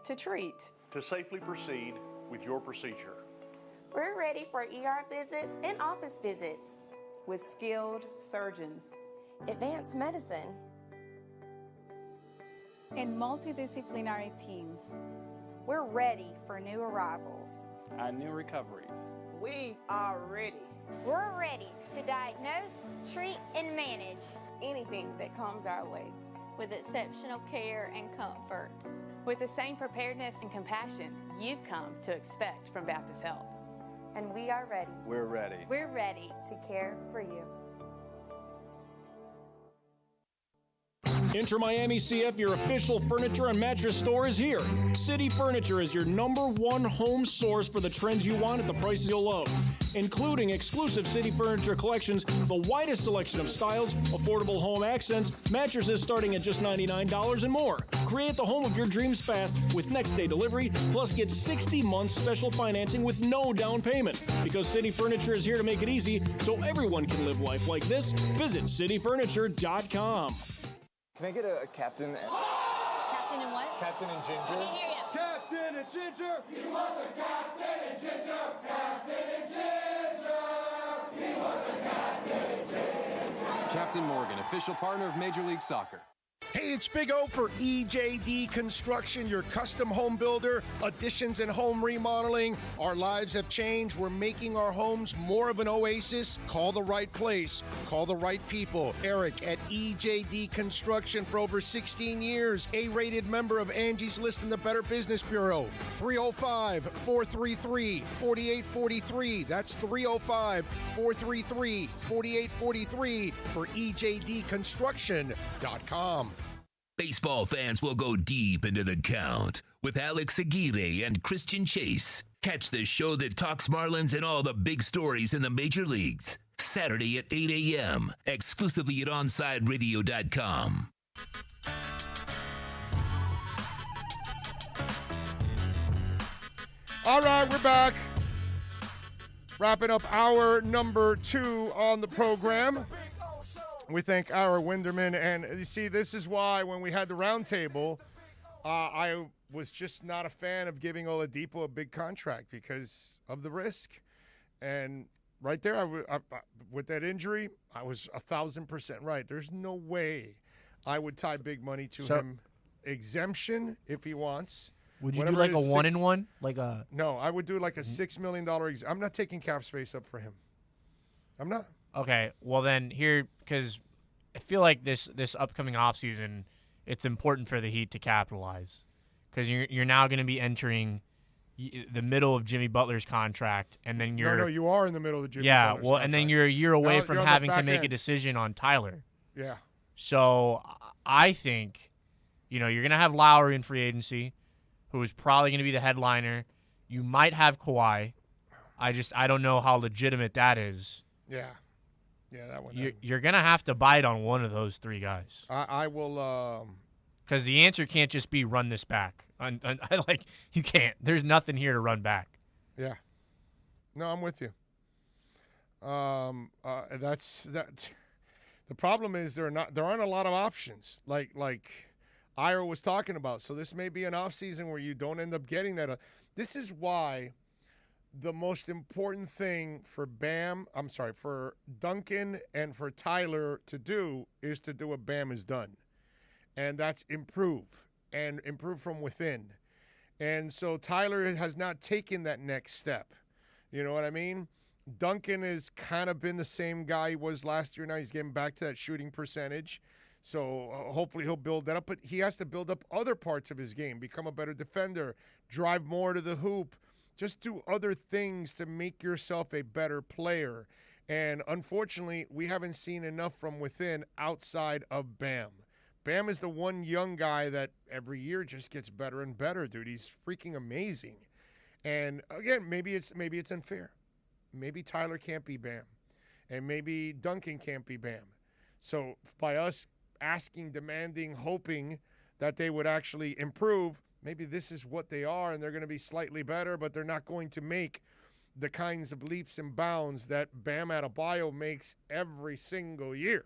to treat, to safely proceed with your procedure. We're ready for ER visits and office visits with skilled surgeons, advanced medicine, and multidisciplinary teams. We're ready for new arrivals and new recoveries. We are ready. We're ready to diagnose, treat, and manage anything that comes our way with exceptional care and comfort. With the same preparedness and compassion you've come to expect from Baptist Health. And we are ready. We're ready. We're ready to care for you. Inter Miami CF, your official furniture and mattress store, is here. City Furniture is your #1 home source for the trends you want at the prices you'll love, including exclusive City Furniture collections, the widest selection of styles, affordable home accents, mattresses starting at just $99 and more. Create the home of your dreams fast with next-day delivery, plus get 60 months special financing with no down payment. Because City Furniture is here to make it easy so everyone can live life like this, visit cityfurniture.com. Can I get a captain? Captain and what? Captain and Ginger. I can't hear you. Captain and Ginger. He was a captain and Ginger. Captain and Ginger. He was a captain and Ginger. Captain Morgan, official partner of Major League Soccer. Hey it's Big O for EJD Construction, your custom home builder, additions and home remodeling. Our lives have changed. We're making our homes more of an oasis. Call the right place. Call the right people. Eric at EJD Construction for over 16 years. A-rated member of Angie's List and the Better Business Bureau. 305-433-4843. That's 305-433-4843 for EJDConstruction.com. Baseball fans will go deep into the count with Alex Aguirre and Christian Chase. Catch the show that talks Marlins and all the big stories in the major leagues. Saturday at 8 a.m. exclusively at OnSideRadio.com. All right, we're back. Wrapping up hour number 2 on the program. We thank our Winderman. And you see, this is why when we had the roundtable, I was just not a fan of giving Oladipo a big contract because of the risk. And right there, with that injury, I was 1,000% right. There's no way I would tie big money to him. Exemption if he wants. Would you do like a 1-in-1? No, I would do like a $6 million. I'm not taking cap space up for him. I'm not. Okay, well then here, because I feel like this upcoming offseason, it's important for the Heat to capitalize, because you're now going to be entering the middle of Jimmy Butler's contract, and then you're no, you are in the middle of the Jimmy Butler's contract. and then you're a year away from you're on the having to back make a end. decision on Tyler. Yeah. So I think, you're going to have Lowry in free agency, who is probably going to be the headliner. You might have Kawhi. I don't know how legitimate that is. Yeah. Yeah, that one. You're going to have to bite on one of those three guys. I will. Because the answer can't just be run this back. You can't. There's nothing here to run back. Yeah. No, I'm with you. That's that. The problem is there aren't a lot of options like Ira was talking about. So this may be an offseason where you don't end up getting that. This is why the most important thing for for Duncan and for Tyler to do is to do what Bam has done. And that's improve from within. And so Tyler has not taken that next step. You know what I mean? Duncan has kind of been the same guy he was last year. Now he's getting back to that shooting percentage. So hopefully he'll build that up. But he has to build up other parts of his game, become a better defender, drive more to the hoop, just do other things to make yourself a better player. And unfortunately, we haven't seen enough from within outside of Bam. Bam is the one young guy that every year just gets better and better, dude. He's freaking amazing. And again, maybe it's unfair. Maybe Tyler can't be Bam. And maybe Duncan can't be Bam. So by us asking, demanding, hoping that they would actually improve, maybe this is what they are, and they're going to be slightly better, but they're not going to make the kinds of leaps and bounds that Bam Adebayo makes every single year.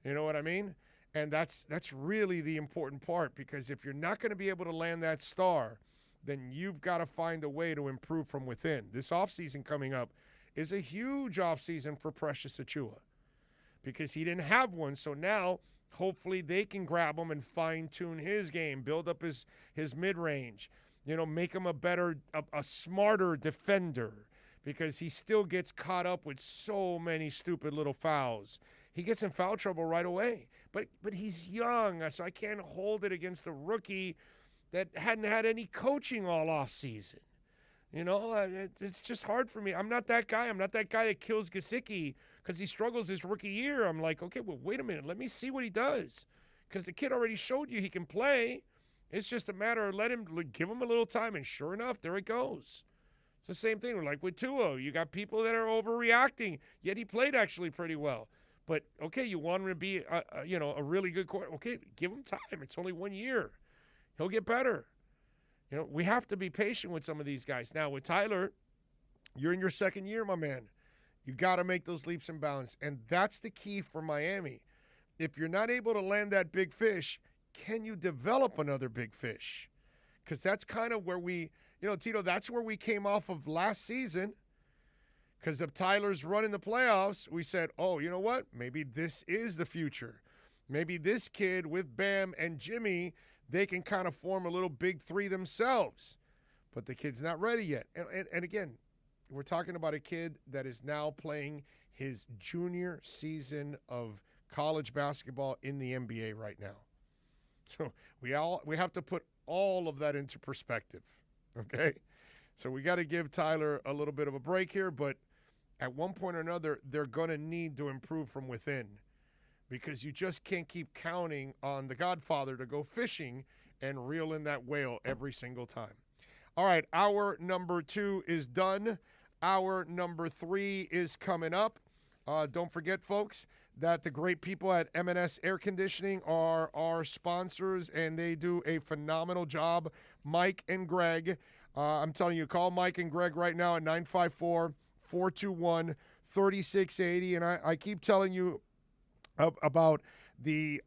You know what I mean? And that's really the important part, because if you're not going to be able to land that star, then you've got to find a way to improve from within. This offseason coming up is a huge offseason for Precious Achiuwa because he didn't have one. So now hopefully they can grab him and fine-tune his game, build up his mid-range, make him a smarter defender, because he still gets caught up with so many stupid little fouls. He gets in foul trouble right away. But he's young, so I can't hold it against a rookie that hadn't had any coaching all offseason. It's just hard for me. I'm not that guy. I'm not that guy that kills Gesicki because he struggles his rookie year. I'm like, okay, well, wait a minute. Let me see what he does, because the kid already showed you he can play. It's just a matter of give him a little time, and sure enough, there it goes. It's the same thing. Like with Tua, you got people that are overreacting, yet he played actually pretty well. But, okay, you want him to be, a really good quarterback. Okay, give him time. It's only 1 year. He'll get better. We have to be patient with some of these guys. Now, with Tyler, you're in your second year, my man. You got to make those leaps and bounds, and that's the key for Miami. If you're not able to land that big fish, can you develop another big fish? Because that's kind of where Tito, that's where we came off of last season. Because of Tyler's run in the playoffs, we said, oh, you know what? Maybe this is the future. Maybe this kid with Bam and Jimmy, they can kind of form a little big three themselves. But the kid's not ready yet. And again, we're talking about a kid that is now playing his junior season of college basketball in the NBA right now. So we have to put all of that into perspective, okay? So we got to give Tyler a little bit of a break here, but at one point or another, they're going to need to improve from within because you just can't keep counting on the Godfather to go fishing and reel in that whale every single time. All right, hour number 2 is done. Hour number 3 is coming up. Don't forget, folks, that the great people at M&S Air Conditioning are our sponsors, and they do a phenomenal job. Mike and Greg, I'm telling you, call Mike and Greg right now at 954-421-3680. And I keep telling you about the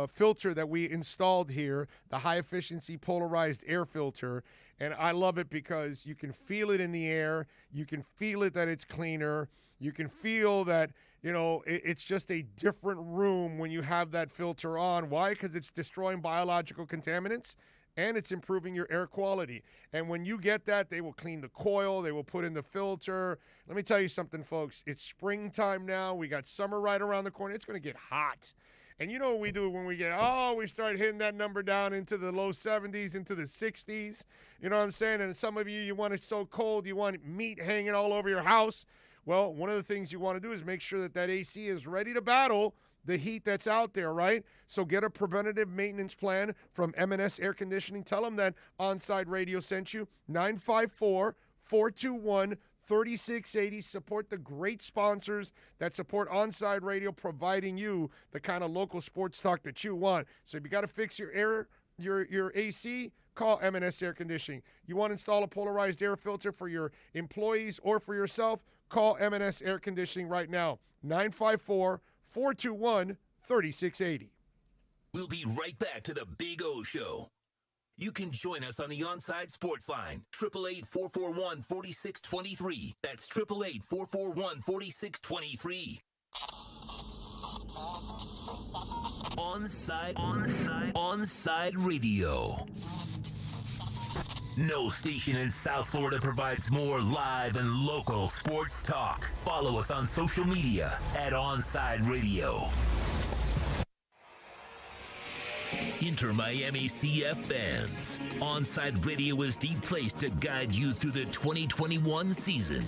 filter that we installed here, the high-efficiency polarized air filter. And I love it because you can feel it in the air. You can feel it that it's cleaner. You can feel that, it's just a different room when you have that filter on. Why? Because it's destroying biological contaminants and it's improving your air quality. And when you get that, they will clean the coil. They will put in the filter. Let me tell you something, folks. It's springtime now. We got summer right around the corner. It's going to get hot. And you know what we do when we start hitting that number down into the low 70s, into the 60s. You know what I'm saying? And some of you want it so cold, you want meat hanging all over your house. Well, one of the things you want to do is make sure that AC is ready to battle the heat that's out there, right? So get a preventative maintenance plan from M&S Air Conditioning. Tell them that OnSide Radio sent you. 954-421-3680. Support the great sponsors that support OnSide Radio, providing you the kind of local sports talk that you want. So if you got to fix your air, your AC, call M&S Air Conditioning. You want to install a polarized air filter for your employees or for yourself? Call M&S Air Conditioning right now. 954-421-3680. We'll be right back to the Big O Show. You can join us on the OnSide Sports Line, 888-441-4623. That's 888-441-4623. OnSide Radio. No station in South Florida provides more live and local sports talk. Follow us on social media at OnSide Radio. Inter Miami CF fans, OnSide Radio is the place to guide you through the 2021 season.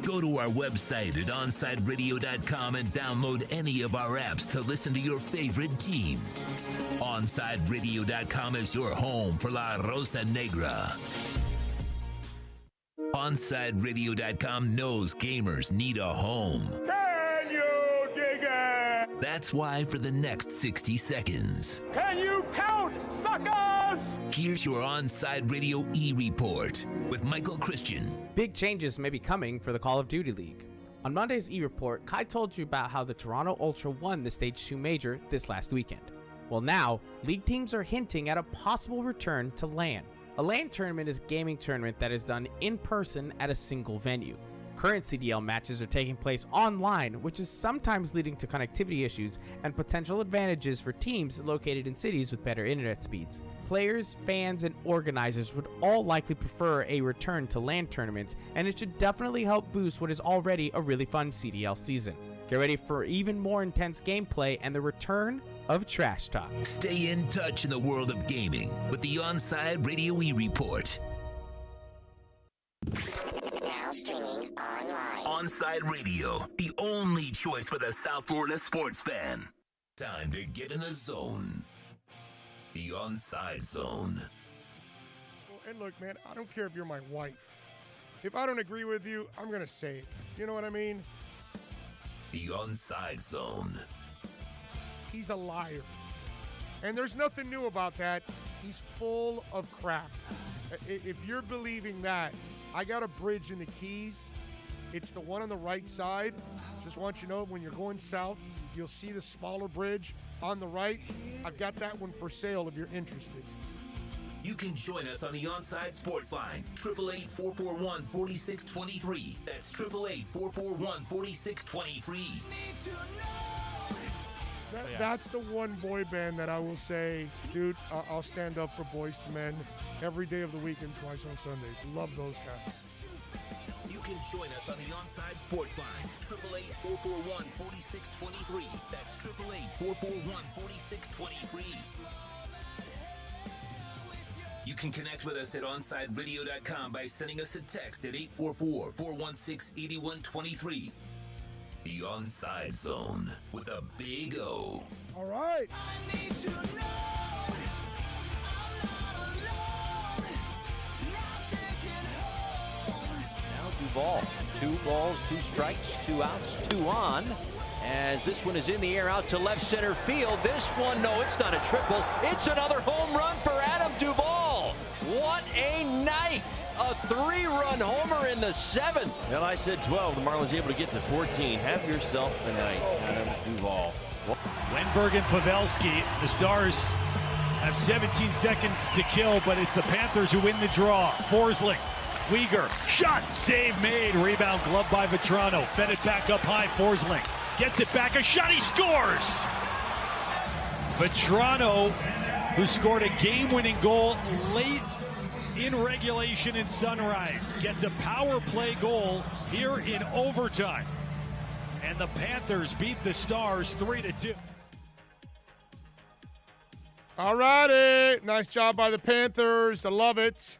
Go to our website at OnSideRadio.com and download any of our apps to listen to your favorite team. OnSideRadio.com is your home for La Rosa Negra. OnSideRadio.com knows gamers need a home. Can you dig it? That's why for the next 60 seconds, Can you count, suckers? here's your OnSide Radio E-Report with Michael Christian. Big changes may be coming for the Call of Duty League. On Monday's E-Report, Kai told you about how the Toronto Ultra won the Stage 2 Major this last weekend. Well, now, league teams are hinting at a possible return to LAN. A LAN tournament is a gaming tournament that is done in person at a single venue. Current CDL matches are taking place online, which is sometimes leading to connectivity issues and potential advantages for teams located in cities with better internet speeds. Players, fans, and organizers would all likely prefer a return to LAN tournaments, and it should definitely help boost what is already a really fun CDL season. Get ready for even more intense gameplay and the return of Trash Talk. Stay in touch in the world of gaming with the OnSide Radio E-Report. Now streaming online. OnSide Radio, the only choice for the South Florida sports fan. Time to get in the zone. The OnSide Zone. And look, man, I don't care if you're my wife. If I don't agree with you, I'm going to say it. You know what I mean? The OnSide Zone. He's a liar. And there's nothing new about that. He's full of crap. If you're believing that, I got a bridge in the Keys. It's the one on the right side. Just want you to know, when you're going south, you'll see the smaller bridge on the right. I've got that one for sale if you're interested. You can join us on the OnSide Sports Line, 888-441-4623. That's 888-441-4623. That's the one boy band that I will say, dude, I'll stand up for Boys to Men every day of the week and twice on Sundays. Love those guys. You can join us on the OnSide Sports Line, 888-441-4623. That's 888-441-4623. You can connect with us at OnSideRadio.com by sending us a text at 844-416-8123. The OnSide Zone with a big O. All right. Now Duvall. 2 balls, 2 strikes, 2 outs, 2 on. As this one is in the air out to left center field. This one, no, it's not a triple. It's another home run for Adam Duvall. What a night! A 3-run homer in the 7th. Well, I said 12. The Marlins able to get to 14. Have yourself a night, Adam Duvall. Wenberg and Pavelski. The Stars have 17 seconds to kill, but it's the Panthers who win the draw. Forsling, Weegar, shot, save made. Rebound glove by Vetrano. Fed it back up high. Forsling gets it back. A shot, he scores! Vetrano, who scored a game-winning goal late in regulation in Sunrise, gets a power play goal here in overtime. And the Panthers beat the Stars 3-2. All righty. Nice job by the Panthers. I love it.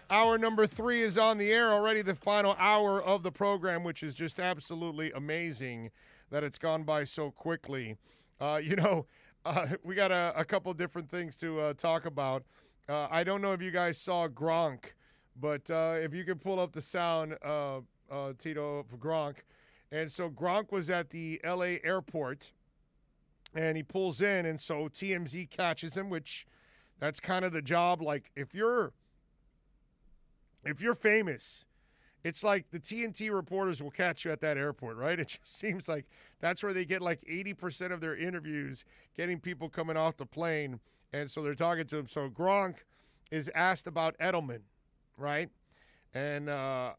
Hour number 3 is on the air already, the final hour of the program, which is just absolutely amazing that it's gone by so quickly. We got a couple different things to talk about. I don't know if you guys saw Gronk, but if you could pull up the sound, Tito, for Gronk. And so Gronk was at the L.A. airport, and he pulls in, and so TMZ catches him, which that's kind of the job. Like, if you're famous, it's like the TNT reporters will catch you at that airport, right? It just seems like that's where they get like 80% of their interviews, getting people coming off the plane, and so they're talking to him. So Gronk is asked about Edelman, right? And I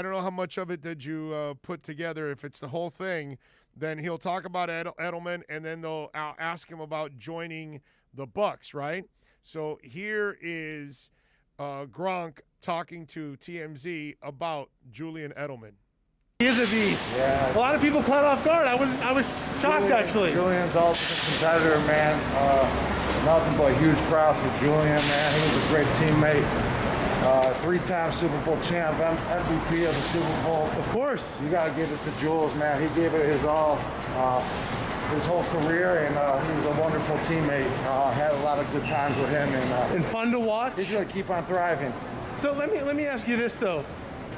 don't know how much of it did you put together. If it's the whole thing, then he'll talk about Edelman, and then they'll ask him about joining the Bucks, right? So here is Gronk talking to TMZ about Julian Edelman. He is a beast. Yeah. A lot of people caught off guard. I was shocked, actually. Julian's also a competitor, man. Nothing but a huge proud for Julian, man. He was a great teammate. 3-time Super Bowl champ, MVP of the Super Bowl. Of course. You got to give it to Jules, man. He gave it his all, his whole career, and he was a wonderful teammate. Had a lot of good times with him. And fun to watch. He's going to keep on thriving. So let me ask you this, though.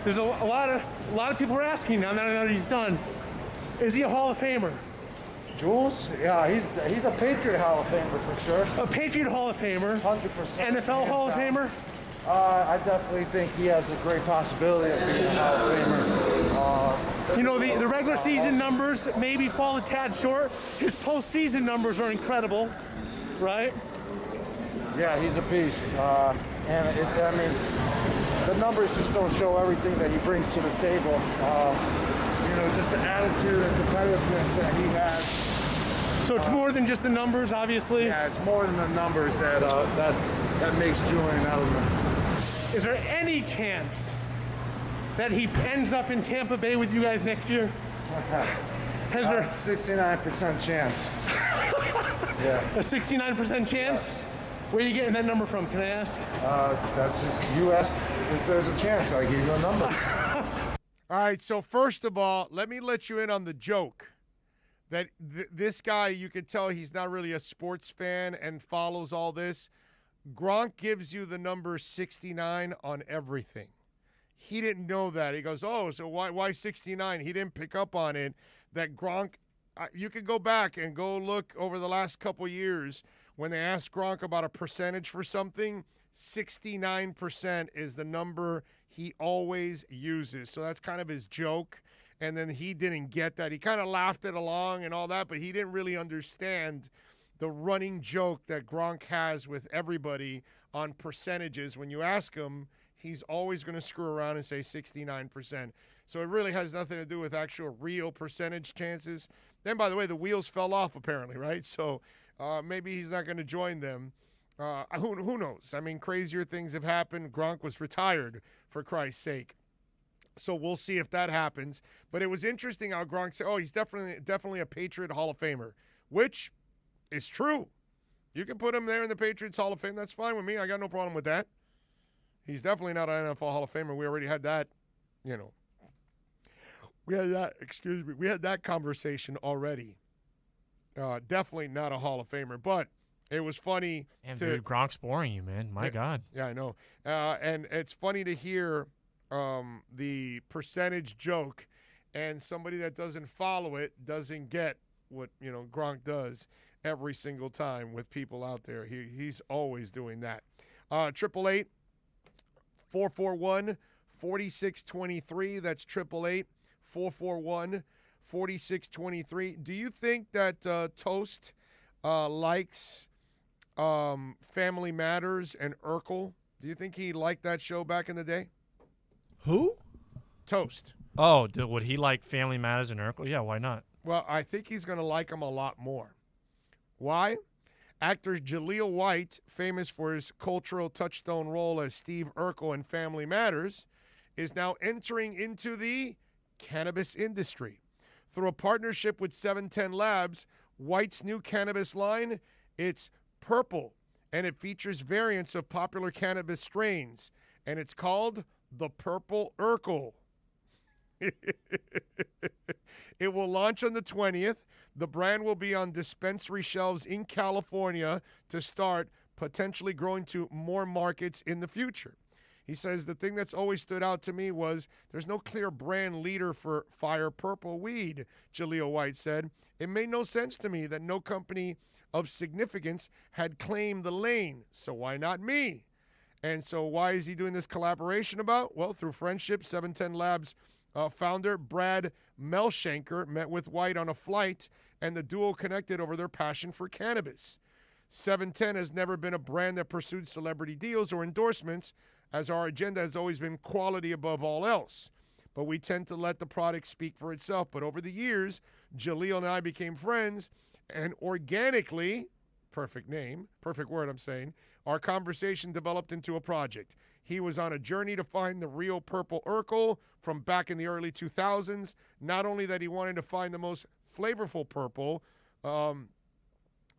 There's a lot of people are asking now that he's done. Is he a Hall of Famer? Jules? Yeah, he's a Patriot Hall of Famer for sure. A Patriot Hall of Famer? 100%. NFL Hall of Famer? I definitely think he has a great possibility of being a Hall of Famer. The regular season numbers maybe fall a tad short. His postseason numbers are incredible, right? Yeah, he's a beast. The numbers just don't show everything that he brings to the table. Just the attitude and competitiveness that he has. So it's more than just the numbers, obviously? Yeah, it's more than the numbers that makes Julian Edelman. Is there any chance that he ends up in Tampa Bay with you guys next year? Has there 69% chance? Yeah. A 69% chance? Yes. Where are you getting that number from, can I ask? That's just U.S. If there's a chance, I'll give you a number. All right, so first of all, let me let you in on the joke that this guy, you could tell he's not really a sports fan and follows all this. Gronk gives you the number 69 on everything. He didn't know that. He goes, oh, so why 69? He didn't pick up on it. That Gronk, you could go back and go look over the last couple years when they asked Gronk about a percentage for something, 69% is the number he always uses. So that's kind of his joke. And then he didn't get that. He kind of laughed it along and all that, but he didn't really understand the running joke that Gronk has with everybody on percentages. When you ask him, he's always going to screw around and say 69%. So it really has nothing to do with actual real percentage chances. Then, by the way, the wheels fell off apparently, right? So maybe he's not going to join them. Who knows? I mean, crazier things have happened. Gronk was retired, for Christ's sake. So we'll see if that happens. But it was interesting how Gronk said, he's definitely a Patriot Hall of Famer, which is true. You can put him there in the Patriots Hall of Fame. That's fine with me. I got no problem with that. He's definitely not an NFL Hall of Famer. We already had that, We had that conversation already. Definitely not a Hall of Famer, but it was funny. And dude, Gronk's boring you, man. My God. Yeah, I know. And it's funny to hear the percentage joke, and somebody that doesn't follow it doesn't get what Gronk does every single time with people out there. He's always doing that. 888-441-4623. That's 888-441-4623. Do you think that Toast likes Family Matters and Urkel? Do you think he liked that show back in the day? Who? Toast. Oh, would he like Family Matters and Urkel? Yeah, why not? Well, I think he's going to like them a lot more. Why? Actor Jaleel White, famous for his cultural touchstone role as Steve Urkel in Family Matters, is now entering into the cannabis industry. Through a partnership with 710 Labs, White's new cannabis line, it's Purple, and it features variants of popular cannabis strains, and it's called the Purple Urkel. It will launch on the 20th. The brand will be on dispensary shelves in California to start, potentially growing to more markets in the future. He says the thing that's always stood out to me was there's no clear brand leader for Fire Purple weed, Jaleel White said. It made no sense to me that no company of significance had claimed the lane, so why not me? And so why is he doing this collaboration about? Well, through friendship, 710 Labs founder Brad Melshanker met with White on a flight, and the duo connected over their passion for cannabis. 710 has never been a brand that pursued celebrity deals or endorsements, as our agenda has always been quality above all else. But we tend to let the product speak for itself. But over the years, Jaleel and I became friends, and organically, perfect word I'm saying, our conversation developed into a project. He was on a journey to find the real Purple Urkel from back in the early 2000s. Not only that he wanted to find the most flavorful purple,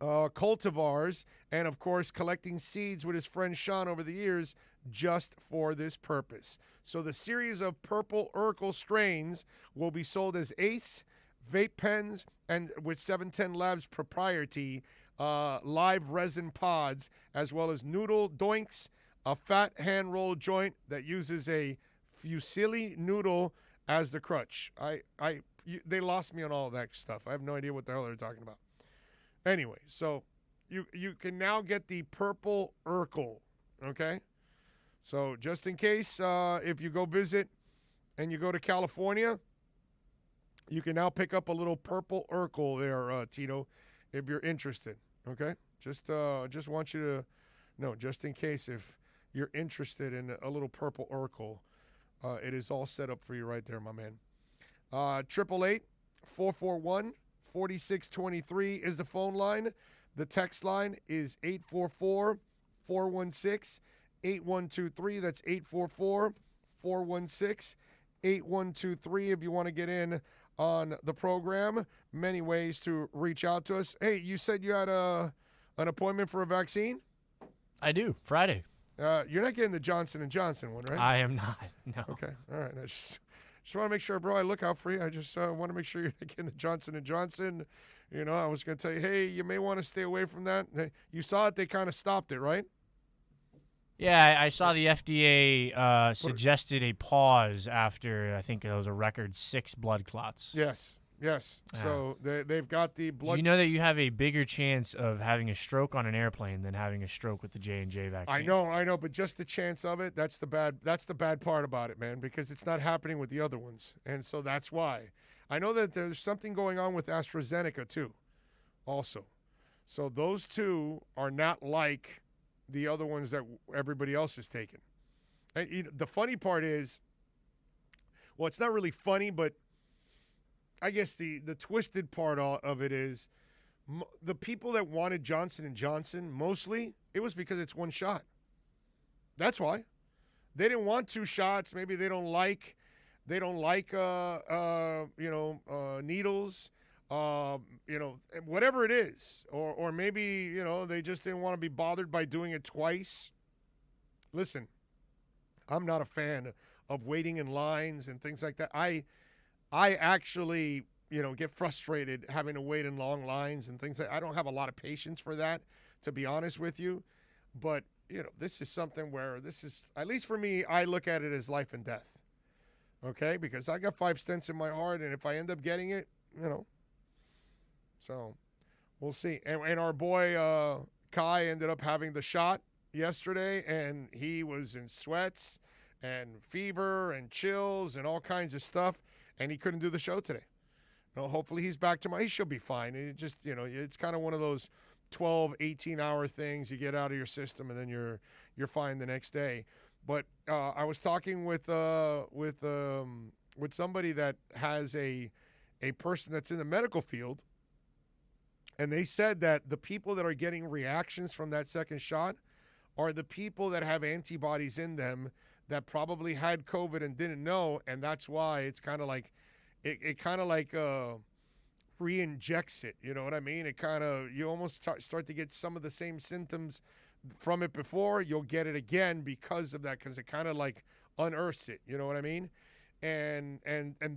cultivars, and of course collecting seeds with his friend Sean over the years just for this purpose. So the series of Purple Urkel strains will be sold as Ace, vape pens, and with 710 Labs propriety, live resin pods, as well as noodle doinks, a fat hand-rolled joint that uses a fusilli noodle as the crutch. They lost me on all of that stuff. I have no idea what the hell they're talking about. Anyway, so you can now get the Purple Urkel, okay? So just in case, if you go visit and you go to California, you can now pick up a little Purple Urkel there, Tito, if you're interested, okay? Just want you to know, just in case if you're interested in a little Purple Urkel, it is all set up for you right there, my man. 888-441-4623 is the phone line. The text line is 844-416-8123. That's 844-416-8123 if you want to get in on the program. Many ways to reach out to us. Hey, you said you had an appointment for a vaccine? I do, Friday. You're not getting the Johnson & Johnson one, right? I am not, no. Okay, all right. I just want to make sure, bro, I look out for you. I just want to make sure you're getting the Johnson & Johnson. I was going to tell you, hey, you may want to stay away from that. You saw it. They kind of stopped it, right? Yeah, I saw the FDA suggested a pause after, I think it was a record 6 blood clots. Yes. So they've got the blood. Do you know that you have a bigger chance of having a stroke on an airplane than having a stroke with the J&J vaccine? I know, but just the chance of it, that's the bad part about it, man, because it's not happening with the other ones. And so that's why. I know that there's something going on with AstraZeneca too, also. So those two are not like the other ones that everybody else is taking. And the funny part is, well, it's not really funny, but I guess the twisted part of it is the people that wanted Johnson & Johnson, mostly, it was because it's one shot. That's why. They didn't want 2 shots. Maybe they don't like needles, whatever it is. Or maybe, they just didn't want to be bothered by doing it twice. Listen, I'm not a fan of waiting in lines and things like that. I actually, get frustrated having to wait in long lines and things. I don't have a lot of patience for that, to be honest with you. But, this is something where at least for me, I look at it as life and death. Okay? Because I got 5 stents in my heart, and if I end up getting it, So, we'll see. And our boy Kai ended up having the shot yesterday, and he was in sweats and fever and chills and all kinds of stuff, and he couldn't do the show today. Hopefully he's back tomorrow. He should be fine. It just, it's kind of one of those 12, 18-hour things you get out of your system, and then you're fine the next day. But I was talking with somebody that has a person that's in the medical field, and they said that the people that are getting reactions from that second shot are the people that have antibodies in them that probably had COVID and didn't know, and that's why it's kind of like it kind of like re-injects it. You know what I mean? It kind of, you almost start to get some of the same symptoms from it before. You'll get it again because of that, because it kind of like unearths it. You know what I mean? And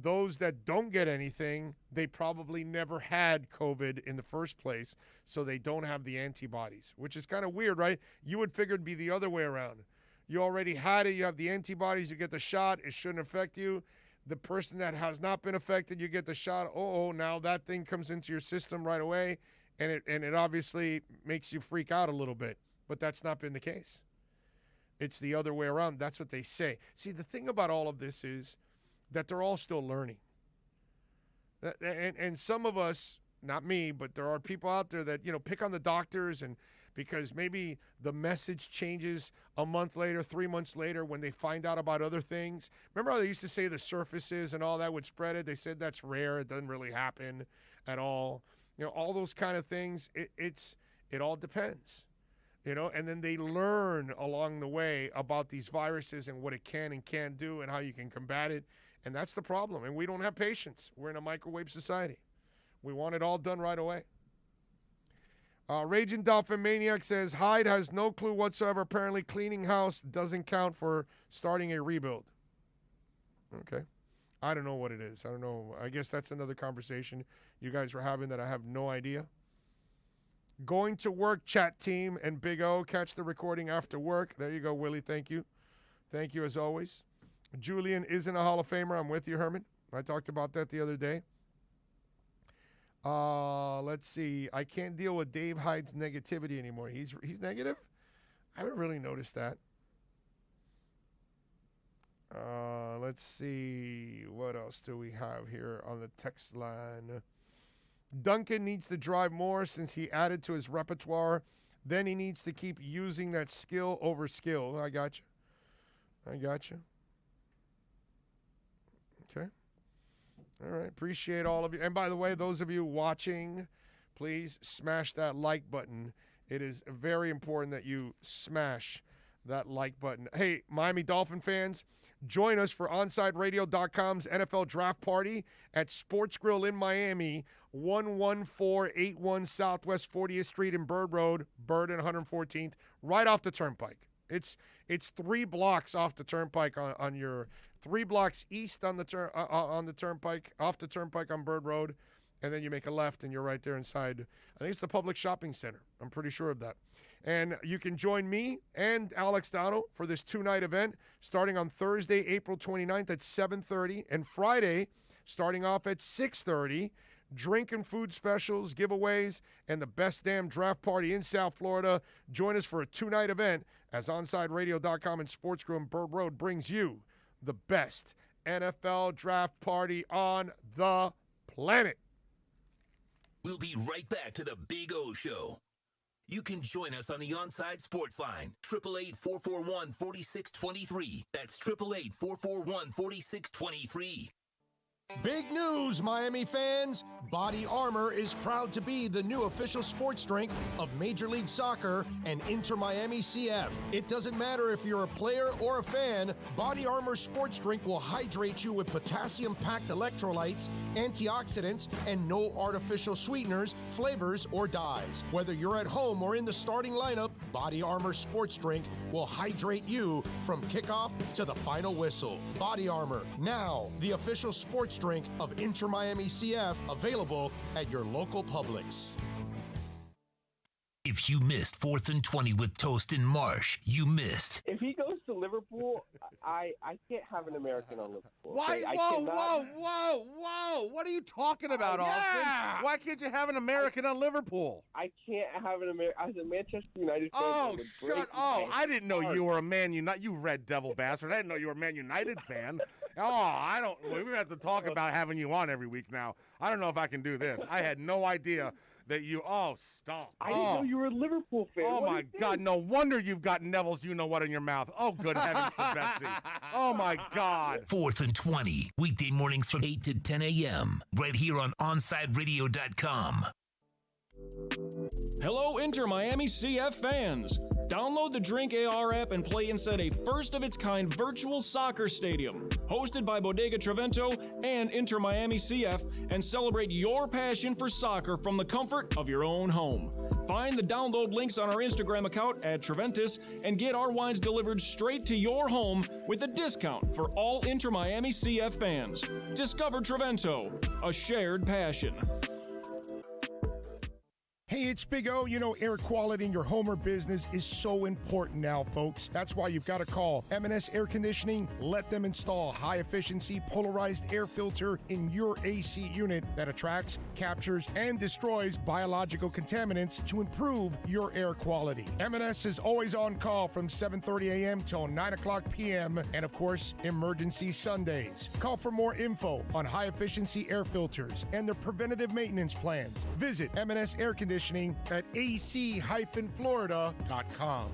those that don't get anything, they probably never had COVID in the first place, so they don't have the antibodies, which is kind of weird, right? You would figure it'd be the other way around. You already had it, you have the antibodies, you get the shot, it shouldn't affect you. The person that has not been affected, you get the shot, now that thing comes into your system right away, and it obviously makes you freak out a little bit, but that's not been the case. It's the other way around. That's what they say. See, the thing about all of this is that they're all still learning. And some of us, not me, but there are people out there that, pick on the doctors, and because maybe the message changes a month later, 3 months later, when they find out about other things. Remember how they used to say the surfaces and all that would spread it? They said that's rare. It doesn't really happen at all. All those kind of things, it all depends. And then they learn along the way about these viruses and what it can and can't do and how you can combat it. And that's the problem. And we don't have patience. We're in a microwave society. We want it all done right away. Raging Dolphin Maniac says, Hyde has no clue whatsoever. Apparently cleaning house doesn't count for starting a rebuild. Okay. I don't know what it is. I don't know. I guess that's another conversation you guys were having that I have no idea. Going to work, chat team, and Big O. Catch the recording after work. There you go, Willie. Thank you. Thank you as always. Julian isn't a Hall of Famer. I'm with you, Herman. I talked about that the other day. Let's see. I can't deal with Dave Hyde's negativity anymore. He's negative? I haven't really noticed that. Let's see. What else do we have here on the text line? Duncan needs to drive more since he added to his repertoire. Then he needs to keep using that skill over skill. I got you. Okay. All right. Appreciate all of you. And by the way, those of you watching, please smash that like button. It is very important that you smash that like button. Hey, Miami Dolphin fans, join us for OnSideRadio.com's NFL Draft Party at Sports Grill in Miami, 11481 Southwest 40th Street in Bird Road, Bird and 114th, right off the Turnpike. It's 3 blocks off the Turnpike on your 3 blocks east on the Turnpike, off the Turnpike on Bird Road, and then you make a left and you're right there inside. I think it's the Public Shopping Center. I'm pretty sure of that. And you can join me and Alex Dano for this 2-night event starting on Thursday, April 29th at 7:30, and Friday starting off at 6:30. Drink and food specials, giveaways, and the best damn draft party in South Florida. Join us for a 2-night event as OnSideRadio.com and Sports Grill in Bird Road brings you the best NFL draft party on the planet. We'll be right back to the Big O Show. You can join us on the OnSide Sports Line, 888-441-4623. That's 888-441-4623. Big news, Miami fans! Body Armor is proud to be the new official sports drink of Major League Soccer and Inter Miami CF. It doesn't matter if you're a player or a fan, Body Armor sports drink will hydrate you with potassium-packed electrolytes, antioxidants, and no artificial sweeteners, flavors, or dyes. Whether you're at home or in the starting lineup, Body Armor sports drink will hydrate you from kickoff to the final whistle. Body Armor, now the official sports drink of Inter Miami CF, available at your local Publix. If you missed 4th and 20 with Toast and Marsh, you missed. If he goes to Liverpool, I can't have an American on Liverpool. Why? Okay? Whoa! What are you talking about, Austin? Why can't you have an American on Liverpool? I can't have an American. As a Manchester United fan, I didn't know you were a Man United. You red devil bastard! I didn't know you were a Man United fan. I don't. We're gonna have to talk about having you on every week now. I don't know if I can do this. I had no idea that you. Oh, stop! I didn't know you were a Liverpool fan. Oh my God! No wonder you've got Neville's. You know what in your mouth? Oh, good heavens to Betsy! Oh my God! 4th and 20, weekday mornings from 8 to 10 a.m. right here on OnSideRadio.com. Hello, Inter Miami CF fans. Download the Drink AR app and play inside a first-of-its-kind virtual soccer stadium, hosted by Bodega Trevento and Inter Miami CF, and celebrate your passion for soccer from the comfort of your own home. Find the download links on our Instagram account at Treventus and get our wines delivered straight to your home with a discount for all Inter Miami CF fans. Discover Trevento, a shared passion. Hey, it's Big O. You know, air quality in your home or business is so important now, folks. That's why you've got to call M&S Air Conditioning. Let them install high-efficiency polarized air filter in your AC unit that attracts, captures, and destroys biological contaminants to improve your air quality. M&S is always on call from 7:30 a.m. till 9 o'clock p.m. and, of course, emergency Sundays. Call for more info on high-efficiency air filters and their preventative maintenance plans. Visit M&S Air Conditioning at ac-florida.com.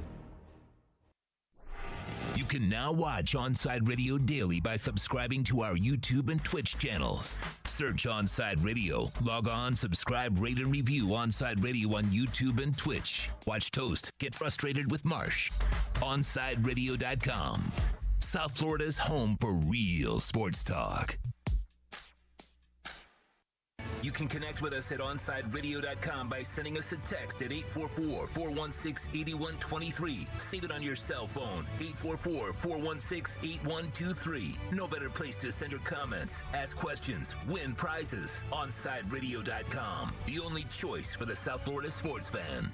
You can now watch OnSide Radio daily by subscribing to our YouTube and Twitch channels. Search OnSide Radio, log on, subscribe, rate, and review OnSide Radio on YouTube and Twitch. Watch Toast get frustrated with Marsh. OnSideRadio.com. South Florida's home for real sports talk. You can connect with us at OnSideRadio.com by sending us a text at 844-416-8123. Save it on your cell phone, 844-416-8123. No better place to send your comments, ask questions, win prizes. OnSideRadio.com, the only choice for the South Florida sports fan.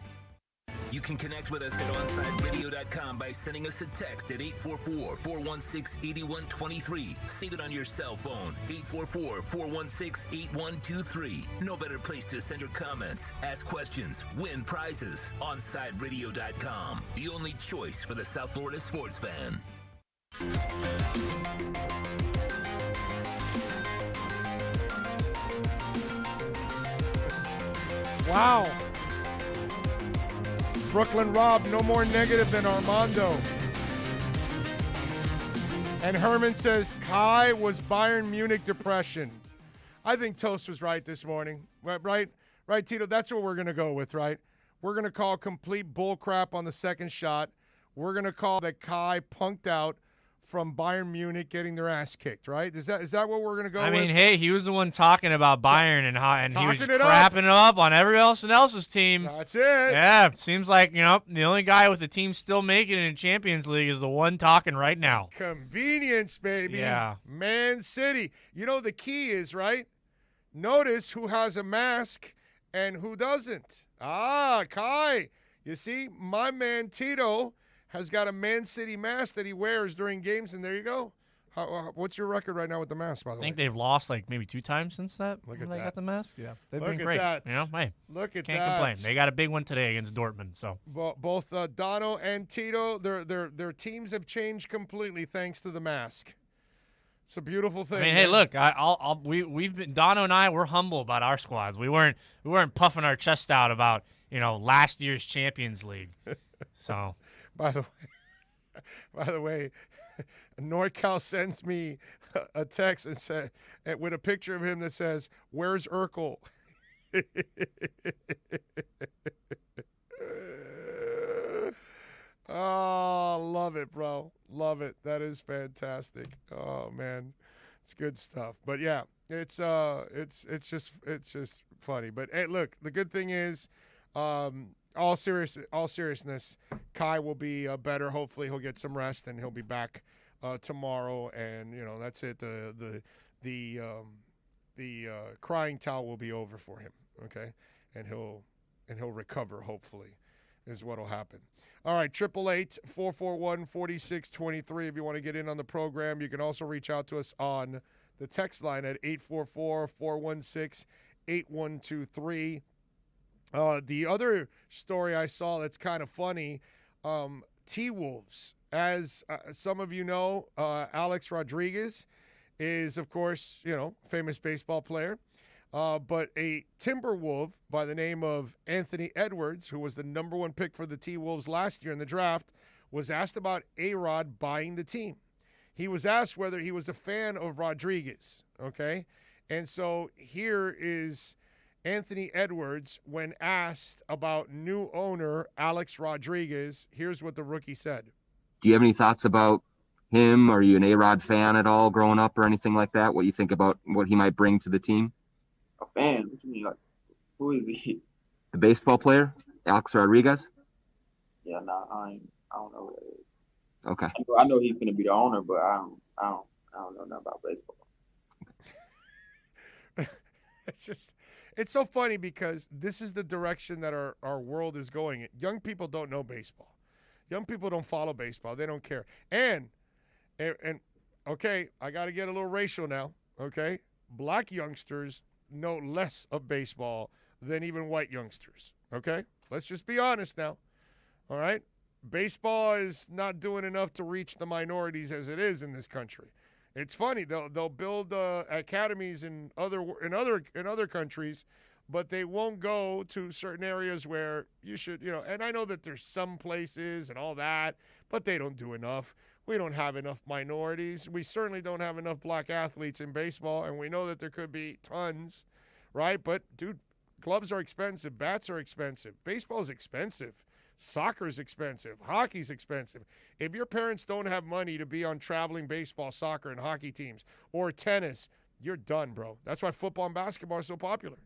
You can connect with us at OnSideRadio.com by sending us a text at 844-416-8123. Save it on your cell phone, 844-416-8123. No better place to send your comments, ask questions, win prizes. OnSideRadio.com, the only choice for the South Florida sports fan. Wow. Brooklyn Rob, no more negative than Armando. And Herman says, Kai was Bayern Munich depression. I think Toast was right this morning. Right, Tito? That's what we're going to go with, right? We're going to call complete bullcrap on the second shot. We're going to call that Kai punked out from Bayern Munich getting their ass kicked, right? Is that what we're going to go with? I mean, hey, he was the one talking about Bayern and he was crapping it up on everyone else's team. That's it. Yeah, seems like, the only guy with the team still making it in Champions League is the one talking right now. Convenience, baby. Yeah. Man City. The key is, right? Notice who has a mask and who doesn't. Kai. You see, my man Tito has got a Man City mask that he wears during games, and there you go. What's your record right now with the mask, by the way? I think they've lost maybe 2 times since they got the mask. Yeah, they've been great. That. Hey, look at can't that. complain. They got a big one today against Dortmund. So both Dono and Tito, their teams have changed completely thanks to the mask. It's a beautiful thing. I mean, hey, look, we've been Dono and I. We're humble about our squads. We weren't puffing our chest out about last year's Champions League. So, by the way, NorCal sends me a text with a picture of him that says, "Where's Urkel?" Oh, love it, bro. Love it. That is fantastic. Oh man, it's good stuff. But yeah, it's just funny. But hey, look, the good thing is, all seriousness, Kai will be better. Hopefully, he'll get some rest and he'll be back tomorrow. And that's it. The crying towel will be over for him. Okay, and he'll recover. Hopefully, is what'll happen. All right, 888-441-4623. If you want to get in on the program, you can also reach out to us on the text line at 844-416-8123. The other story I saw that's kind of funny, T-Wolves. As some of you know, Alex Rodriguez is, of course, famous baseball player. But a Timberwolf by the name of Anthony Edwards, who was the number 1 pick for the T-Wolves last year in the draft, was asked about A-Rod buying the team. He was asked whether he was a fan of Rodriguez, okay? And so here is Anthony Edwards when asked about new owner Alex Rodriguez. Here's what the rookie said. Do you have any thoughts about him? Are you an A-Rod fan at all growing up or anything like that? What you think about what he might bring to the team? A fan? What you mean? Like, who is he? The baseball player, Alex Rodriguez? Yeah, no, I don't know who that is. Okay. I know he's gonna be the owner, but I don't know nothing about baseball. It's so funny because this is the direction that our world is going. Young people don't know baseball. Young people don't follow baseball. They don't care. And okay, I got to get a little racial now. Okay, black youngsters know less of baseball than even white youngsters. Okay? Let's just be honest now. All right? Baseball is not doing enough to reach the minorities as it is in this country. It's funny, they'll build academies in other countries, but they won't go to certain areas where you should, and I know that there's some places and all that, but they don't do enough. We don't have enough minorities. We certainly don't have enough black athletes in baseball, and we know that there could be tons, right? But, dude, gloves are expensive. Bats are expensive. Baseball is expensive. Soccer's expensive. Hockey's expensive. If your parents don't have money to be on traveling baseball, soccer, and hockey teams, or tennis, you're done, bro. That's why football and basketball are so popular,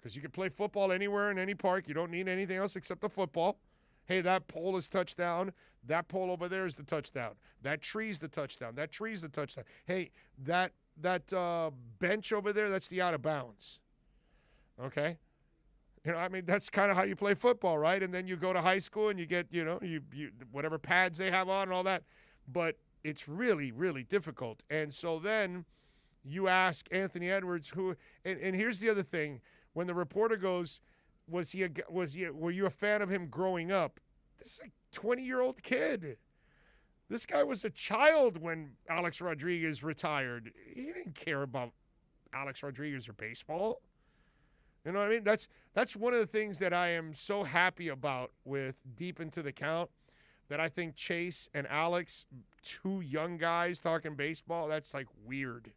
because you can play football anywhere in any park. You don't need anything else except the football. Hey, that pole is touchdown. That pole over there is the touchdown. That tree's the touchdown. That tree's the touchdown. Hey, that bench over there, that's the out of bounds. Okay? That's kind of how you play football, right? And then you go to high school and you get, you whatever pads they have on and all that. But it's really, really difficult. And so then you ask Anthony Edwards and here's the other thing. When the reporter goes, were you a fan of him growing up? This is a 20-year-old kid. This guy was a child when Alex Rodriguez retired. He didn't care about Alex Rodriguez or baseball. You know what I mean? That's one of the things that I am so happy about with Deep Into the Count, that I think Chase and Alex, 2 young guys talking baseball, that's like weird.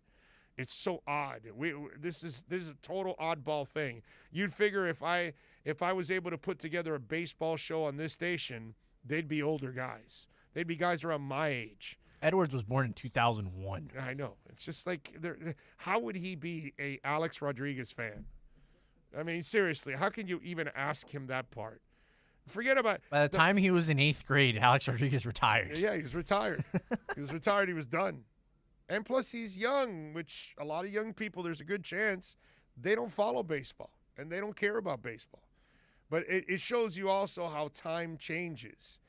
It's so odd. This is a total oddball thing. You'd figure if I was able to put together a baseball show on this station, they'd be older guys. They'd be guys around my age. Edwards was born in 2001. I know. It's just like, how would he be a Alex Rodriguez fan? I mean, seriously, how can you even ask him that part? Forget about. By the time he was in 8th grade, Alex Rodriguez retired. Yeah, he was retired. He was retired. He was done. And plus, he's young, which a lot of young people, there's a good chance they don't follow baseball and they don't care about baseball. But it shows you also how time changes.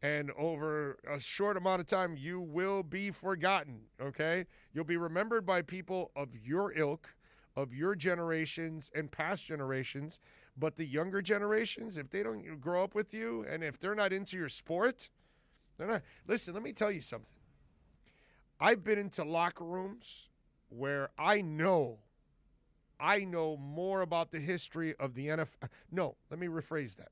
And over a short amount of time, you will be forgotten, okay? You'll be remembered by people of your ilk, of your generations and past generations. But the younger generations, if they don't grow up with you and if they're not into your sport, they're not. Listen, let me tell you something. I've been into locker rooms where I know I know more about the history of the NFL. No, let me rephrase that.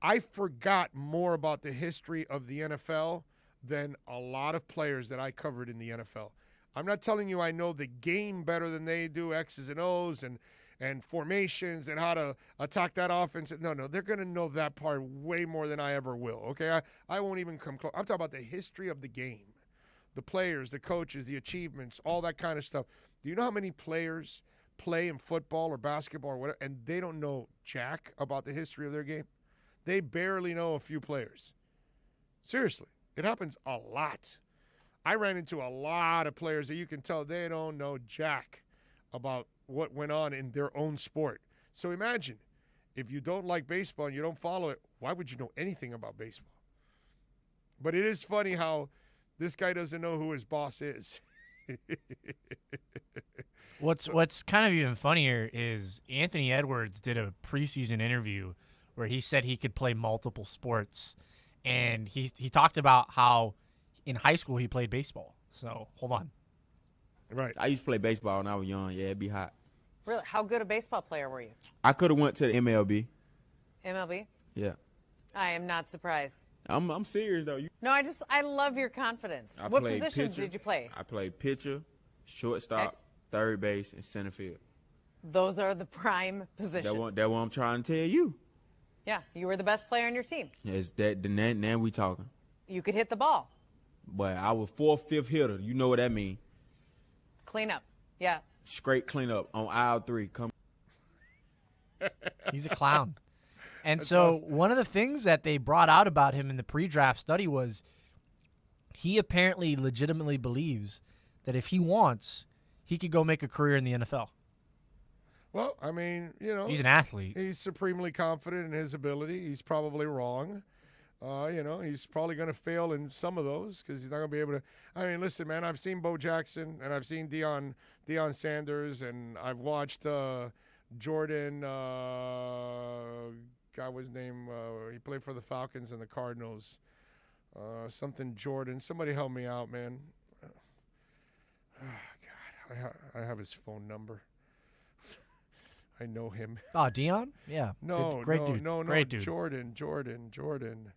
I forgot more about the history of the NFL than a lot of players that I covered in the NFL. I'm not telling you I know the game better than they do, X's and O's and formations and how to attack that offense. No, they're going to know that part way more than I ever will, okay? I won't even come close. I'm talking about the history of the game, the players, the coaches, the achievements, all that kind of stuff. Do you know how many players play in football or basketball or whatever, and they don't know jack about the history of their game? They barely know a few players. Seriously, it happens a lot. I ran into a lot of players that you can tell they don't know jack about what went on in their own sport. So imagine, if you don't like baseball and you don't follow it, why would you know anything about baseball? But it is funny how this guy doesn't know who his boss is. What's kind of even funnier is Anthony Edwards did a preseason interview where he said he could play multiple sports, and he talked about how in high school he played baseball. So hold on. Right. I used to play baseball when I was young. Yeah, it'd be hot. Really? How good a baseball player were you? I could have went to the MLB. MLB? Yeah. I am not surprised. I'm serious though. No, I love your confidence. I What played positions pitcher. did you play? I played pitcher, shortstop, third base, and center field. Those are the prime positions. That's what I'm trying to tell you. Yeah, you were the best player on your team. Is that now we talking? You could hit the ball. But I was 4th, 5th hitter. You know what that mean? Clean up. Yeah. Straight cleanup on aisle 3. Come. He's a clown. And That's so awesome. one of the things that they brought out about him in the pre-draft study was he apparently legitimately believes that if he wants, he could go make a career in the NFL. Well, I mean, He's an athlete. He's supremely confident in his ability. He's probably wrong. He's probably going to fail in some of those because he's not going to be able to. I mean, listen, man, I've seen Bo Jackson and I've seen Deion Sanders and I've watched Jordan. God, what's his name? He played for the Falcons and the Cardinals. Something Jordan. Somebody help me out, man. God, I have his phone number. I know him. Oh, Deion? Yeah. No, Great no, dude. no, Great dude. Jordan.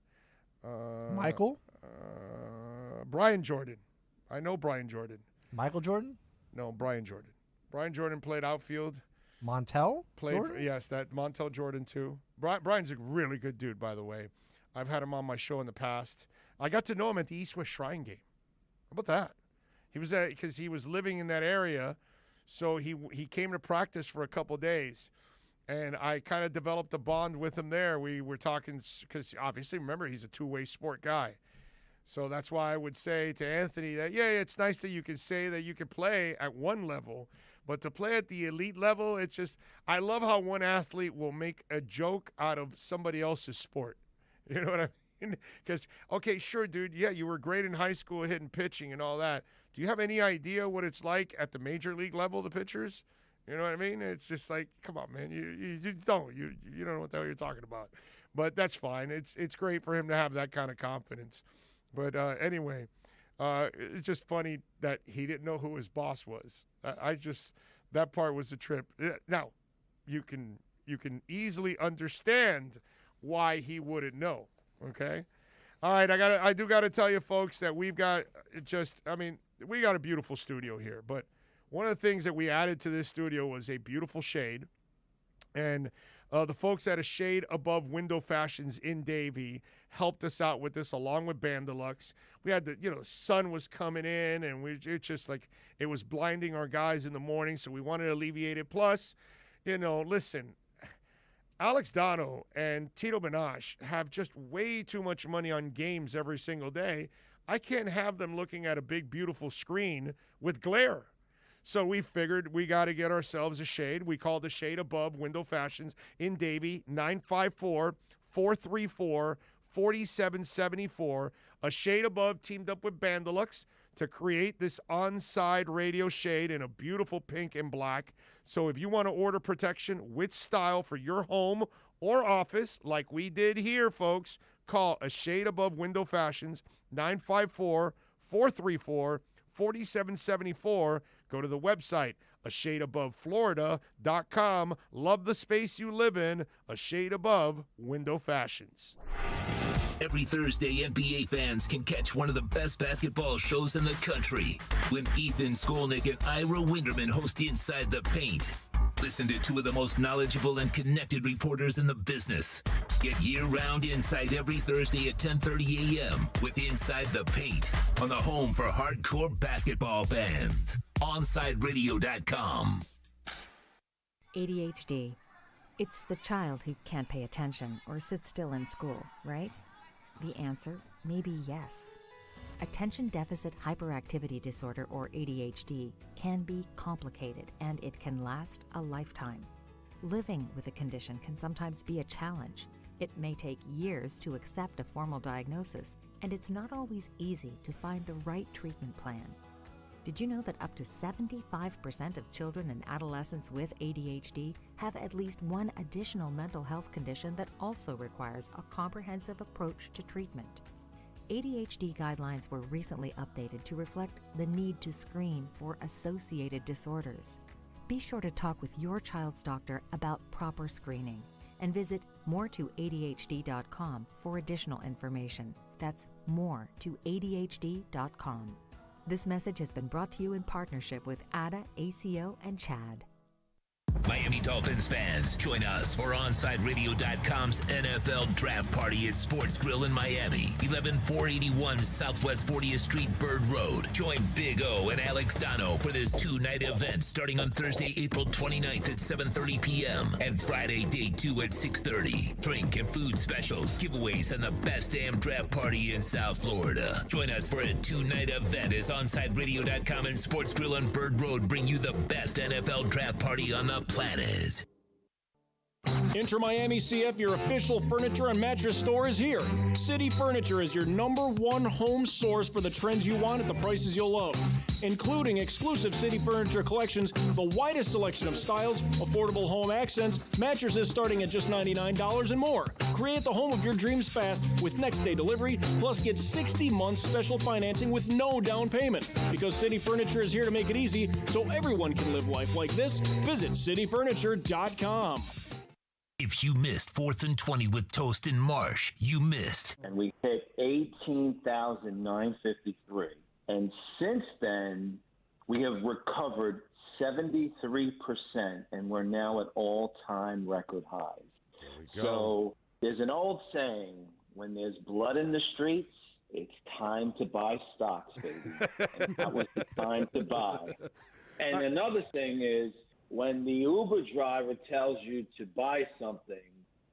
Michael? Brian Jordan. I know Brian Jordan. Michael Jordan? No, Brian Jordan. Brian Jordan played outfield. Montel? Yes, that Montel Jordan too. Brian's a really good dude, by the way. I've had him on my show in the past. I got to know him at the East-West Shrine game. How about that? He was because he was living in that area, so he came to practice for a couple days, and I kind of developed a bond with him there. We were talking because obviously, remember, he's a two-way sport guy. So that's why I would say to Anthony that, yeah, it's nice that you can say that you can play at one level, but to play at the elite level, it's just – I love how one athlete will make a joke out of somebody else's sport. You know what I mean? Because, okay, sure, dude, yeah, you were great in high school hitting pitching and all that. Do you have any idea what it's like at the major league level, the pitchers? You know what I mean? It's just like, come on, man. You don't know what the hell you're talking about. But that's fine. It's great for him to have that kind of confidence. But anyway, it's just funny that he didn't know who his boss was. That part was a trip. Now, you can easily understand why he wouldn't know. Okay. All right. I do got to tell you folks that we got a beautiful studio here, but one of the things that we added to this studio was a beautiful shade. And the folks at A Shade Above Window Fashions in Davie helped us out with this along with Bandalux. We had the sun was coming in and it was blinding our guys in the morning. So we wanted to alleviate it. Plus, listen, Alex Dono and Tito Benash have just way too much money on games every single day. I can't have them looking at a big, beautiful screen with glare. So we figured we got to get ourselves a shade. We called A Shade Above Window Fashions in Davie, 954-434-4774. A Shade Above teamed up with Bandalux to create this OnSide radio shade in a beautiful pink and black. So if you want to order protection with style for your home or office, like we did here, folks, call A Shade Above Window Fashions, 954-434-4774. Go to the website, ashadeaboveflorida.com. Love the space you live in. A shade above Window Fashions. Every Thursday, NBA fans can catch one of the best basketball shows in the country when Ethan Skolnick and Ira Winderman host Inside the Paint. Listen to two of the most knowledgeable and connected reporters in the business. Get year-round insight every Thursday at 10:30 a.m. with Inside the Paint on the home for hardcore basketball fans. OnSideRadio.com. ADHD. It's the child who can't pay attention or sit still in school, right? The answer may be yes. Attention Deficit Hyperactivity Disorder, or ADHD, can be complicated and it can last a lifetime. Living with a condition can sometimes be a challenge. It may take years to accept a formal diagnosis, and it's not always easy to find the right treatment plan. Did you know that up to 75% of children and adolescents with ADHD have at least one additional mental health condition that also requires a comprehensive approach to treatment? ADHD guidelines were recently updated to reflect the need to screen for associated disorders. Be sure to talk with your child's doctor about proper screening and visit moretoadhd.com for additional information. That's moretoadhd.com. This message has been brought to you in partnership with Adhd, ACO, and CHAD. Miami Dolphins fans, join us for OnSideRadio.com's NFL Draft Party at Sports Grill in Miami, 11481 Southwest 40th Street, Bird Road. Join Big O and Alex Dono for this two-night event starting on Thursday, April 29th at 7:30 p.m. and Friday, day 2 at 6:30. Drink and food specials, giveaways, and the best damn draft party in South Florida. Join us for a two-night event as OnSideRadio.com and Sports Grill on Bird Road bring you the best NFL draft party on the planet. Inter Miami CF, your official furniture and mattress store, is here. City Furniture is your #1 home source for the trends you want at the prices you'll love, including exclusive City Furniture collections, the widest selection of styles, affordable home accents, mattresses starting at just $99 and more. Create the home of your dreams fast with next-day delivery, plus get 60 months special financing with no down payment. Because City Furniture is here to make it easy so everyone can live life like this, visit cityfurniture.com. If you missed 4th and 20 with Toast and Marsh, you missed. And we hit 18,953. And since then, we have recovered 73%, and we're now at all-time record highs. So there's an old saying, when there's blood in the streets, it's time to buy stocks, baby. And that was the time to buy. And another thing is, when the Uber driver tells you to buy something,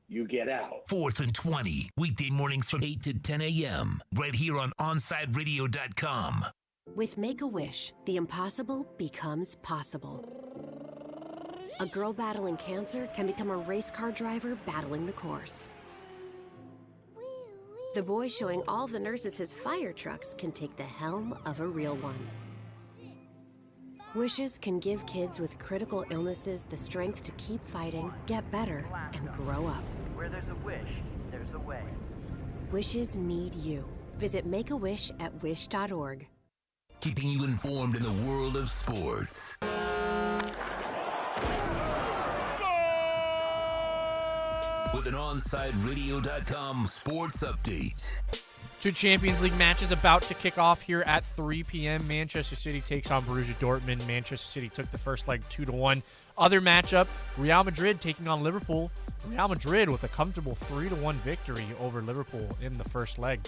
you get out. 4th and 20, weekday mornings from 8 to 10 a.m. right here on OnSideRadio.com. With Make-A-Wish, the impossible becomes possible. A girl battling cancer can become a race car driver battling the course. The boy showing all the nurses his fire trucks can take the helm of a real one. Wishes can give kids with critical illnesses the strength to keep fighting, get better, and grow up. Where there's a wish, there's a way. Wishes need you. Visit Make-A-Wish at wish.org. Keeping you informed in the world of sports. With an OnSideRadio.com sports update. Two Champions League matches about to kick off here at 3 p.m. Manchester City takes on Borussia Dortmund. Manchester City took the first leg 2-1. Other matchup, Real Madrid taking on Liverpool. Real Madrid with a comfortable 3-1 victory over Liverpool in the first leg.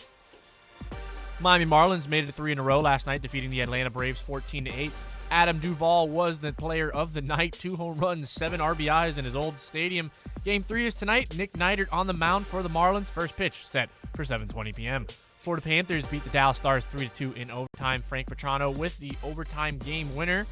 Miami Marlins made it 3 in a row last night, defeating the Atlanta Braves 14-8. Adam Duvall was the player of the night. 2 home runs, 7 RBIs in his old stadium. Game 3 is tonight. Nick Neidert on the mound for the Marlins. First pitch set for 7:20 p.m. Florida Panthers beat the Dallas Stars 3-2 in overtime. Frank Petrano with the overtime game winner.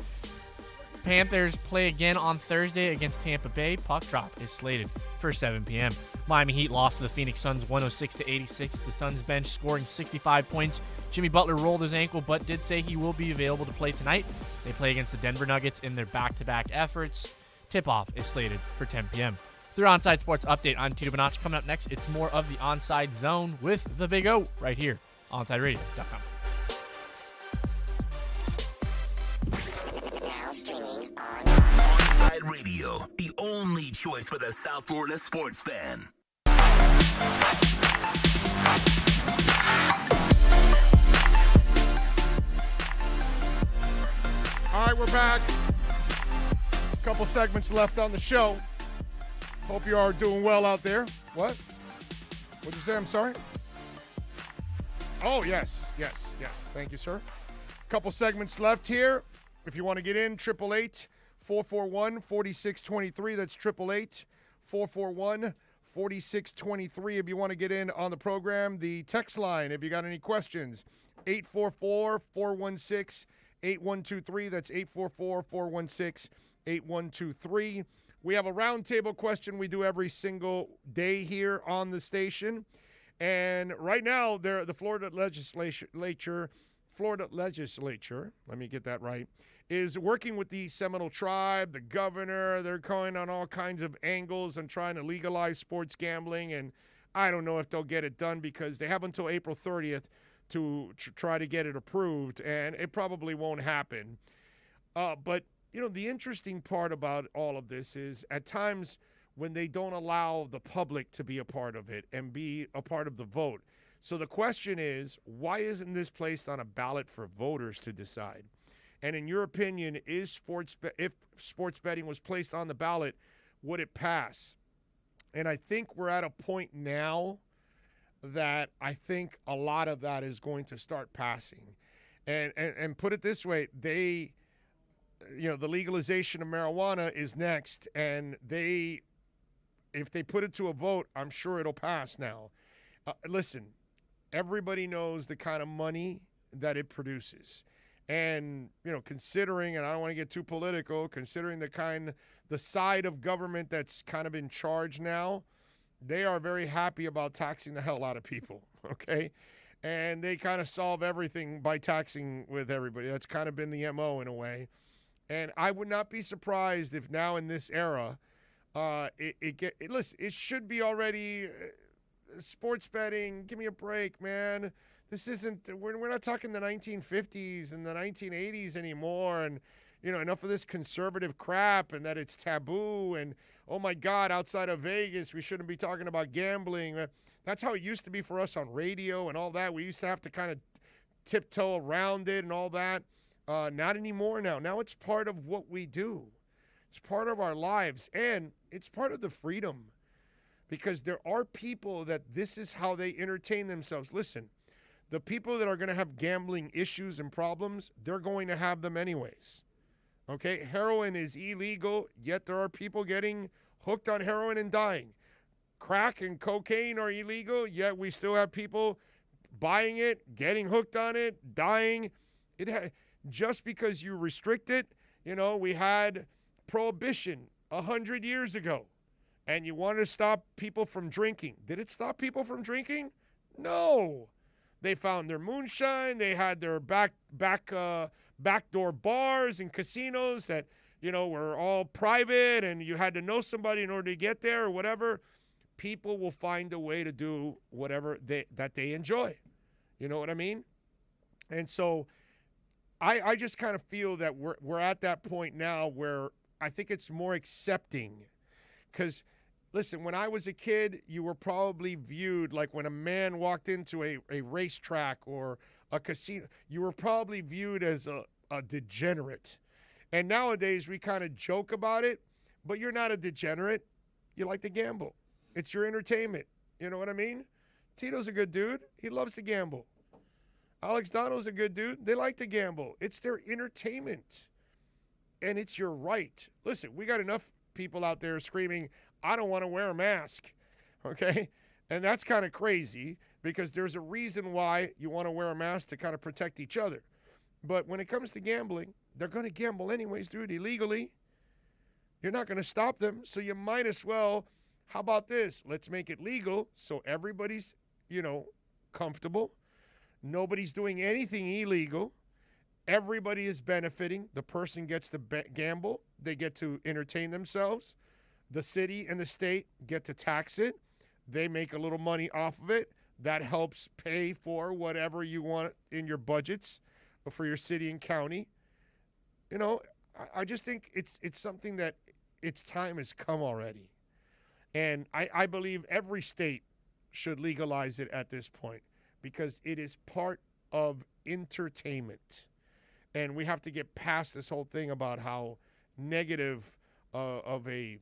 Panthers play again on Thursday against Tampa Bay. Puck drop is slated for 7 p.m. Miami Heat lost to the Phoenix Suns 106-86. The Suns bench scoring 65 points. Jimmy Butler rolled his ankle but did say he will be available to play tonight. They play against the Denver Nuggets in their back-to-back efforts. Tip-off is slated for 10 p.m. Through Onside Sports Update, I'm Tito Bonacci. Coming up next, it's more of the Onside Zone with the Big O right here on OnSideRadio.com. streaming online. OnSide Radio, the only choice for the South Florida sports fan. All right, we're back. A couple segments left on the show. Hope you are doing well out there. What? What'd you say? I'm sorry? Oh, yes. Thank you, sir. Couple segments left here. If you want to get in, 888-441-4623. That's 888-441-4623. If you want to get in on the program, the text line, if you got any questions, 844-416-8123. That's 844-416-8123. We have a roundtable question we do every single day here on the station. And right now, the Florida legislature, let me get that right, is working with the Seminole tribe, the governor. They're going on all kinds of angles and trying to legalize sports gambling. And I don't know if they'll get it done because they have until April 30th to try to get it approved, and it probably won't happen. But, the interesting part about all of this is at times when they don't allow the public to be a part of it and be a part of the vote. So the question is, why isn't this placed on a ballot for voters to decide? And in your opinion, if sports betting was placed on the ballot, would it pass? And I think we're at a point now that I think a lot of that is going to start passing. And put it this way, the legalization of marijuana is next, and if they put it to a vote, I'm sure it'll pass now. Listen, everybody knows the kind of money that it produces. And, considering, and I don't want to get too political, considering the side of government that's kind of in charge now, they are very happy about taxing the hell out of people, okay? And they kind of solve everything by taxing with everybody. That's kind of been the MO in a way. And I would not be surprised if now in this era, listen, it should be already sports betting. Give me a break, man. This isn't, we're not talking the 1950s and the 1980s anymore. And, enough of this conservative crap and that it's taboo. And, oh my God, outside of Vegas, we shouldn't be talking about gambling. That's how it used to be for us on radio and all that. We used to have to kind of tiptoe around it and all that. Not anymore now. Now it's part of what we do. It's part of our lives, and it's part of the freedom, because there are people that this is how they entertain themselves. Listen, the people that are going to have gambling issues and problems, they're going to have them anyways. Okay? Heroin is illegal, yet there are people getting hooked on heroin and dying. Crack and cocaine are illegal, yet we still have people buying it, getting hooked on it, dying. Just because you restrict it, we had prohibition 100 years ago, and you wanted to stop people from drinking. Did it stop people from drinking? No. They found their moonshine. They had their backdoor bars and casinos that, were all private, and you had to know somebody in order to get there or whatever. People will find a way to do whatever that they enjoy. You know what I mean? And so I just kind of feel that we're at that point now where I think it's more accepting. Because, listen, when I was a kid, you were probably viewed like when a man walked into a racetrack or a casino, you were probably viewed as a degenerate. And nowadays we kind of joke about it, but you're not a degenerate. You like to gamble. It's your entertainment. You know what I mean? Tito's a good dude. He loves to gamble. Alex Donald's a good dude. They like to gamble. It's their entertainment. And it's your right. Listen, we got enough people out there screaming, I don't want to wear a mask. Okay? And that's kind of crazy because there's a reason why you want to wear a mask to kind of protect each other. But when it comes to gambling, they're going to gamble anyways, dude, illegally. You're not going to stop them. So you might as well, how about this? Let's make it legal so everybody's, comfortable. Nobody's doing anything illegal. Everybody is benefiting. The person gets to gamble. They get to entertain themselves. The city and the state get to tax it. They make a little money off of it. That helps pay for whatever you want in your budgets for your city and county. I just think it's something that its time has come already. And I believe every state should legalize it at this point because it is part of entertainment. And we have to get past this whole thing about how negative of a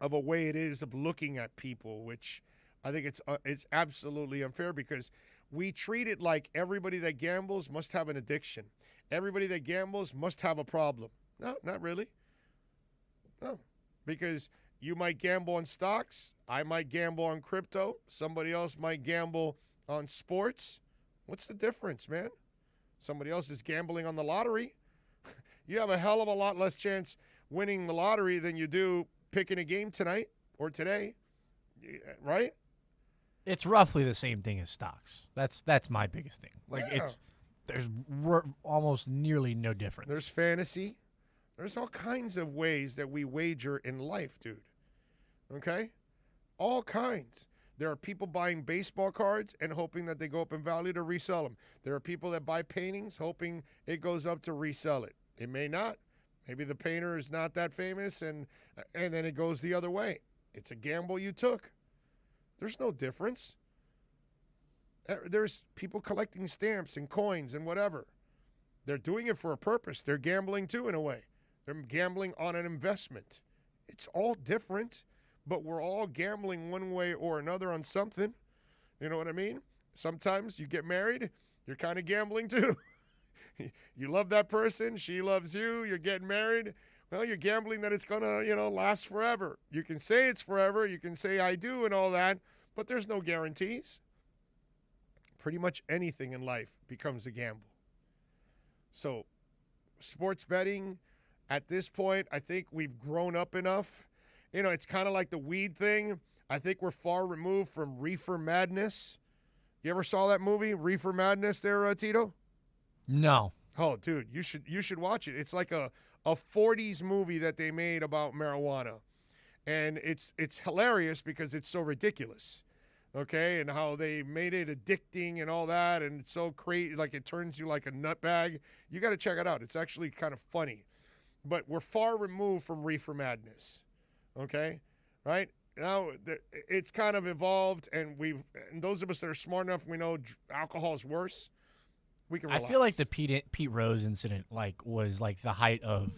way it is of looking at people, which I think it's absolutely unfair because we treat it like everybody that gambles must have an addiction. Everybody that gambles must have a problem. No, not really. No, because you might gamble on stocks. I might gamble on crypto. Somebody else might gamble on sports. What's the difference, man? Somebody else is gambling on the lottery. You have a hell of a lot less chance winning the lottery than you do picking a game tonight or today, right? It's roughly the same thing as stocks. That's my biggest thing. Like there's almost nearly no difference. There's fantasy. There's all kinds of ways that we wager in life, dude. Okay? All kinds. There are people buying baseball cards and hoping that they go up in value to resell them. There are people that buy paintings hoping it goes up to resell it. It may not. Maybe the painter is not that famous and then it goes the other way. It's a gamble you took. There's no difference. There's people collecting stamps and coins and whatever. They're doing it for a purpose. They're gambling too in a way. They're gambling on an investment. It's all different, but we're all gambling one way or another on something. You know what I mean? Sometimes you get married, you're kind of gambling too. You love that person, she loves you, you're getting married. Well, you're gambling that it's going to, last forever. You can say it's forever, you can say I do and all that, but there's no guarantees. Pretty much anything in life becomes a gamble. So, sports betting, at this point, I think we've grown up enough. It's kind of like the weed thing. I think we're far removed from reefer madness. You ever saw that movie, Reefer Madness there, Tito? No. Oh, dude, you should watch it. It's like a 40s movie that they made about marijuana. And it's hilarious because it's so ridiculous. Okay? And how they made it addicting and all that, and it's so crazy, like it turns you like a nutbag. You got to check it out. It's actually kind of funny. But we're far removed from reefer madness. Okay? Right? Now, it's kind of evolved, and those of us that are smart enough, we know alcohol is worse. We can relax. I feel like the Pete Rose incident was the height of,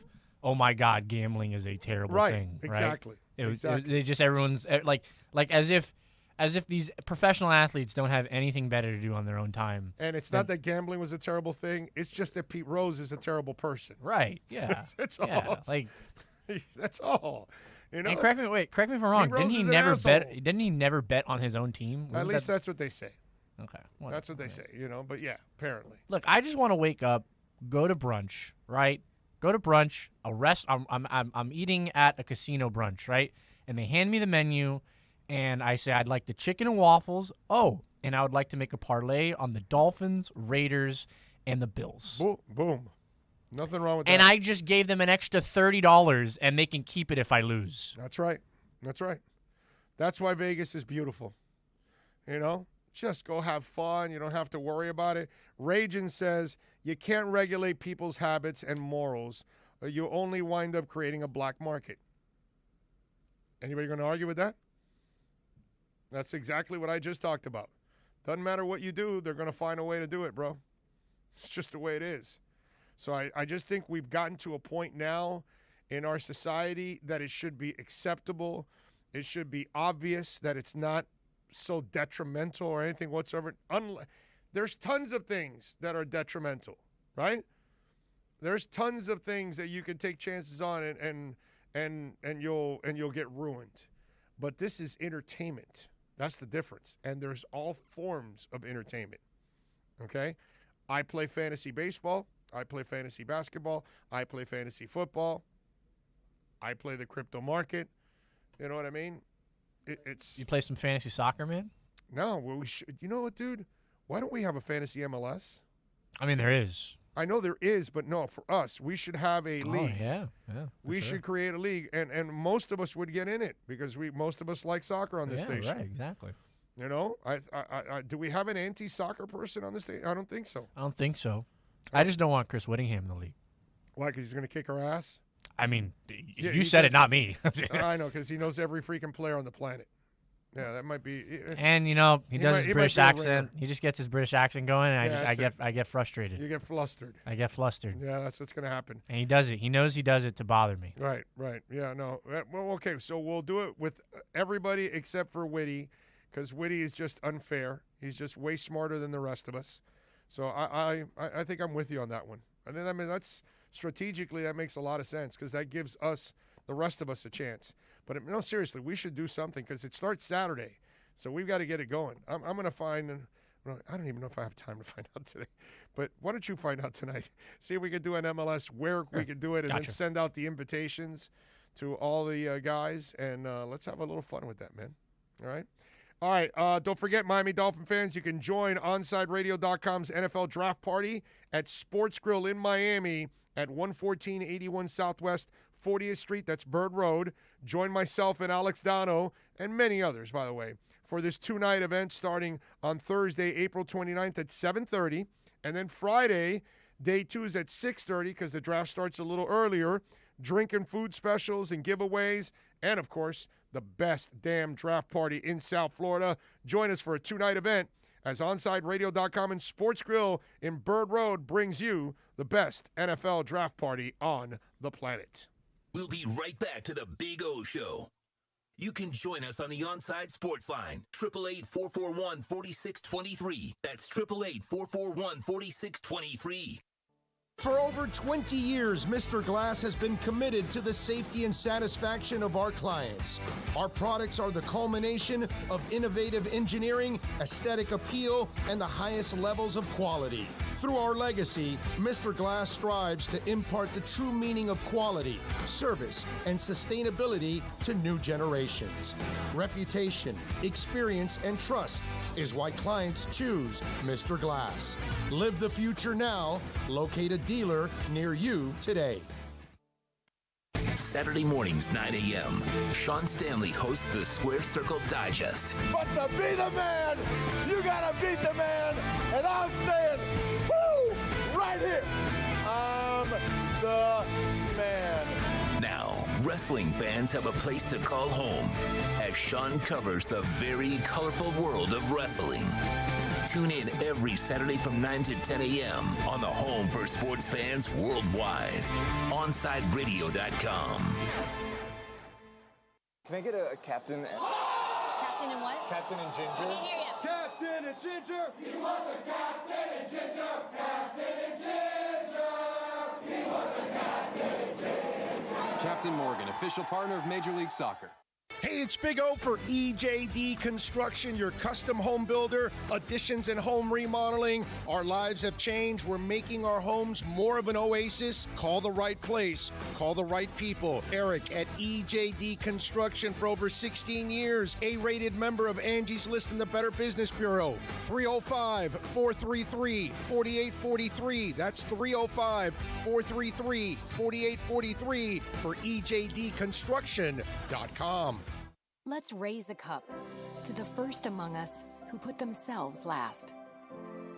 oh my God, gambling is a terrible thing. Exactly. Right? Exactly. Everyone's like as if these professional athletes don't have anything better to do on their own time. And it's not that gambling was a terrible thing. It's just that Pete Rose is a terrible person. Right. Yeah. That's yeah. all. That's all. And correct me if I'm wrong. Didn't he never bet on his own team? At least that's what they say. Okay. That's what they say, but yeah, apparently. Look, I just want to wake up, go to brunch, right? Go to brunch, I'm eating at a casino brunch, right? And they hand me the menu and I say I'd like the chicken and waffles. Oh, and I would like to make a parlay on the Dolphins, Raiders, and the Bills. Boom. Nothing wrong with that. And I just gave them an extra $30 and they can keep it if I lose. That's right. That's why Vegas is beautiful. Just go have fun. You don't have to worry about it. Ragin says you can't regulate people's habits and morals. You only wind up creating a black market. Anybody going to argue with that? That's exactly what I just talked about. Doesn't matter what you do, they're going to find a way to do it, bro. It's just the way it is. So I just think we've gotten to a point now in our society that it should be acceptable. It should be obvious that it's not so detrimental or anything whatsoever. There's tons of things that are detrimental, right? There's tons of things that you can take chances on and you'll get ruined. But this is entertainment. That's the difference. And there's all forms of entertainment. Okay? I play fantasy baseball. I play fantasy basketball. I play fantasy football. I play the crypto market. You know what I mean? You play some fantasy soccer, man? No, well, we should. You know what, dude? Why don't we have a fantasy MLS? I mean, there is. I know there is, but no, for us, we should have a league. Yeah. We should create a league, and most of us would get in it because most of us like soccer on this station. Right, exactly. Do we have an anti-soccer person on this station? I don't think so. I just don't want Chris Whittingham in the league. Why? Because he's going to kick our ass? I mean, Yeah, you said it, not me. I know, because he knows every freaking player on the planet. Yeah, that might be. And he does his British accent. He just gets his British accent going, and I get frustrated. You get flustered. I get flustered. Yeah, that's what's going to happen. And he does it. He knows he does it to bother me. Right. Yeah, no. Well, okay, so we'll do it with everybody except for Whitty, because Whitty is just unfair. He's just way smarter than the rest of us. So I think I'm with you on that one. And then, I mean, that's strategically, that makes a lot of sense, because that gives us, the rest of us, a chance. But no, seriously, we should do something, because it starts Saturday. So we've got to get it going. I'm going to find, I don't even know if I have time to find out today. But why don't you find out tonight? See if we could do an MLS where we could do it, and then send out the invitations to all the guys. And let's have a little fun with that, man. All right, don't forget, Miami Dolphin fans, you can join OnSideRadio.com's NFL Draft Party at Sports Grill in Miami at 11481 Southwest 40th Street. That's Bird Road. Join myself and Alex Dano and many others, by the way, for this two-night event starting on Thursday, April 29th at 7:30. And then Friday, day 2 is at 6:30 because the draft starts a little earlier. Drink and food specials and giveaways. And, of course, the best damn draft party in South Florida. Join us for a two-night event as OnSideRadio.com and Sports Grill in Bird Road brings you the best NFL draft party on the planet. We'll be right back to the Big O Show. You can join us on the OnSide Sports Line, 888-441-4623. That's 888-441-4623. For over 20 years, Mr. Glass has been committed to the safety and satisfaction of our clients. Our products are the culmination of innovative engineering, aesthetic appeal, and the highest levels of quality. Through our legacy, Mr. Glass strives to impart the true meaning of quality, service, and sustainability to new generations. Reputation, experience, and trust is why clients choose Mr. Glass. Live the future now. Locate a dealer near you today. Saturday mornings, 9 a.m., Sean Stanley hosts the Square Circle Digest. But to be the man, you gotta beat the man. And I'm saying, woo, right here, I'm the man. Now, wrestling fans have a place to call home as Sean covers the very colorful world of wrestling. Tune in every Saturday from 9 to 10 a.m. on the home for sports fans worldwide, OnSideRadio.com. Can I get a captain? Captain and what? Captain and ginger. I can't hear you. Captain and ginger. He was a captain and ginger. Captain and ginger. He was a captain and ginger. Captain Morgan, official partner of Major League Soccer. Hey, it's Big O for EJD Construction, your custom home builder, additions and home remodeling. Our lives have changed. We're making our homes more of an oasis. Call the right place. Call the right people. Eric at EJD Construction for over 16 years. A-rated member of Angie's List in the Better Business Bureau. 305-433-4843. That's 305-433-4843 for EJDConstruction.com. Let's raise a cup to the first among us who put themselves last.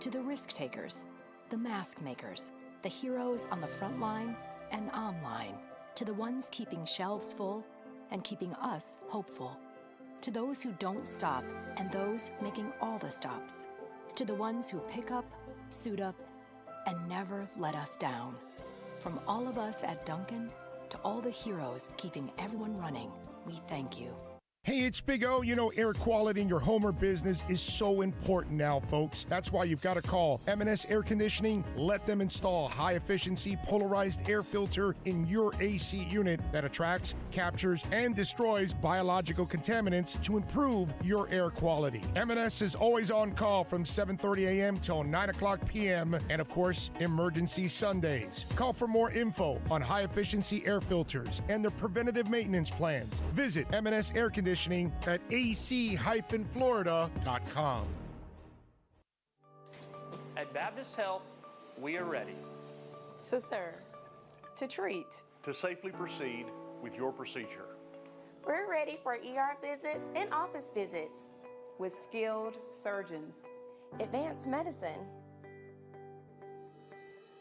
To the risk takers, the mask makers, the heroes on the front line and online. To the ones keeping shelves full and keeping us hopeful. To those who don't stop and those making all the stops. To the ones who pick up, suit up, and never let us down. From all of us at Duncan to all the heroes keeping everyone running, we thank you. Hey, it's Big O. You know, air quality in your home or business is so important now, folks. That's why you've got to call M&S Air Conditioning. Let them install a high-efficiency polarized air filter in your AC unit that attracts, captures, and destroys biological contaminants to improve your air quality. M&S is always on call from 7:30 a.m. till 9 o'clock p.m. and, of course, emergency Sundays. Call for more info on high-efficiency air filters and their preventative maintenance plans. Visit M&S Air Conditioning at ac-florida.com. At Baptist Health, we are ready to serve, to treat, to safely proceed with your procedure. We're ready for ER visits and office visits with skilled surgeons, advanced medicine,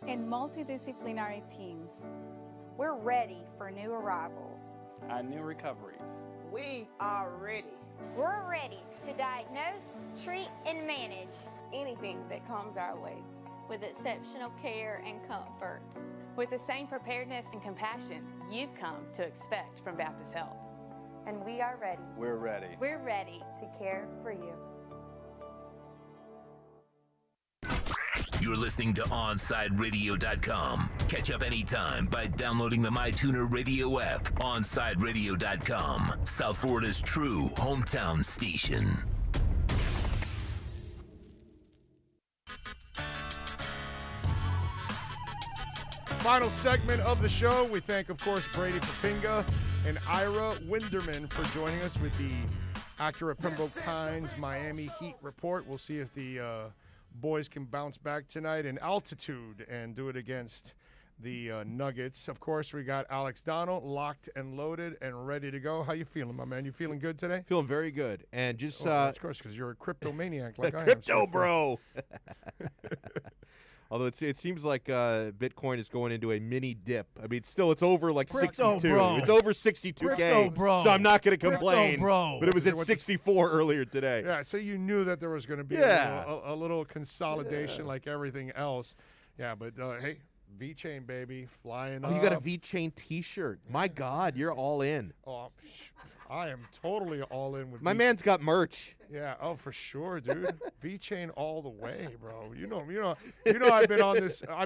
and multidisciplinary teams. We're ready for new arrivals and new recoveries. We are ready. We're ready to diagnose, treat, and manage anything that comes our way with exceptional care and comfort. With the same preparedness and compassion you've come to expect from Baptist Health. And we are ready. We're ready. We're ready to care for you. You're listening to OnSideRadio.com. Catch up anytime by downloading the MyTuner Radio app. OnSideRadio.com, South Florida's true hometown station. Final segment of the show. We thank, of course, Brady Papinga and Ira Winderman for joining us with the Acura Pembroke Pines Miami Heat report. We'll see if the boys can bounce back tonight in altitude and do it against the Nuggets. Of course, we got Alex Donald locked and loaded and ready to go. How you feeling, my man? You feeling good today? Feeling very good. And just of course, because you're a cryptomaniac like I am. Crypto bro. Although it seems like Bitcoin is going into a mini dip. I mean, still it's over like 62. Bro. It's over 62K. Bro. So I'm not going to complain. Bro. But it was at 64 earlier today. Yeah, so you knew that there was going to be a little consolidation like everything else. Yeah, but hey, V-Chain, baby, flying up. You got a V-Chain T-shirt. My God, you're all in. Oh, I am totally all in with My man's got merch. Yeah, oh for sure, dude. V-Chain all the way, bro. You know I've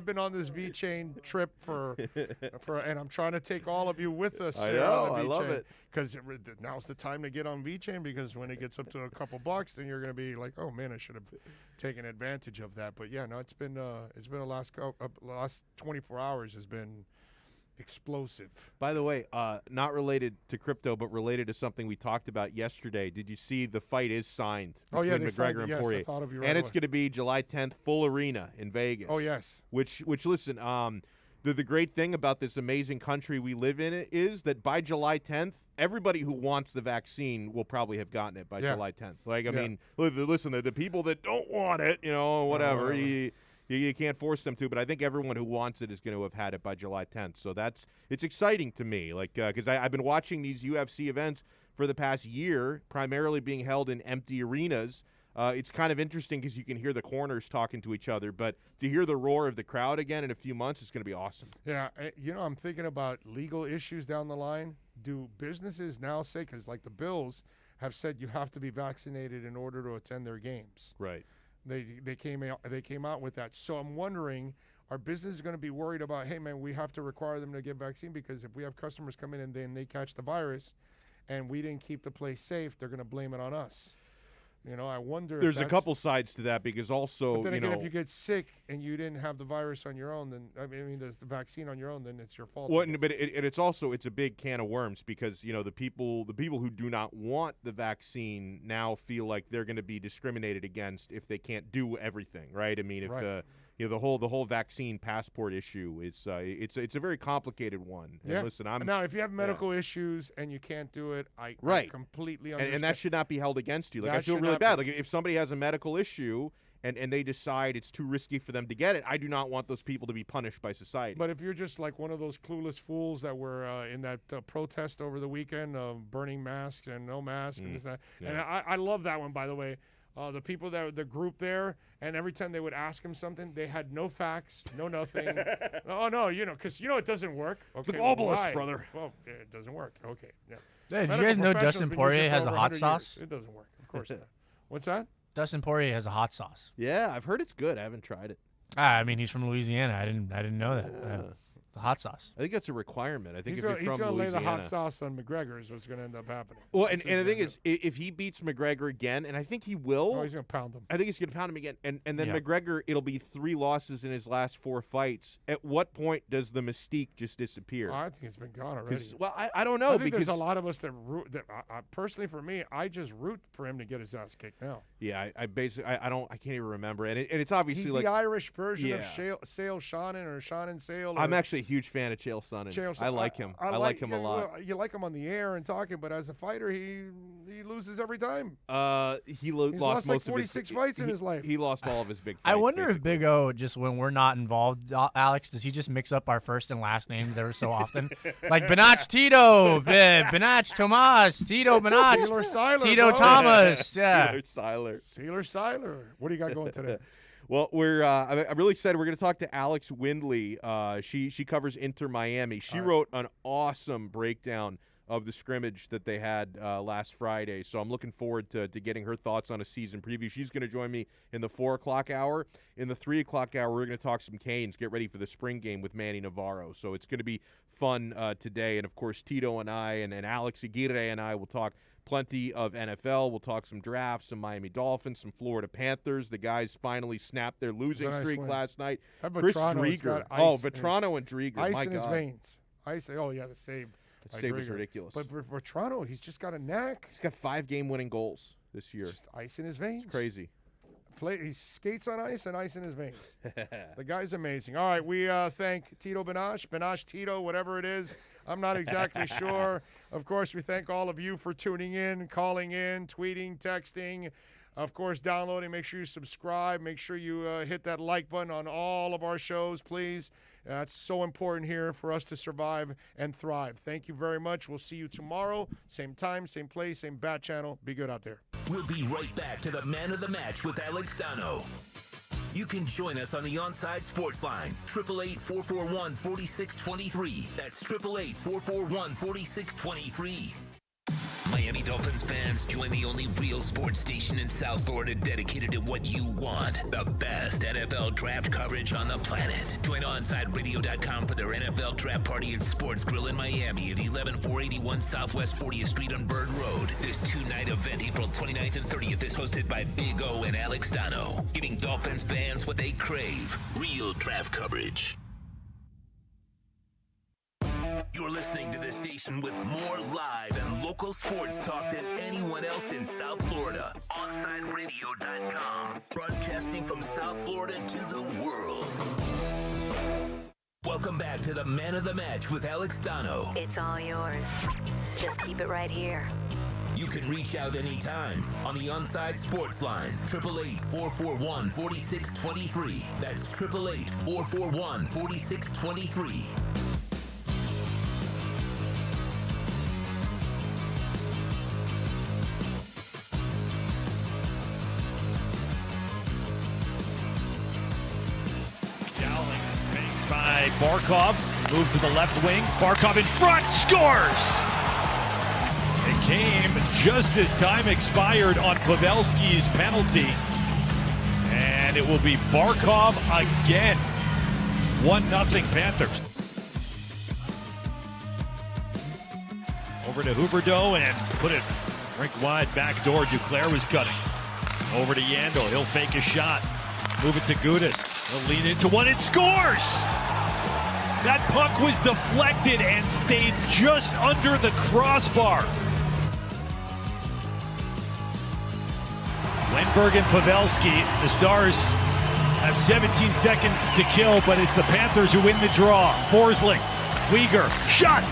been on this V-Chain trip for and I'm trying to take all of you with us. I know, I love it. Because now's the time to get on V-Chain, because when it gets up to a couple bucks, then you're gonna be like, oh man, I should have taken advantage of that. But yeah, no, it's been a last 24 hours has been explosive. By the way, not related to crypto, but related to something we talked about yesterday. Did you see the fight is signed between McGregor and Poirier? I thought of you and it's going to be July 10th, full arena in Vegas. Oh, yes. Which listen, the great thing about this amazing country we live in is that by July 10th, everybody who wants the vaccine will probably have gotten it by July 10th. Like, I mean, listen, the people that don't want it, whatever. You can't force them to, but I think everyone who wants it is going to have had it by July 10th. So it's exciting to me, like because I've been watching these UFC events for the past year, primarily being held in empty arenas. It's kind of interesting because you can hear the corners talking to each other, but to hear the roar of the crowd again in a few months is going to be awesome. Yeah, I'm thinking about legal issues down the line. Do businesses now say, because like the Bills have said you have to be vaccinated in order to attend their games. Right. They came out with that. So I'm wondering, are businesses going to be worried about, hey, man, we have to require them to get vaccine, because if we have customers come in and then they catch the virus and we didn't keep the place safe, they're going to blame it on us. I wonder. There's a couple sides to that, because also, but then again, if you get sick and you didn't have the virus on your own, then there's the vaccine on your own, then it's your fault. Well, but it's a big can of worms, because the people who do not want the vaccine now feel like they're going to be discriminated against if they can't do everything, right? I mean, if the whole vaccine passport issue is it's a very complicated one. And listen, now if you have medical issues and you can't do it, I completely understand. And that should not be held against you. Like, I feel really bad. Like, if somebody has a medical issue and they decide it's too risky for them to get it, I do not want those people to be punished by society. But if you're just like one of those clueless fools that were in that protest over the weekend of burning masks and no mask and this and that, and I love that one, by the way. The people the group there, and every time they would ask him something, they had no facts, no nothing. Oh no, because it doesn't work. Okay, the globalist, brother. Well, it doesn't work. Okay, yeah. Hey, did you guys know Dustin Poirier has a hot sauce? It doesn't work. Of course not. What's that? Dustin Poirier has a hot sauce. Yeah, I've heard it's good. I haven't tried it. I mean, he's from Louisiana. I didn't know that. The hot sauce. I think that's a requirement. I think he's going to lay the hot sauce on McGregor is what's going to end up happening. Well, and the thing is, if he beats McGregor again, and I think he will. He's going to pound him. I think he's going to pound him again. And then McGregor, it'll be 3 losses in his last 4 fights. At what point does the mystique just disappear? I think it's been gone already. Well, I don't know. I think there's a lot of us that root. Personally, for me, I just root for him to get his ass kicked now. Yeah, I basically, I can't even remember. And it's obviously he's like the Irish version of Sale Shannon or Shannon Sale. I'm actually a huge fan of Chael Sonnen. I like him. I like him a lot. Well, you like him on the air and talking, but as a fighter, he loses every time. He's lost like 46 fights in his life. He lost all of his big fights. I wonder basically. if Big O, just when we're not involved, Alex, does he just mix up our first and last names ever so often? Like Benach Tito, Benach Tomas, Tito Benach, Sealer Seiler, Tito bro. Thomas. Yeah. Sealer Seiler. What do you got going today? Well, I'm really excited. We're going to talk to Alex Windley. She covers Inter Miami. She wrote an awesome breakdown of the scrimmage that they had last Friday. So I'm looking forward to getting her thoughts on a season preview. She's going to join me in the 4 o'clock hour. In the 3 o'clock hour, we're going to talk some Canes, get ready for the spring game with Manny Navarro. So it's going to be fun today. And, of course, Tito and I and Alex Aguirre and I will talk plenty of NFL. We'll talk some drafts, some Miami Dolphins, some Florida Panthers. The guys finally snapped their losing streak last night. Chris Drieger. Vetrano and Drieger. Ice My in his God. veins. Ice. Oh, yeah, the save. The save was ridiculous. But for Vetrano, he's just got a knack. He's got 5 game-winning goals this year. Just ice in his veins. It's crazy. He skates on ice and ice in his veins. The guy's amazing. All right, we thank Tito Benach Tito, whatever it is. I'm not exactly sure. Of course, we thank all of you for tuning in, calling in, tweeting, texting. Of course, downloading. Make sure you subscribe. Make sure you hit that like button on all of our shows, please. It's so important here for us to survive and thrive. Thank you very much. We'll see you tomorrow. Same time, same place, same bat channel. Be good out there. We'll be right back to the Man of the Match with Alex Dano. You can join us on the OnSide Sports Line, 888-441-4623. That's 888-441-4623. Miami Dolphins fans, join the only real sports station in South Florida dedicated to what you want. The best NFL draft coverage on the planet. Join OnSideRadio.com for their NFL draft party and sports grill in Miami at 11481 Southwest 40th Street on Bird Road. This 2-night event, April 29th and 30th, is hosted by Big O and Alex Dano, giving Dolphins fans what they crave. Real draft coverage. You're listening to this station with more live and local sports talk than anyone else in South Florida. OnSideRadio.com. Broadcasting from South Florida to the world. Welcome back to the Man of the Match with Alex Dano. It's all yours. Just keep it right here. You can reach out anytime on the OnSide Sports Line, 888-441-4623. That's 888-441-4623. By Barkov, moved to the left wing. Barkov in front, scores! It came just as time expired on Pavelski's penalty. And it will be Barkov again. 1-0 Panthers. Over to Huberdeau and put it rink wide back door. Duclair was cutting. Over to Yandel. He'll fake a shot. Move it to Gudas. He'll lean into one and scores! That puck was deflected and stayed just under the crossbar. Wenberg and Pavelski, the Stars have 17 seconds to kill, but it's the Panthers who win the draw. Forsling, Uyghur, shot,